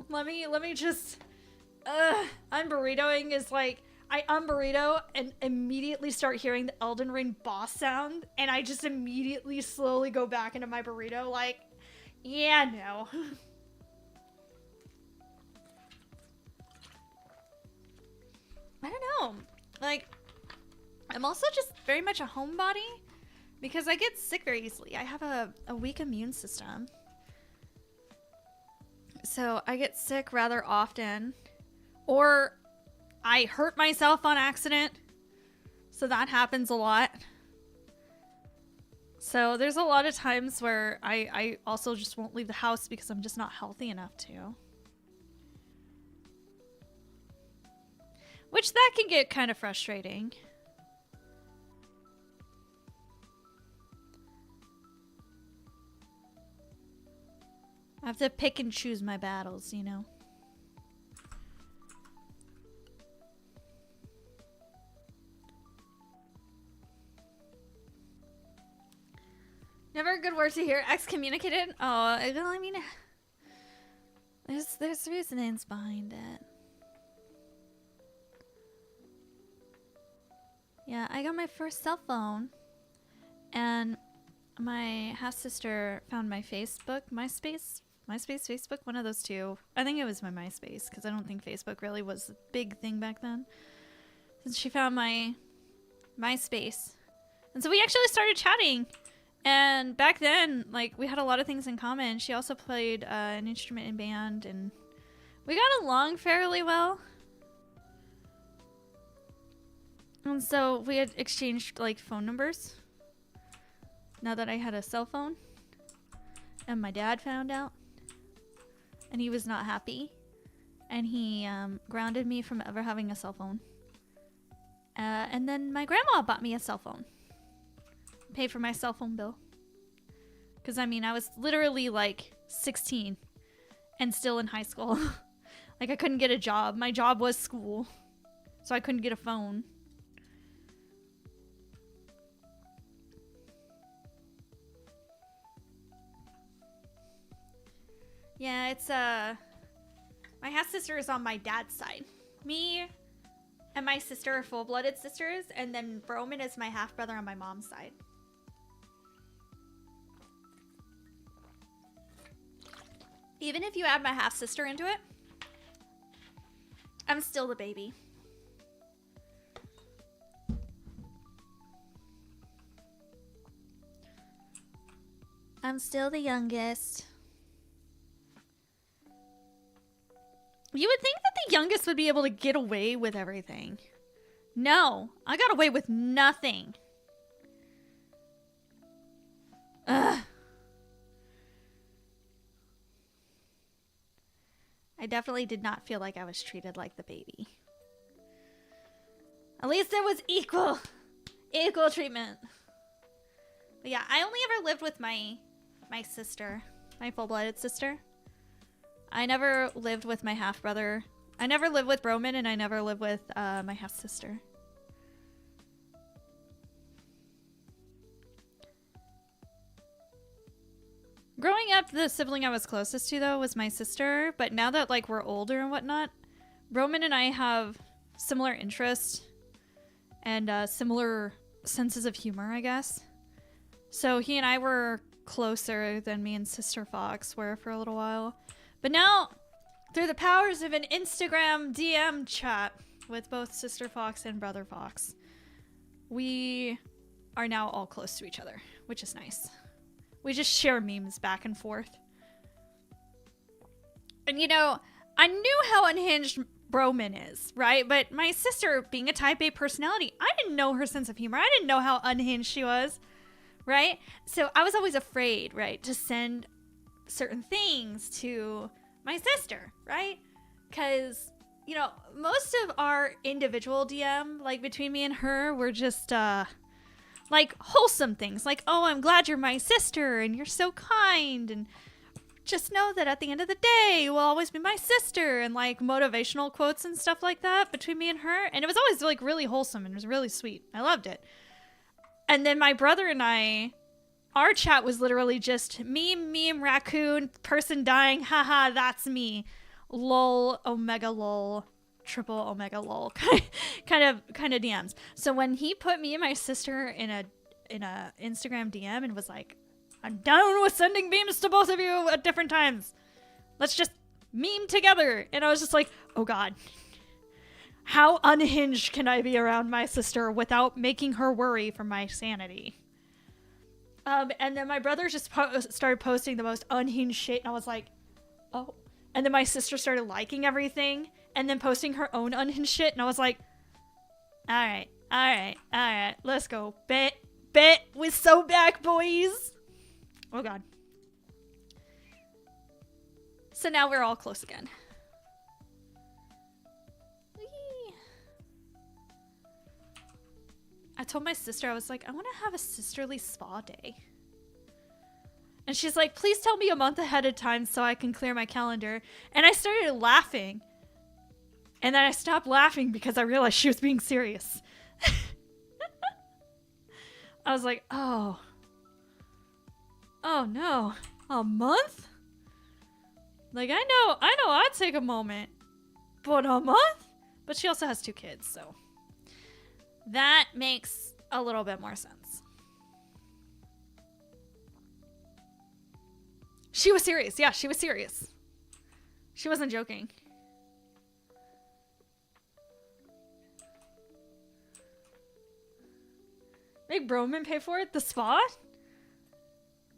A: let me just unburritoing is like I unburrito and immediately start hearing the Elden Ring boss sound, and I just immediately slowly go back into my burrito like, yeah, no. I don't know. Like, I'm also just very much a homebody because I get sick very easily. I have a weak immune system. So I get sick rather often. Or I hurt myself on accident. So that happens a lot. So there's a lot of times where I also just won't leave the house because I'm just not healthy enough to. Which that can get kind of frustrating. I have to pick and choose my battles, you know? Never a good word to hear. Excommunicated? Oh, I mean, there's reasonings behind it. Yeah, I got my first cell phone, and my half-sister found my Facebook, MySpace, Facebook, one of those two. I think it was my MySpace, because I don't think Facebook really was a big thing back then. And she found my MySpace. And so we actually started chatting. And back then, like, we had a lot of things in common. She also played an instrument in band, and we got along fairly well. And so we had exchanged like phone numbers. Now that I had a cell phone. And my dad found out. And he was not happy. And he grounded me from ever having a cell phone. And then my grandma bought me a cell phone. Paid for my cell phone bill. Because, I mean, I was literally like 16 and still in high school. Like, I couldn't get a job. My job was school. So I couldn't get a phone. Yeah, it's, my half-sister is on my dad's side. Me and my sister are full-blooded sisters, and then Broman is my half-brother on my mom's side. Even if you add my half-sister into it, I'm still the baby. I'm still the youngest. You would think that the youngest would be able to get away with everything. No, I got away with nothing. Ugh. I definitely did not feel like I was treated like the baby. At least it was equal treatment. But yeah, I only ever lived with my sister, my full-blooded sister. I never lived with my half-brother. I never lived with Broman, and I never lived with my half-sister. Growing up, the sibling I was closest to, though, was my sister. But now that, like, we're older and whatnot, Broman and I have similar interests and similar senses of humor, I guess. So he and I were closer than me and Sister Fox were for a little while. But now, through the powers of an Instagram DM chat with both Sister Fox and Brother Fox, we are now all close to each other, which is nice. We just share memes back and forth. And you know, I knew how unhinged Broman is, right? But my sister, being a type A personality, I didn't know her sense of humor. I didn't know how unhinged she was, right? So I was always afraid, right, to send certain things to my sister, right? Because, you know, most of our individual DM, like between me and her, were just, like wholesome things, like, oh, I'm glad you're my sister and you're so kind, and just know that at the end of the day you will always be my sister, and like motivational quotes and stuff like that between me and her. And it was always like really wholesome and it was really sweet. I loved it. And then my brother and I, our chat was literally just meme, raccoon, person dying, haha, that's me, lol, omega lol, triple omega lol, kind of DMs. So when he put me and my sister in a Instagram DM and was like, I'm down with sending memes to both of you at different times, let's just meme together, and I was just like, oh god, how unhinged can I be around my sister without making her worry for my sanity? And then my brother just started posting the most unhinged shit, and I was like, oh. And then my sister started liking everything and then posting her own unhinged shit, and I was like, all right, let's go. Bet, we're so back, boys. Oh god. So now we're all close again. Whee! I told my sister, I was like, I want to have a sisterly spa day. And she's like, please tell me a month ahead of time so I can clear my calendar. And I started laughing. And then I stopped laughing because I realized she was being serious. I was like, oh no, a month? Like, I know I'd take a moment, but a month? But she also has 2 kids, so that makes a little bit more sense. She was serious. Yeah, she was serious. She wasn't joking. Make Broman pay for it? The spa?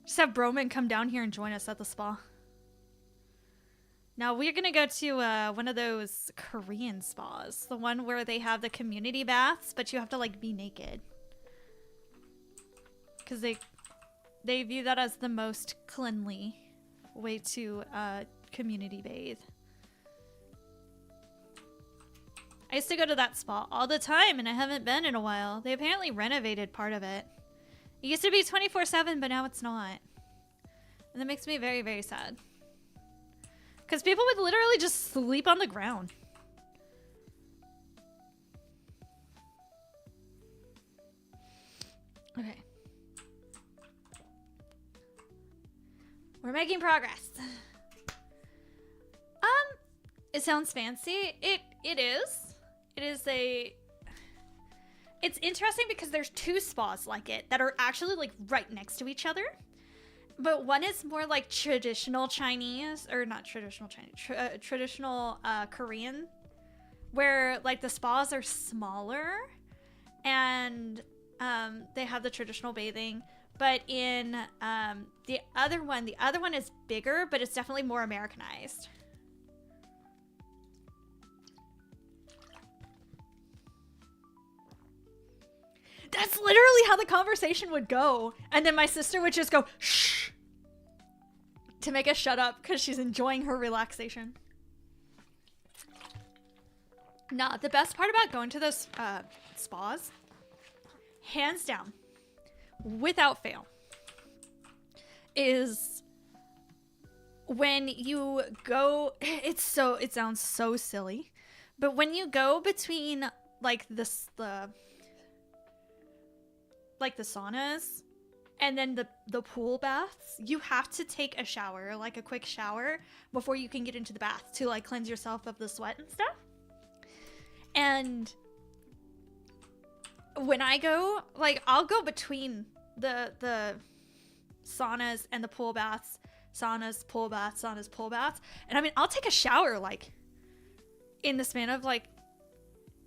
A: Just have Broman come down here and join us at the spa. Now we're gonna go to one of those Korean spas, the one where they have the community baths, but you have to like be naked, because they view that as the most cleanly way to community bathe. I used to go to that spa all the time, and I haven't been in a while. They apparently renovated part of it. It used to be 24/7, but now it's not. And that makes me very, very sad. Because people would literally just sleep on the ground. Okay. We're making progress. It sounds fancy. It is. It is a... It's interesting because there's two spas like it that are actually like right next to each other. But one is more like traditional Chinese, or not traditional Chinese, traditional Korean, where like the spas are smaller and they have the traditional bathing. But in the other one is bigger, but it's definitely more Americanized. That's literally how the conversation would go. And then my sister would just go, shh, to make us shut up because she's enjoying her relaxation. Nah, the best part about going to those spas, hands down, without fail, is when you go, it sounds so silly, but when you go between like the saunas and then the pool baths, you have to take a shower, like a quick shower, before you can get into the bath to like cleanse yourself of the sweat and stuff. And when I go, like, I'll go between the saunas and the pool baths, saunas, pool baths, saunas, pool baths. And I mean, I'll take a shower like in the span of like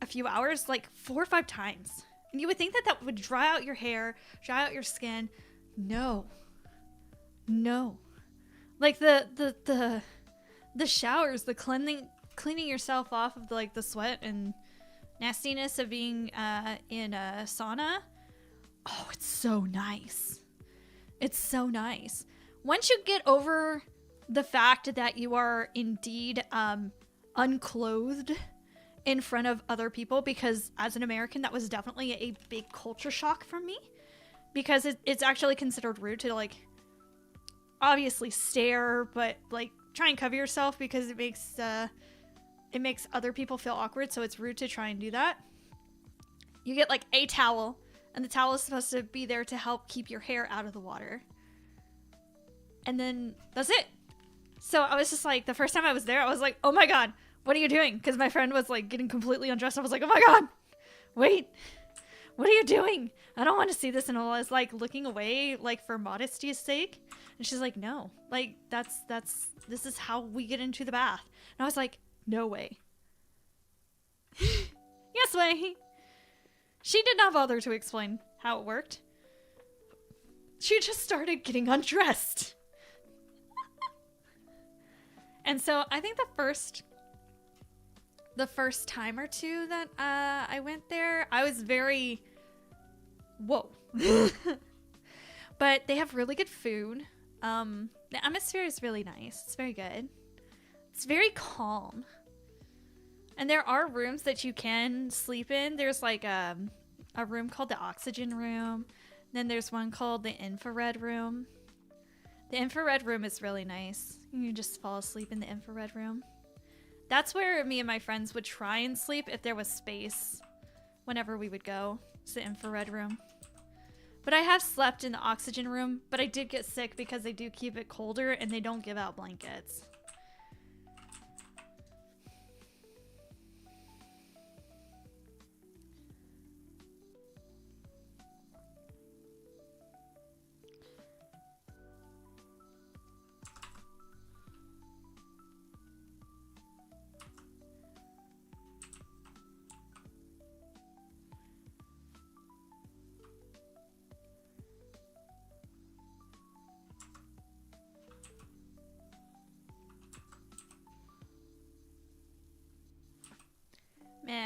A: a few hours, like 4 or 5 times. And you would think that that would dry out your hair, dry out your skin. No. Like the showers, the cleaning yourself off of the sweat and nastiness of being in a sauna. Oh, it's so nice. It's so nice. Once you get over the fact that you are indeed unclothed in front of other people, because as an American, that was definitely a big culture shock for me, because it's actually considered rude to like obviously stare, but like try and cover yourself because it makes other people feel awkward, so it's rude to try and do that. You get like a towel, and the towel is supposed to be there to help keep your hair out of the water, and then that's it. So I was just like, the first time I was there, I was like, oh my god, what are you doing? Because my friend was like getting completely undressed. I was like, oh my god, wait, what are you doing? I don't want to see this. And I was like looking away, like for modesty's sake. And she's like, no, like this is how we get into the bath. And I was like, no way. Yes way. She did not bother to explain how it worked. She just started getting undressed. And so I think the first time or two that I went there, I was very, whoa. But they have really good food. The atmosphere is really nice. It's very good. It's very calm. And there are rooms that you can sleep in. There's like a room called the oxygen room. Then there's one called the infrared room. The infrared room is really nice. You can just fall asleep in the infrared room. That's where me and my friends would try and sleep if there was space whenever we would go. It's the infrared room. But I have slept in the oxygen room, but I did get sick because they do keep it colder and they don't give out blankets.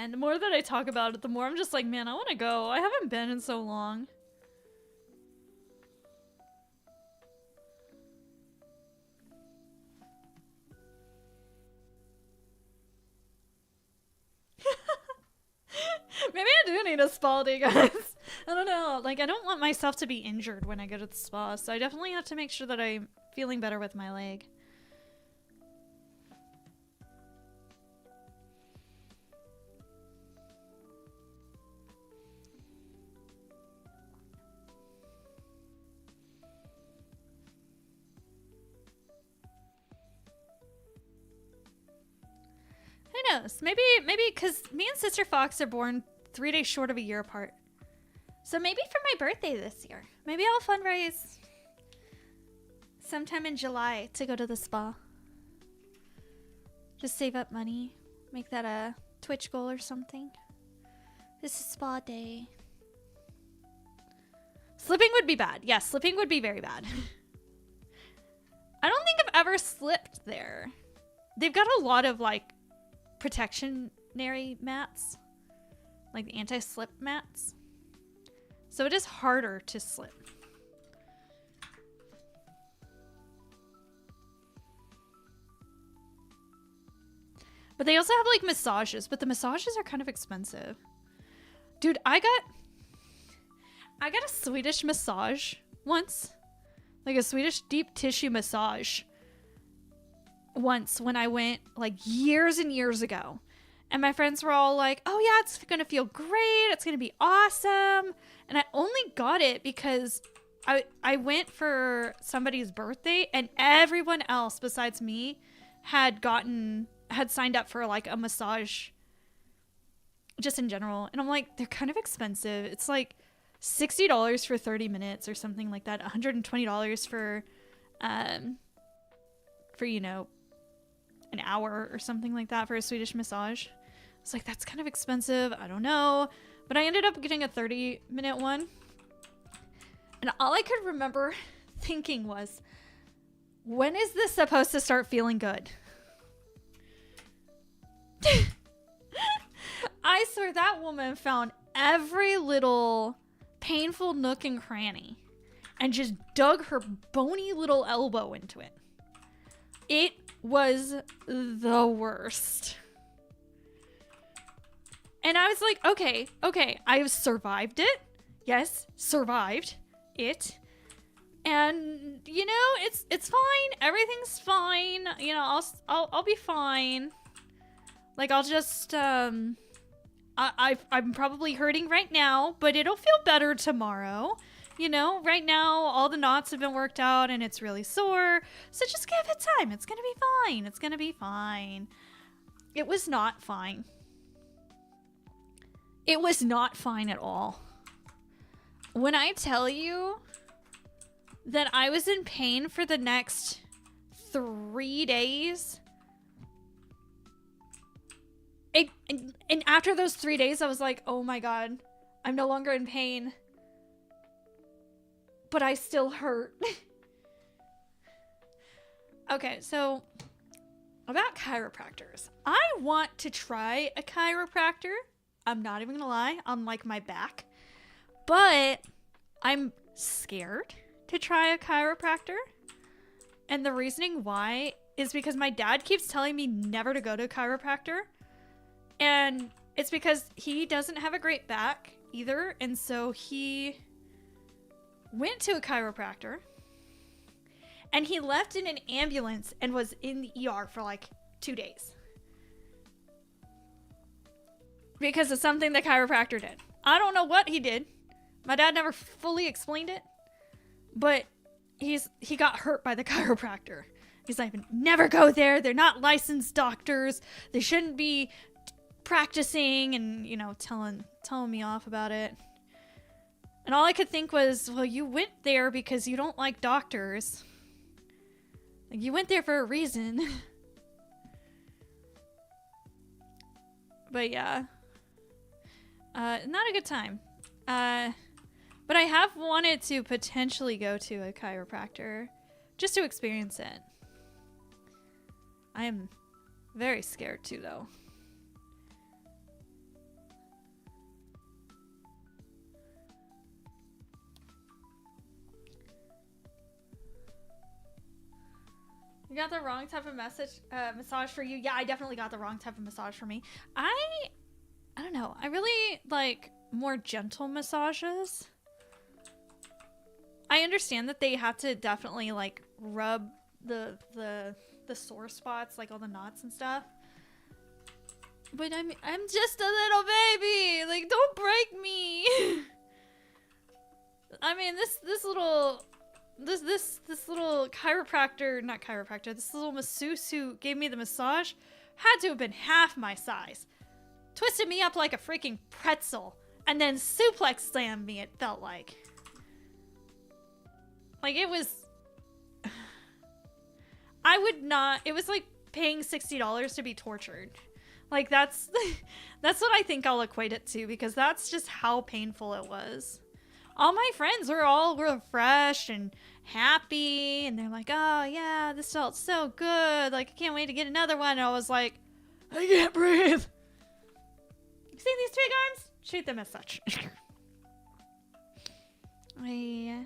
A: man, the more that I talk about it, the more I'm just like, man, I want to go. I haven't been in so long. Maybe I do need a spa day, guys. I don't know. Like, I don't want myself to be injured when I go to the spa, so I definitely have to make sure that I'm feeling better with my leg. Who knows? Maybe because me and Sister Fox are born 3 days short of a year apart. So maybe for my birthday this year, maybe I'll fundraise sometime in July to go to the spa. Just save up money, make that a Twitch goal or something. This is spa day. Slipping would be bad. Yes, slipping would be very bad. I don't think I've ever slipped there. They've got a lot of like protectionary mats, like anti-slip mats. So it is harder to slip. But they also have like massages, but the massages are kind of expensive. Dude, I got a Swedish massage once. Like a Swedish deep tissue massage once when I went like years and years ago. And my friends were all like, oh yeah, it's gonna feel great. It's gonna be awesome. And I only got it because I went for somebody's birthday and everyone else besides me had signed up for like a massage just in general. And I'm like, they're kind of expensive. It's like $60 for 30 minutes or something like that. $120 for you know, an hour or something like that for a Swedish massage. I was like, that's kind of expensive. I don't know. But I ended up getting a 30-minute one. And all I could remember thinking was, when is this supposed to start feeling good? I swear that woman found every little painful nook and cranny and just dug her bony little elbow into it. It was the worst. And I was like, okay, I've survived it. Yes, survived it. And you know, it's fine. Everything's fine. You know, I'll be fine. Like I'll just I'm probably hurting right now, but it'll feel better tomorrow. You know, right now all the knots have been worked out and it's really sore. So just give it time. It's gonna be fine. It's gonna be fine. It was not fine. It was not fine at all. When I tell you that I was in pain for the next 3 days, and after those 3 days, I was like, oh my God, I'm no longer in pain. But I still hurt. Okay, so about chiropractors. I want to try a chiropractor. I'm not even gonna lie, on like my back. But I'm scared to try a chiropractor. And the reasoning why is because my dad keeps telling me never to go to a chiropractor. And it's because he doesn't have a great back either. And so he went to a chiropractor. And he left in an ambulance and was in the ER for like 2 days. Because of something the chiropractor did. I don't know what he did. My dad never fully explained it. But he got hurt by the chiropractor. He's like, never go there. They're not licensed doctors. They shouldn't be practicing and, you know, telling me off about it. And all I could think was, well, you went there because you don't like doctors. Like, you went there for a reason. But yeah. Not a good time. But I have wanted to potentially go to a chiropractor just to experience it. I am very scared too, though. You got the wrong type of massage for you. Yeah, I definitely got the wrong type of massage for me. I don't know. I really like more gentle massages. I understand that they have to definitely like rub the sore spots, like all the knots and stuff. But I'm just a little baby. Like, don't break me. I mean, this little chiropractor, not chiropractor, this little masseuse who gave me the massage had to have been half my size. Twisted me up like a freaking pretzel and then suplex slammed me, it felt like. Like, it was... I would not... It was like paying $60 to be tortured. Like, that's what I think I'll equate it to, because that's just how painful it was. All my friends were all refreshed and happy, and they're like, oh yeah, this felt so good. Like, I can't wait to get another one. And I was like, I can't breathe. You see these twig arms? Treat them as such. I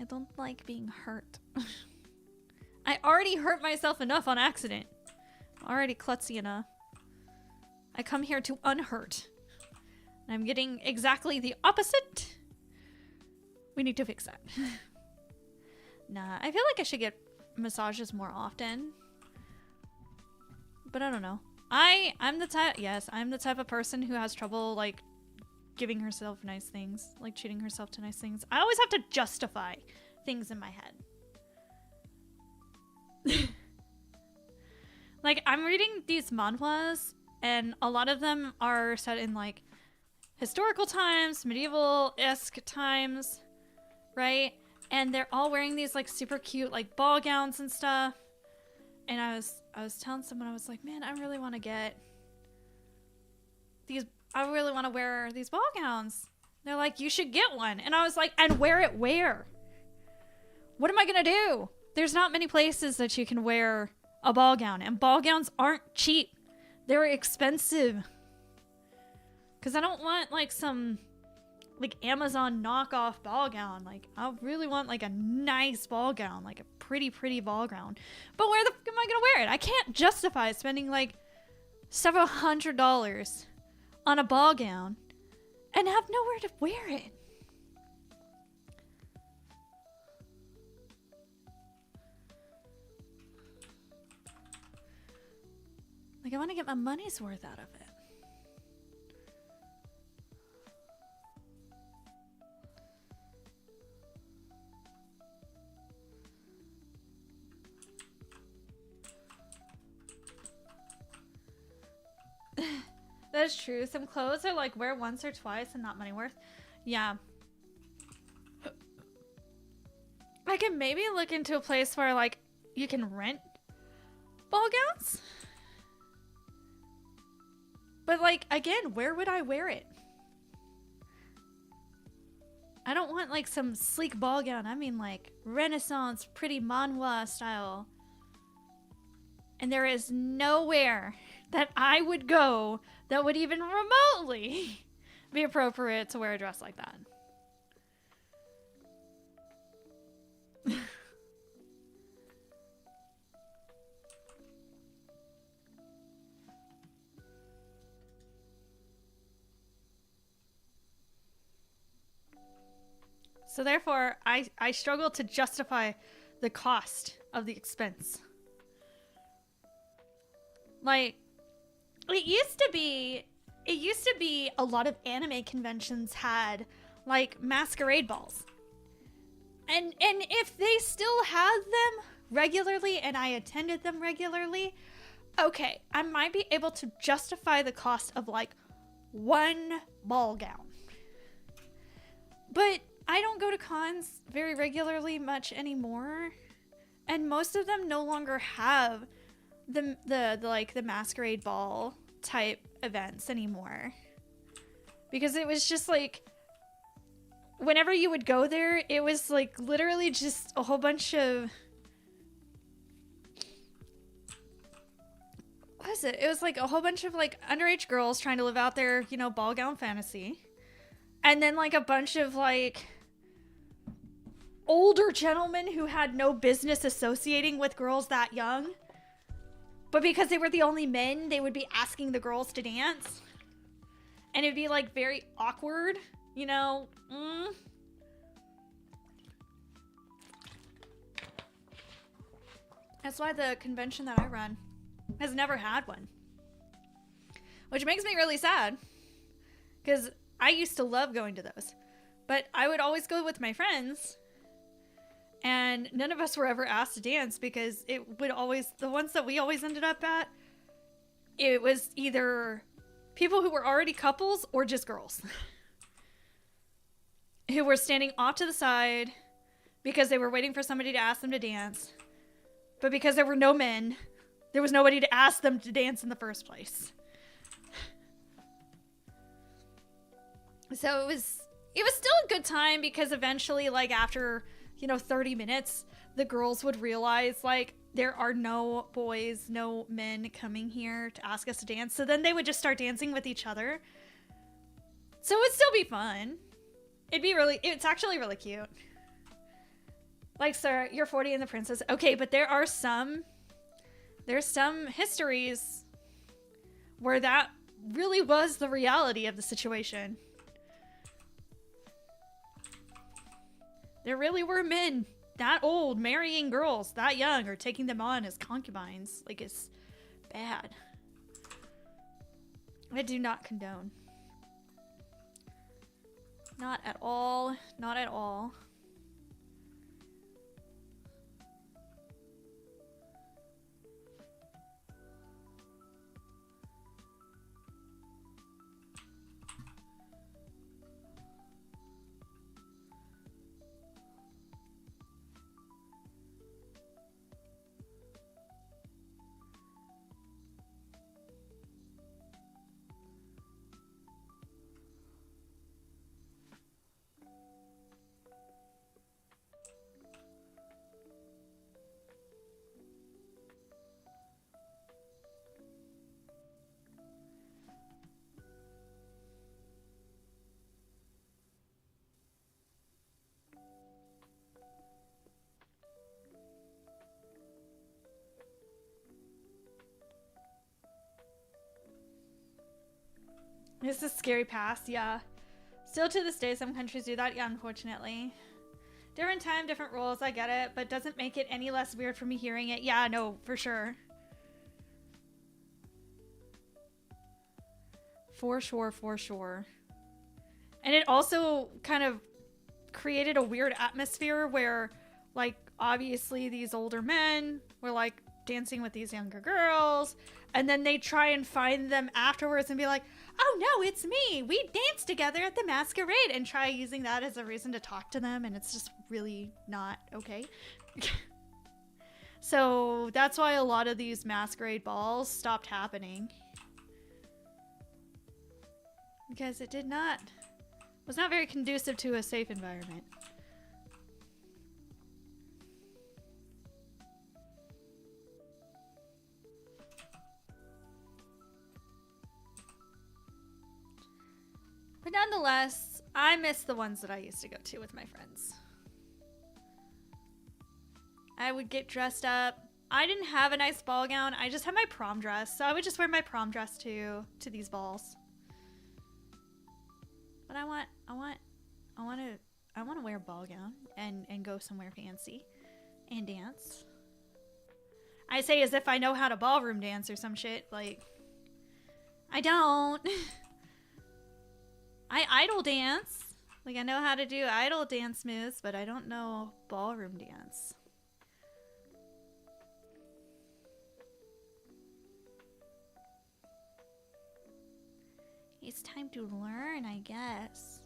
A: don't like being hurt. I already hurt myself enough on accident. Already klutzy enough. I come here to unhurt. And I'm getting exactly the opposite. We need to fix that. Nah, I feel like I should get massages more often. But I don't know. I'm the type of person who has trouble, like, giving herself nice things. Like, treating herself to nice things. I always have to justify things in my head. Like, I'm reading these manhwas, and a lot of them are set in, like, historical times, medieval-esque times, right? And they're all wearing these, like, super cute, like, ball gowns and stuff. And I was telling someone, I was like, man, I really want to get these, I really want to wear these ball gowns. They're like, you should get one. And I was like, and wear it where? What am I going to do? There's not many places that you can wear a ball gown, and ball gowns aren't cheap. They're expensive. Because I don't want, like, some, like, Amazon knockoff ball gown. Like, I really want, like, a nice ball gown, like a pretty ball gown. But where the f am I gonna wear it? I can't justify spending, like, several $100s on a ball gown and have nowhere to wear it. Like, I want to get my money's worth out of it. That is true. Some clothes are like wear once or twice and not money worth. Yeah. I can maybe look into a place where, like, you can rent ball gowns. But, like, again, where would I wear it? I don't want, like, some sleek ball gown. I mean, like, Renaissance, pretty manhwa style. And there is nowhere that I would go that would even remotely be appropriate to wear a dress like that. So therefore, I struggle to justify the cost of the expense. Like, it used to be a lot of anime conventions had, like, masquerade balls. And if they still had them regularly and I attended them regularly, okay, I might be able to justify the cost of, like, one ball gown. But I don't go to cons very regularly much anymore, and most of them no longer have the masquerade ball type events anymore, because it was just like, whenever you would go there, it was like literally just a whole bunch of, what is it? It was like a whole bunch of, like, underage girls trying to live out their, you know, ball gown fantasy, and then, like, a bunch of, like, older gentlemen who had no business associating with girls that young. But because they were the only men, they would be asking the girls to dance. And it'd be like very awkward, you know? That's why the convention that I run has never had one. Which makes me really sad. Because I used to love going to those. But I would always go with my friends. And none of us were ever asked to dance because it would always, the ones that we always ended up at, it was either people who were already couples or just girls. Who were standing off to the side because they were waiting for somebody to ask them to dance. But because there were no men, there was nobody to ask them to dance in the first place. So it was still a good time because eventually, like after, 30 minutes, the girls would realize like there are no boys, no men coming here to ask us to dance. So then they would just start dancing with each other. So it would still be fun. It's actually really cute. Like, sir, you're 40 and the princess. Okay, but there's some histories where that really was the reality of the situation. There really were men that old marrying girls that young or taking them on as concubines. Like, it's bad. I do not condone. Not at all. Not at all. This is scary past, yeah. Still to this day, some countries do that, yeah, unfortunately. Different time, different rules, I get it, but doesn't make it any less weird for me hearing it. Yeah, no, for sure. For sure, for sure. And it also kind of created a weird atmosphere where, like, obviously these older men were, like, dancing with these younger girls, and then they try and find them afterwards and be like, oh no, it's me, we danced together at the masquerade, and try using that as a reason to talk to them, and it's just really not okay. So that's why a lot of these masquerade balls stopped happening, because it was not very conducive to a safe environment. But nonetheless, I miss the ones that I used to go to with my friends. I would get dressed up. I didn't have a nice ball gown. I just had my prom dress. So I would just wear my prom dress to these balls. But I want to wear a ball gown and go somewhere fancy and dance. I say as if I know how to ballroom dance or some shit. Like, I don't. I idol dance. Like, I know how to do idol dance moves, but I don't know ballroom dance. It's time to learn, I guess.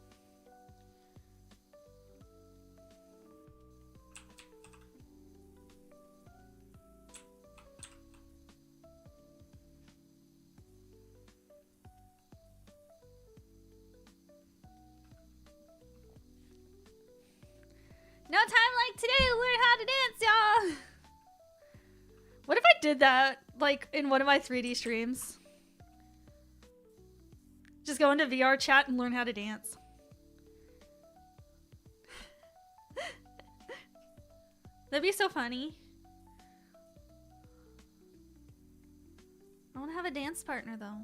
A: No time like today to learn how to dance, y'all. What if I did that, like, in one of my 3D streams? Just go into VR chat and learn how to dance. That'd be so funny. I want to have a dance partner though.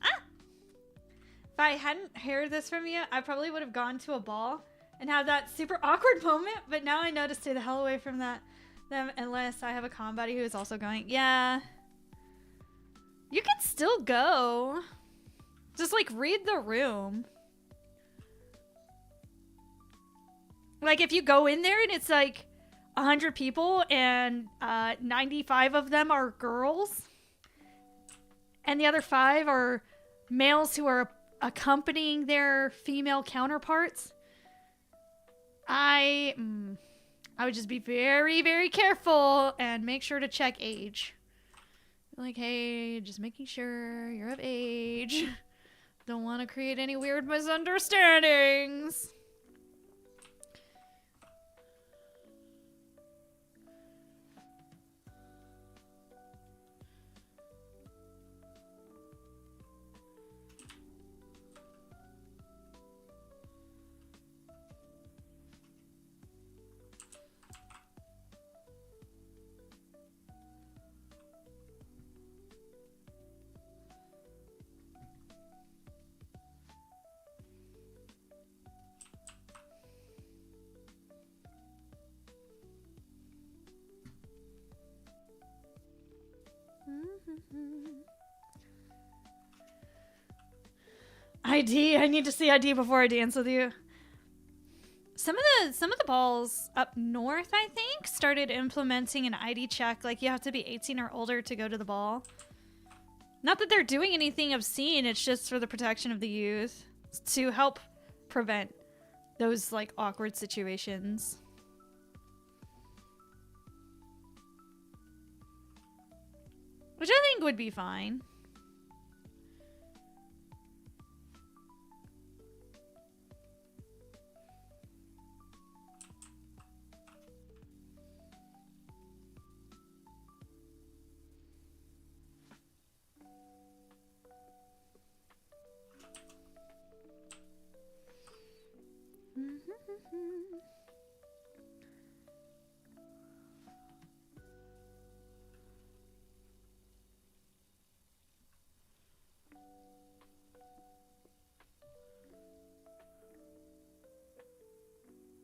A: If I hadn't heard this from you, I probably would have gone to a ball and have that super awkward moment, but now I know to stay the hell away from them unless I have a con buddy who is also going. Yeah. You can still go. Just like read the room. Like if you go in there and it's like 100 people and 95 of them are girls and the other 5 are males who are accompanying their female counterparts, I would just be very, very careful and make sure to check age. Like, hey, just making sure you're of age. Don't want to create any weird misunderstandings. ID. I need to see ID before I dance with you. Some of the balls up north, I think, started implementing an ID check. Like you have to be 18 or older to go to the ball. Not that they're doing anything obscene. It's just for the protection of the youth to help prevent those like awkward situations. Which I think would be fine.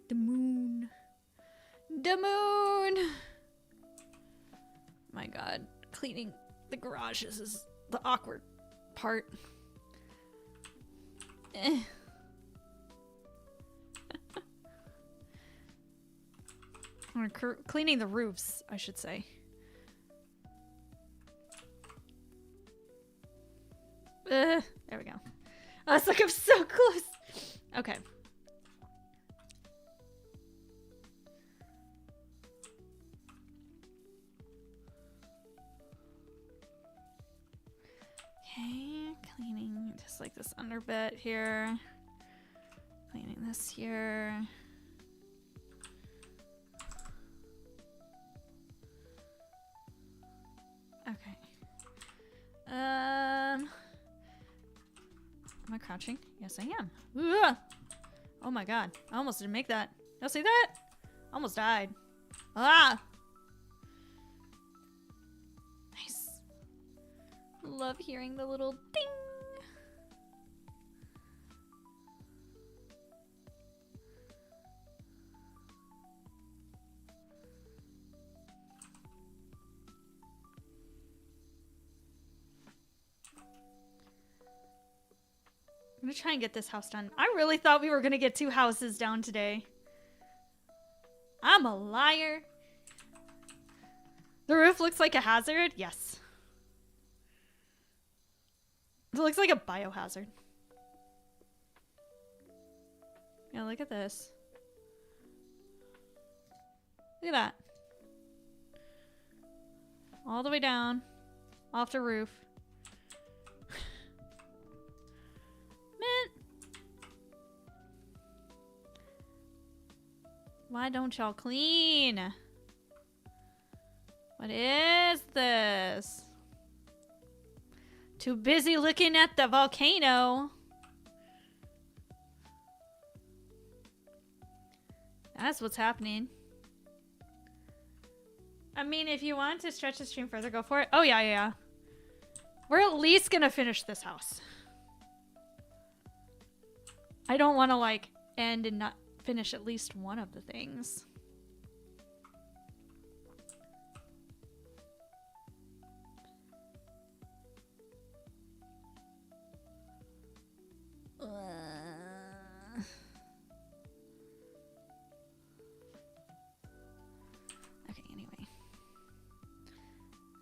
A: The moon. The moon! My god. Cleaning the garages is the awkward part. Or cleaning the roofs, I should say. There we go. Oh, it's like I'm so close. Okay. Okay, cleaning just like this under bit here. Cleaning this here. Okay. Am I crouching? Yes, I am. Ugh! Oh my god. I almost didn't make that. Y'all see that? Almost died. Ah! Nice. Love hearing the little ding. I'm gonna try and get this house done. I really thought we were gonna get 2 houses down today. I'm a liar. The roof looks like a hazard? Yes. It looks like a biohazard. Yeah, look at this. Look at that. All the way down. Off the roof. Why don't y'all clean? What is this? Too busy looking at the volcano. That's what's happening. I mean, if you want to stretch the stream further, go for it. Oh, yeah, yeah. We're at least gonna finish this house. I don't want to, like, end and not finish at least one of the things. Okay, anyway.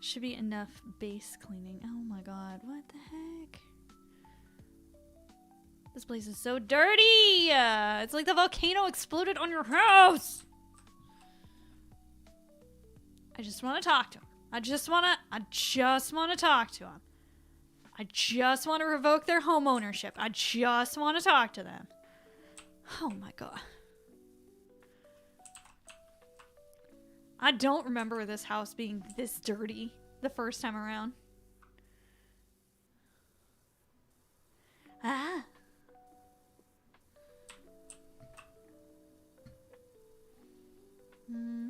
A: Should be enough base cleaning. Oh my god, what the heck? This place is so dirty! It's like the volcano exploded on your house! I just want to talk to him. I just want to talk to him. I just want to revoke their home ownership. I just want to talk to them. Oh my god. I don't remember this house being this dirty the first time around. Ah. Mm-hmm.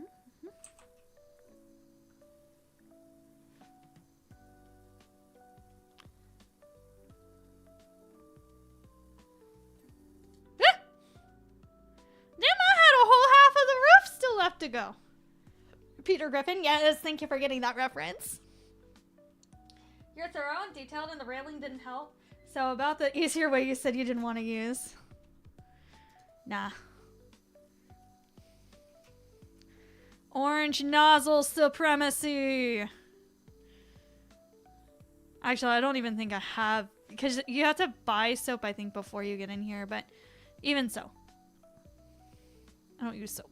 A: Left to go. Peter Griffin, yes, thank you for getting that reference. You're thorough and detailed and the railing didn't help. So about the easier way you said you didn't want to use. Nah. Orange nozzle supremacy. Actually, I don't even think I have, because you have to buy soap, I think, before you get in here, but even so. I don't use soap.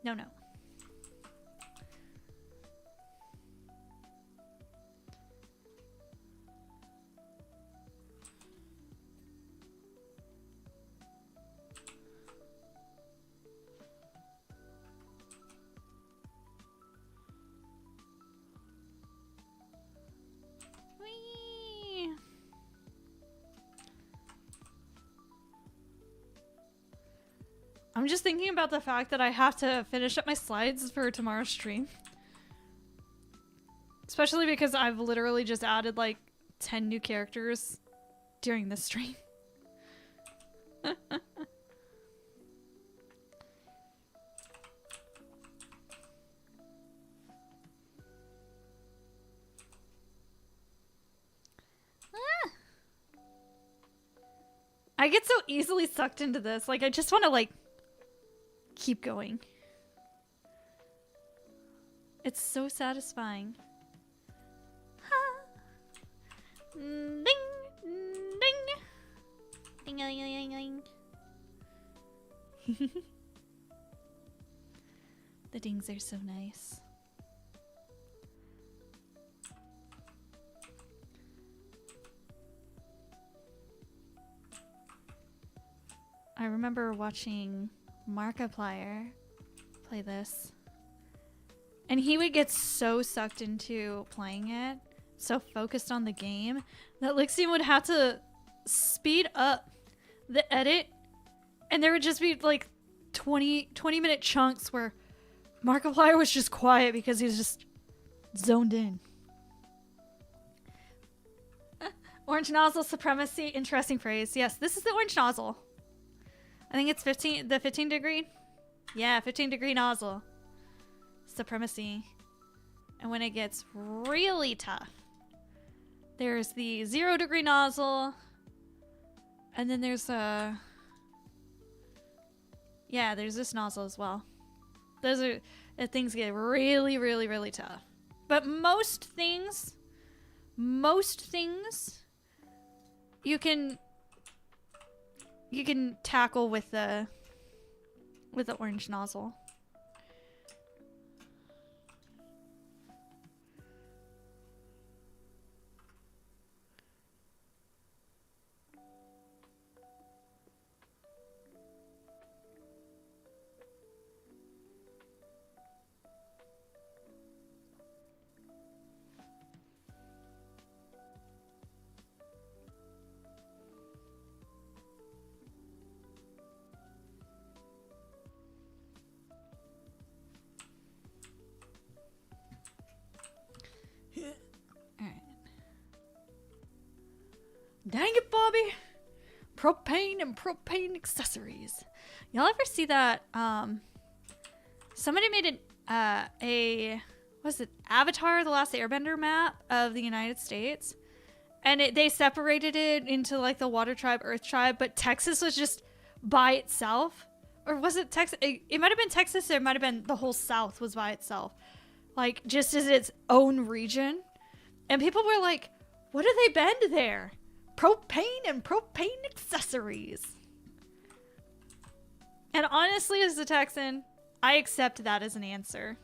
A: No, no. Whee! I'm just thinking about the fact that I have to finish up my slides for tomorrow's stream. Especially because I've literally just added like 10 new characters during this stream. I get so easily sucked into this. Like, I just want to, like, keep going. It's so satisfying. Ding! Ding! Ding, ding, ding, ding. The dings are so nice. I remember watching Markiplier play this. And he would get so sucked into playing it, so focused on the game, that Lixian would have to speed up the edit, and there would just be like 20-minute chunks where Markiplier was just quiet because he was just zoned in. Orange nozzle supremacy, interesting phrase. Yes, this is the orange nozzle. I think it's 15 degree. Yeah, 15 degree nozzle. Supremacy. And when it gets really tough, there's the 0 degree nozzle. And then there's yeah, there's this nozzle as well. Those are if things get really, really, really tough. But most things you can tackle with the orange nozzle. Propane and propane accessories. Y'all ever see that? Somebody made Avatar: The Last Airbender map of the United States, and they separated it into like the Water Tribe, Earth Tribe, but Texas was just by itself, or was it Texas? It might have been Texas, or it might have been the whole South was by itself, like just as its own region, and people were like, "What do they bend there? Propane and propane accessories." And honestly, as a Texan, I accept that as an answer.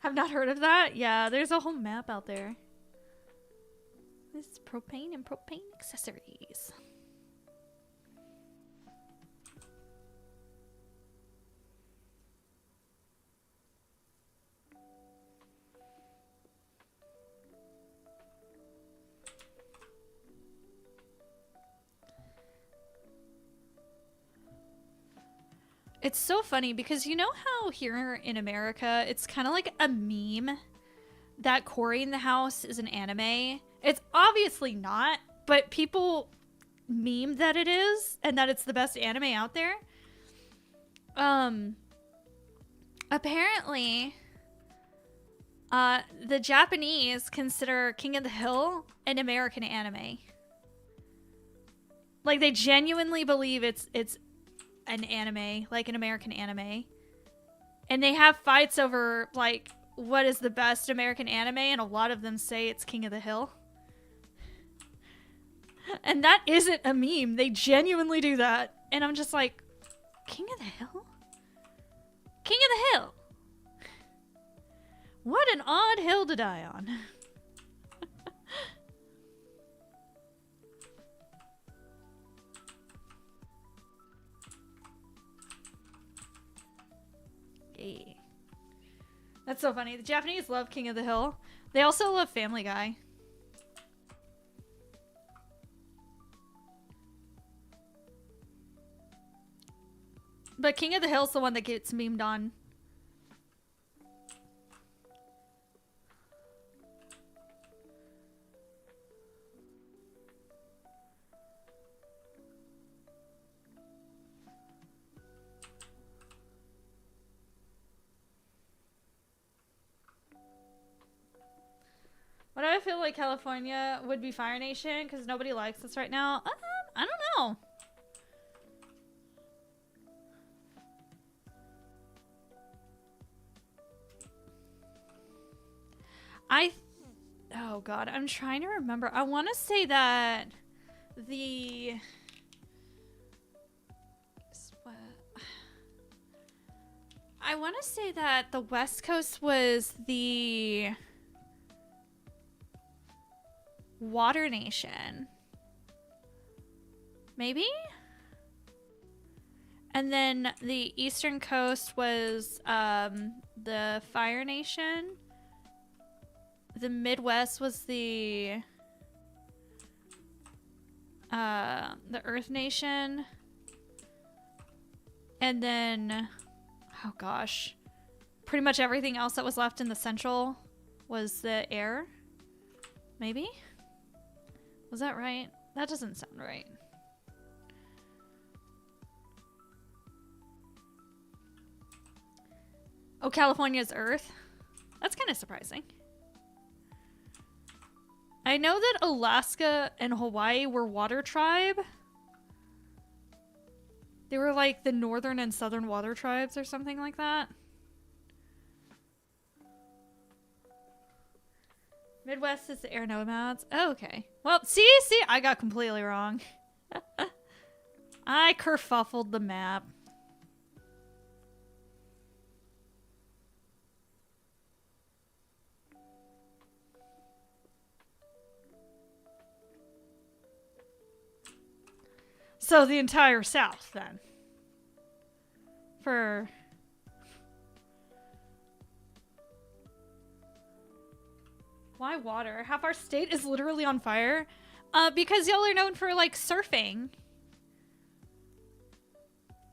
A: Have not heard of that? Yeah, there's a whole map out there. This is propane and propane accessories. It's so funny because you know how here in America, it's kind of like a meme that Cory in the House is an anime. It's obviously not, but people meme that it is and that it's the best anime out there. Apparently, the Japanese consider King of the Hill an American anime. Like they genuinely believe it's an anime, like an American anime. And they have fights over like what is the best American anime, and a lot of them say it's King of the Hill. And that isn't a meme. They genuinely do that. And I'm just like, King of the Hill? King of the Hill. What an odd hill to die on. Yay. That's so funny. The Japanese love King of the Hill. They also love Family Guy. But King of the Hill's the one that gets memed on. Why do I feel like California would be Fire Nation? Because nobody likes us right now? I don't know. Oh god, I'm trying to remember. I want to say that I want to say that the West Coast was the Water Nation. Maybe? And then the Eastern Coast was the Fire Nation. The Midwest was the Earth Nation. And then, oh gosh, pretty much everything else that was left in the Central was the Air. Maybe? Was that right? That doesn't sound right. Oh, California's Earth? That's kind of surprising. I know that Alaska and Hawaii were Water Tribe. They were like the Northern and Southern Water Tribes or something like that. Midwest is the Air Nomads. Oh, okay. Well, see, I got completely wrong. I kerfuffled the map. So the entire South, then. For... Why water? Half our state is literally on fire. Because y'all are known for like surfing.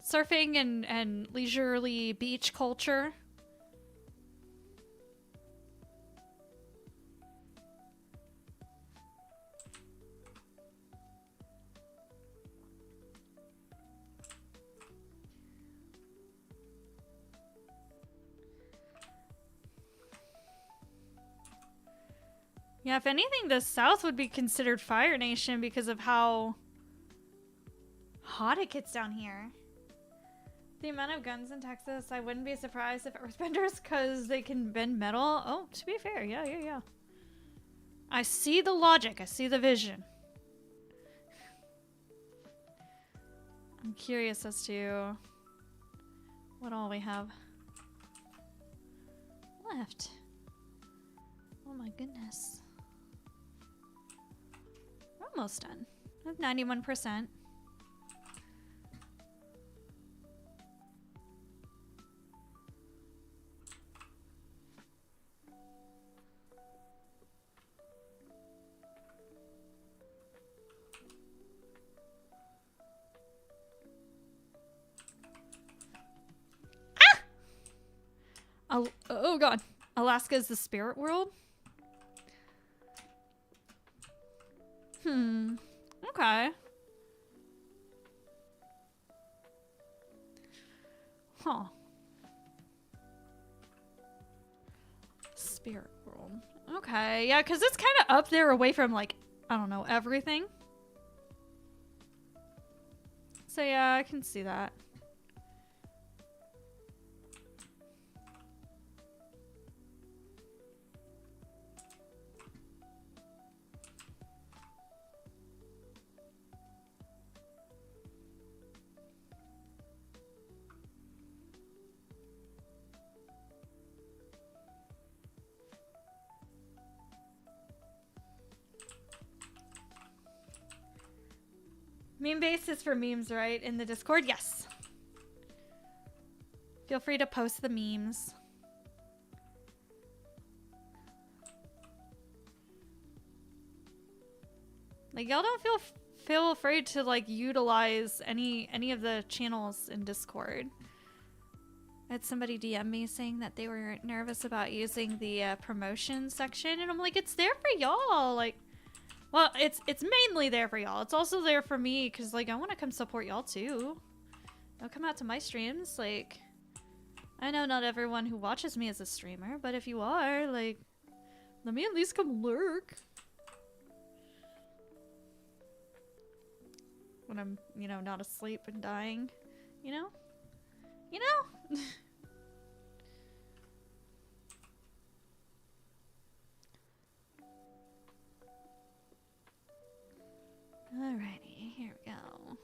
A: Surfing and leisurely beach culture. Yeah, if anything, the South would be considered Fire Nation because of how hot it gets down here. The amount of guns in Texas, I wouldn't be surprised if Earthbenders, because they can bend metal. Oh, to be fair, yeah. I see the logic. I see the vision. I'm curious as to what all we have left. Oh my goodness. We're almost done. With 91%. Oh god. Alaska is the spirit world? Okay. Huh. Spirit world. Okay, yeah, because it's kind of up there away from, like, I don't know, everything. So yeah, I can see that. Meme base is for memes, right? In the Discord? Yes. Feel free to post the memes. Like, y'all don't feel afraid to, like, utilize any of the channels in Discord. I had somebody DM me saying that they were nervous about using the promotion section, and I'm like, it's there for y'all. Like, well, it's mainly there for y'all. It's also there for me because, like, I want to come support y'all too. I'll come out to my streams. Like, I know not everyone who watches me is a streamer, but if you are, like, let me at least come lurk. When I'm, you know, not asleep and dying, you know? You know? Alrighty, here we go.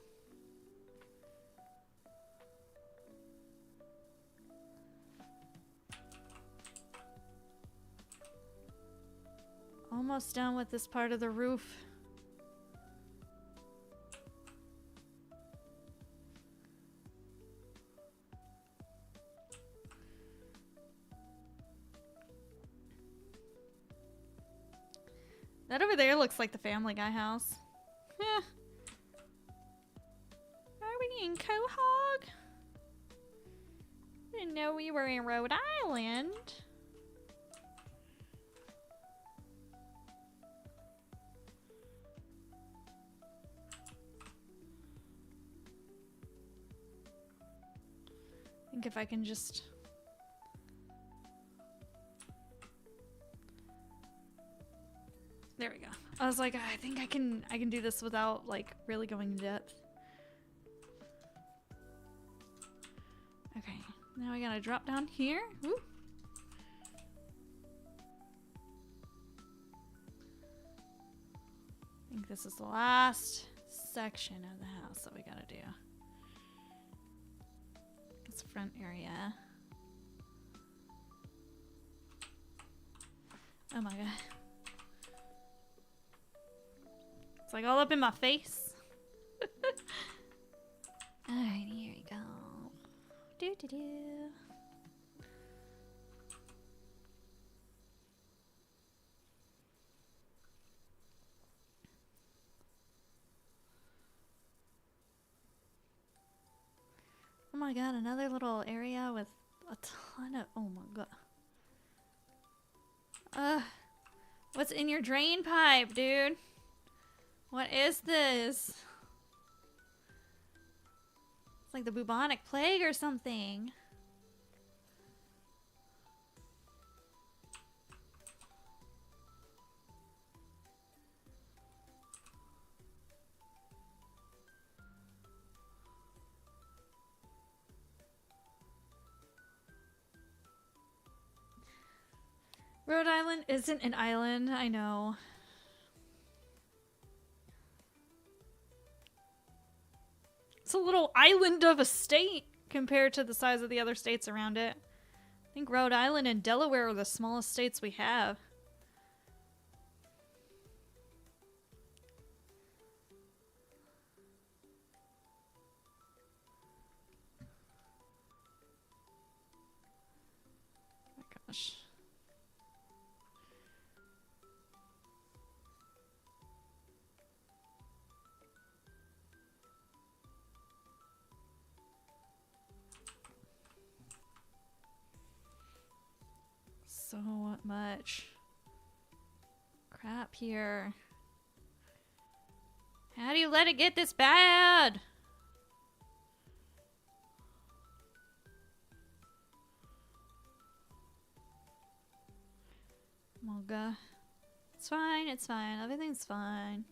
A: Almost done with this part of the roof. That over there looks like the Family Guy house. Yeah. Are we in Quahog? Didn't know we were in Rhode Island. I think if I can just... There we go. I was like, I think I can do this without, like, really going in depth. Okay, now I gotta drop down here. Woo. I think this is the last section of the house that we gotta do. This front area. Oh my god. It's like all up in my face. Alright, here we go. my god, another little area with a ton of... Oh my god. What's in your drain pipe, dude? What is this? It's like the bubonic plague or something. Rhode Island isn't an island, I know. It's a little island of a state compared to the size of the other states around it. I think Rhode Island and Delaware are the smallest states we have. Oh my gosh. So much crap here. How do you let it get this bad? Moga. It's fine, it's fine. Everything's fine.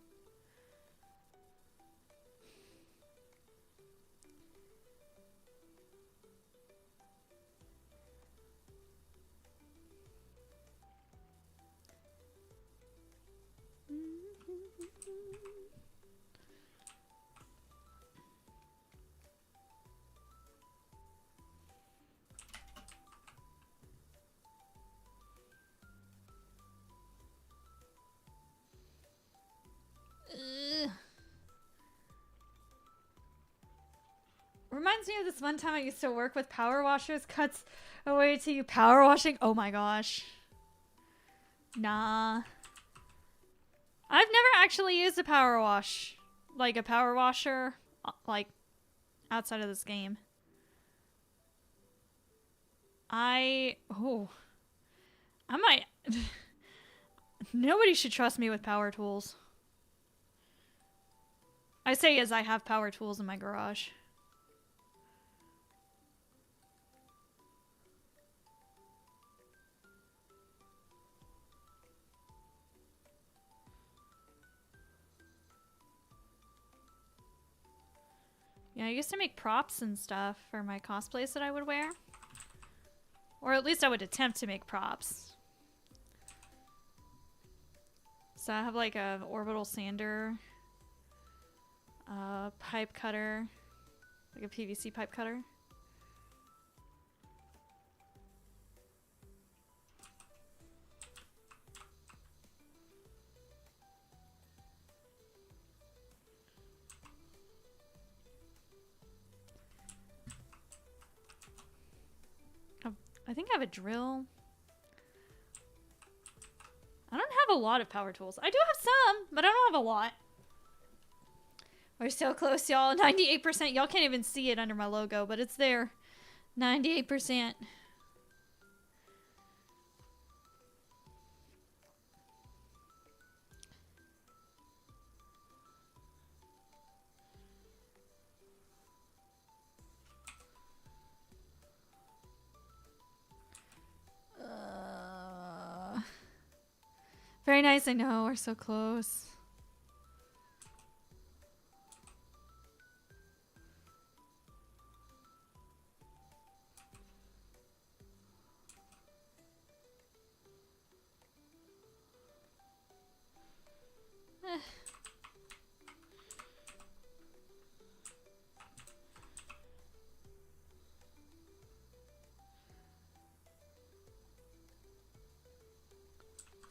A: Reminds me of this one time I used to work with power washers. Cuts away to you power washing. Oh my gosh. Nah. I've never actually used a power wash. Like a power washer. Like outside of this game. I might... Nobody should trust me with power tools. I say as I have power tools in my garage. Yeah, I used to make props and stuff for my cosplays that I would wear. Or at least I would attempt to make props. So I have like a orbital sander, pipe cutter, like a PVC pipe cutter. I think I have a drill. I don't have a lot of power tools. I do have some, but I don't have a lot. We're so close, y'all. 98%. Y'all can't even see it under my logo, but it's there. 98%. Very nice, I know. We're so close.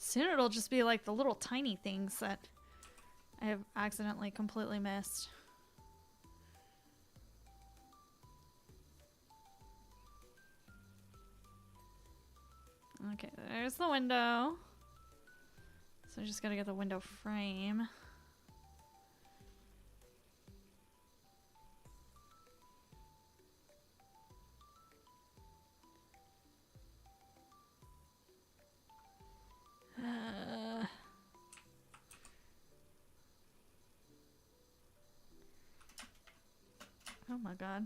A: Soon it'll just be like the little tiny things that I have accidentally completely missed. Okay, there's the window. So I just gotta get the window frame. Oh my god.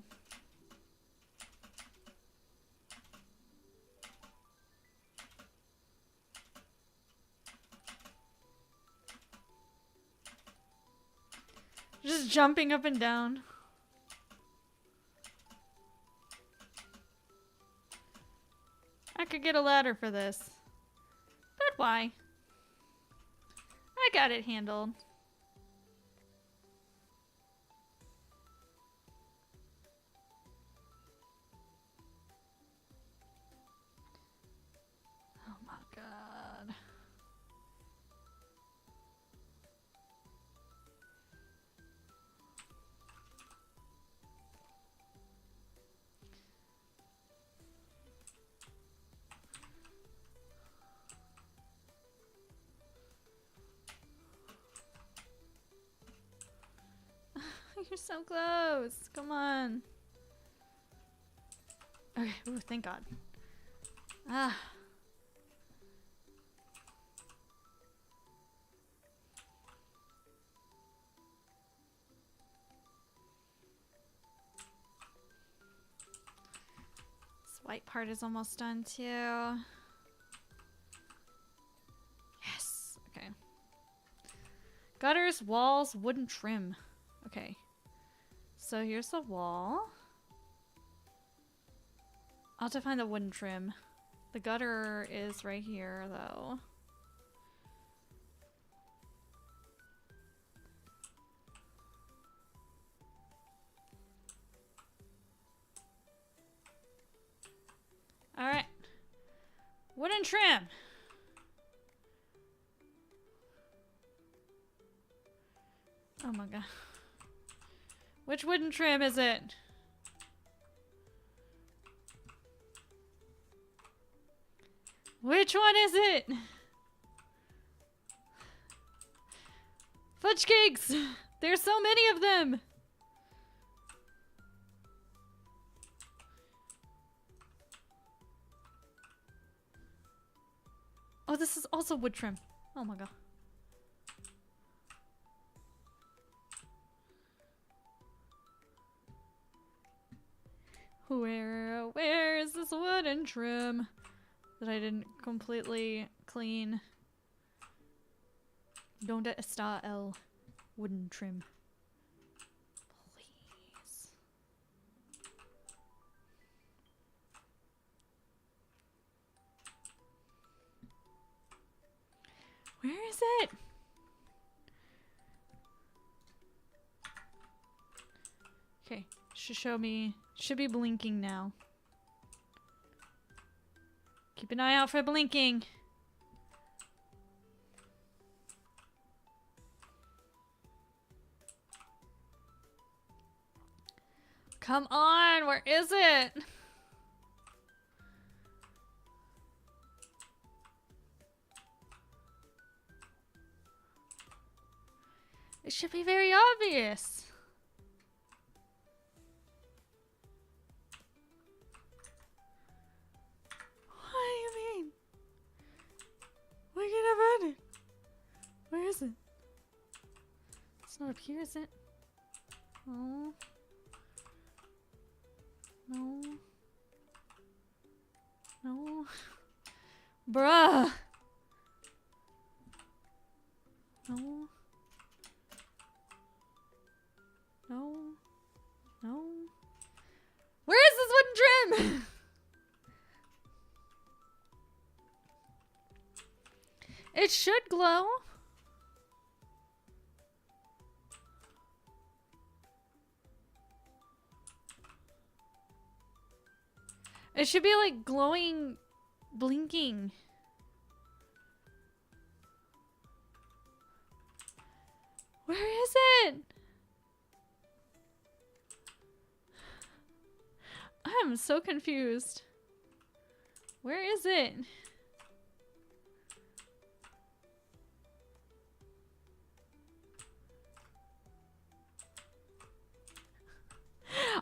A: Just jumping up and down. I could get a ladder for this. But why? I got it handled. Oh my god. You're so close. Come on. Okay. Ooh, thank God. Ah. This white part is almost done too. Yes. Okay. Gutters, walls, wooden trim. Okay. So here's the wall. I'll have to find the wooden trim. The gutter is right here, though. Alright. Wooden trim! Oh my god. Which wooden trim is it? Which one is it? Fudge cakes! There's so many of them! Oh, this is also wood trim. Oh my god. Where is this wooden trim that I didn't completely clean? Donde está el wooden trim? Please. Where is it? Okay, should show me. Should be blinking now. Keep an eye out for blinking. Come on, where is it? It should be very obvious. Why can't I find it? Where is it? It's not up here, is it? Oh. No. No. Bruh! No. No. No. Where is this wooden trim? It should glow. It should be like glowing, blinking. Where is it? I'm so confused. Where is it?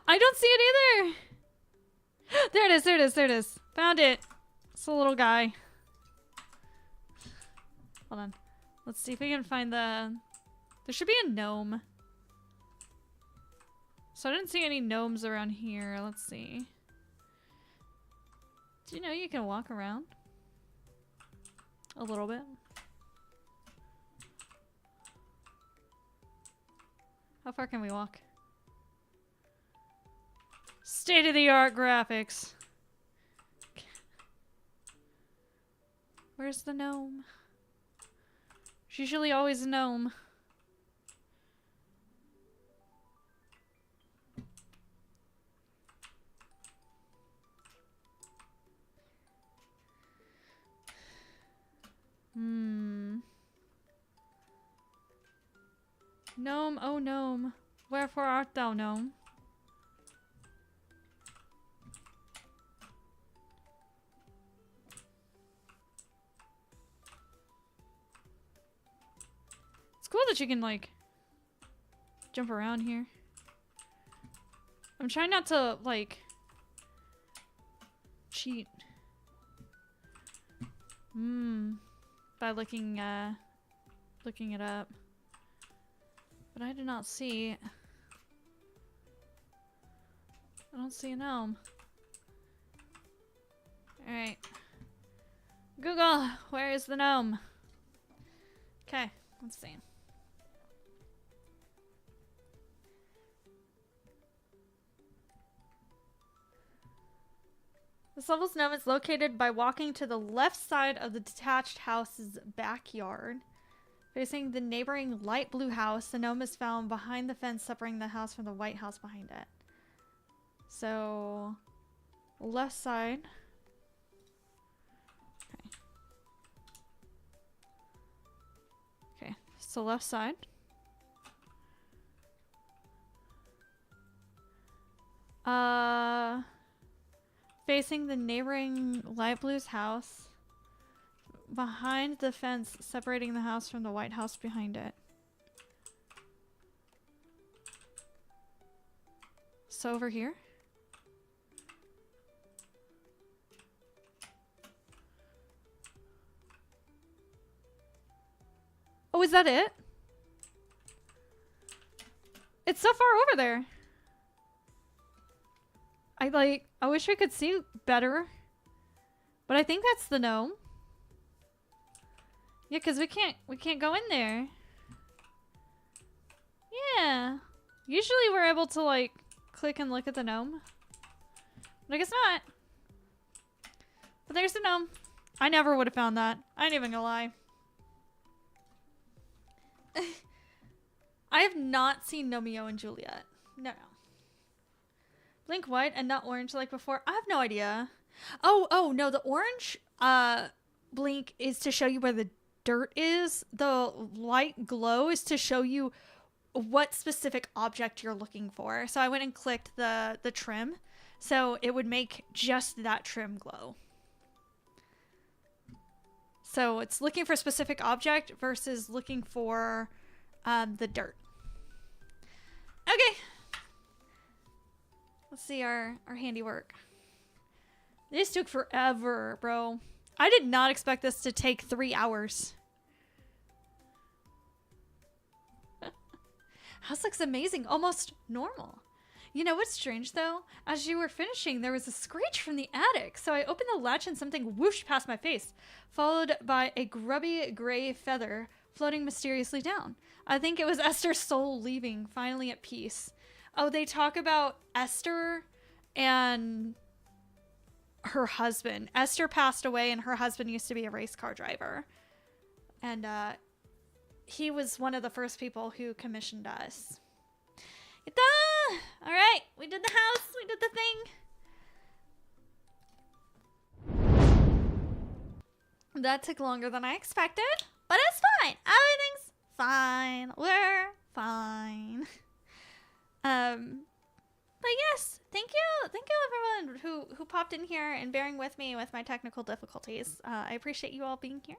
A: I don't see it either. There it is, there it is, there it is. Found it. It's a little guy. Hold on. Let's see if we can find the... There should be a gnome So I didn't see any gnomes around here. Let's see. Do you know you can walk around? A little bit. How far can we walk? State-of-the-art graphics. Where's the gnome? There's usually always a gnome. Gnome, oh gnome, wherefore art thou, gnome? It's cool that you can, like, jump around here. I'm trying not to, like, cheat. By looking it up. But I do not see... I don't see a gnome. Alright. Google, where is the gnome? Okay, let's see. This level's gnome is located by walking to the left side of the detached house's backyard. Facing the neighboring light blue house, the gnome is found behind the fence separating the house from the white house behind it. So, left side. Okay, so left side. Facing the neighboring light blue's house. Behind the fence separating the house from the white house behind it. So over here. Oh, is that it? It's so far over there. I wish I could see better. But I think that's the gnome. Yeah, because we can't go in there. Yeah. Usually we're able to, like, click and look at the gnome. But I guess not. But there's the gnome. I never would have found that. I ain't even gonna lie. I have not seen Romeo and Juliet. No. Blink white and not orange like before. I have no idea. Oh, no. The orange blink is to show you where the dirt is. The light glow is to show you what specific object you're looking for. So I went and clicked the trim. So it would make just that trim glow. So it's looking for a specific object versus looking for the dirt. Okay. Let's see our handiwork. This took forever, bro. I did not expect this to take 3 hours. House looks amazing. Almost normal. You know what's strange, though? As you were finishing, there was a screech from the attic. So I opened the latch and something whooshed past my face, followed by a grubby gray feather floating mysteriously down. I think it was Esther's soul leaving, finally at peace. Oh, they talk about Esther and her husband. Esther passed away and her husband used to be a race car driver. And he was one of the first people who commissioned us. All right, we did the house, we did the thing. That took longer than I expected, but it's fine. Everything's fine. We're fine. But yes, thank you everyone who popped in here and bearing with me with my technical difficulties. I appreciate you all being here,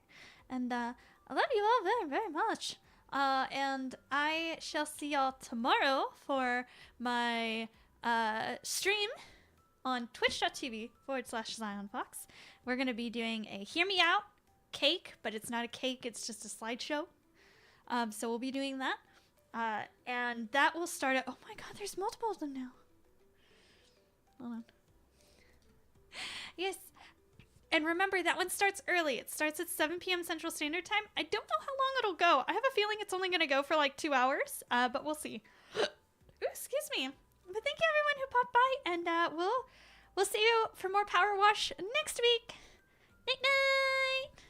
A: and I love you all very, very much. And I shall see y'all tomorrow for my stream on twitch.tv/Xionfox. We're going to be doing a Hear Me Out cake, but it's not a cake, it's just a slideshow. So we'll be doing that. And that will start at, oh my god, there's multiple of them now. Hold on. Yes. And remember, that one starts early. It starts at 7 p.m. Central Standard Time. I don't know how long it'll go. I have a feeling it's only going to go for like 2 hours, but we'll see. Ooh, excuse me. But thank you everyone who popped by, and we'll see you for more Power Wash next week. Night night.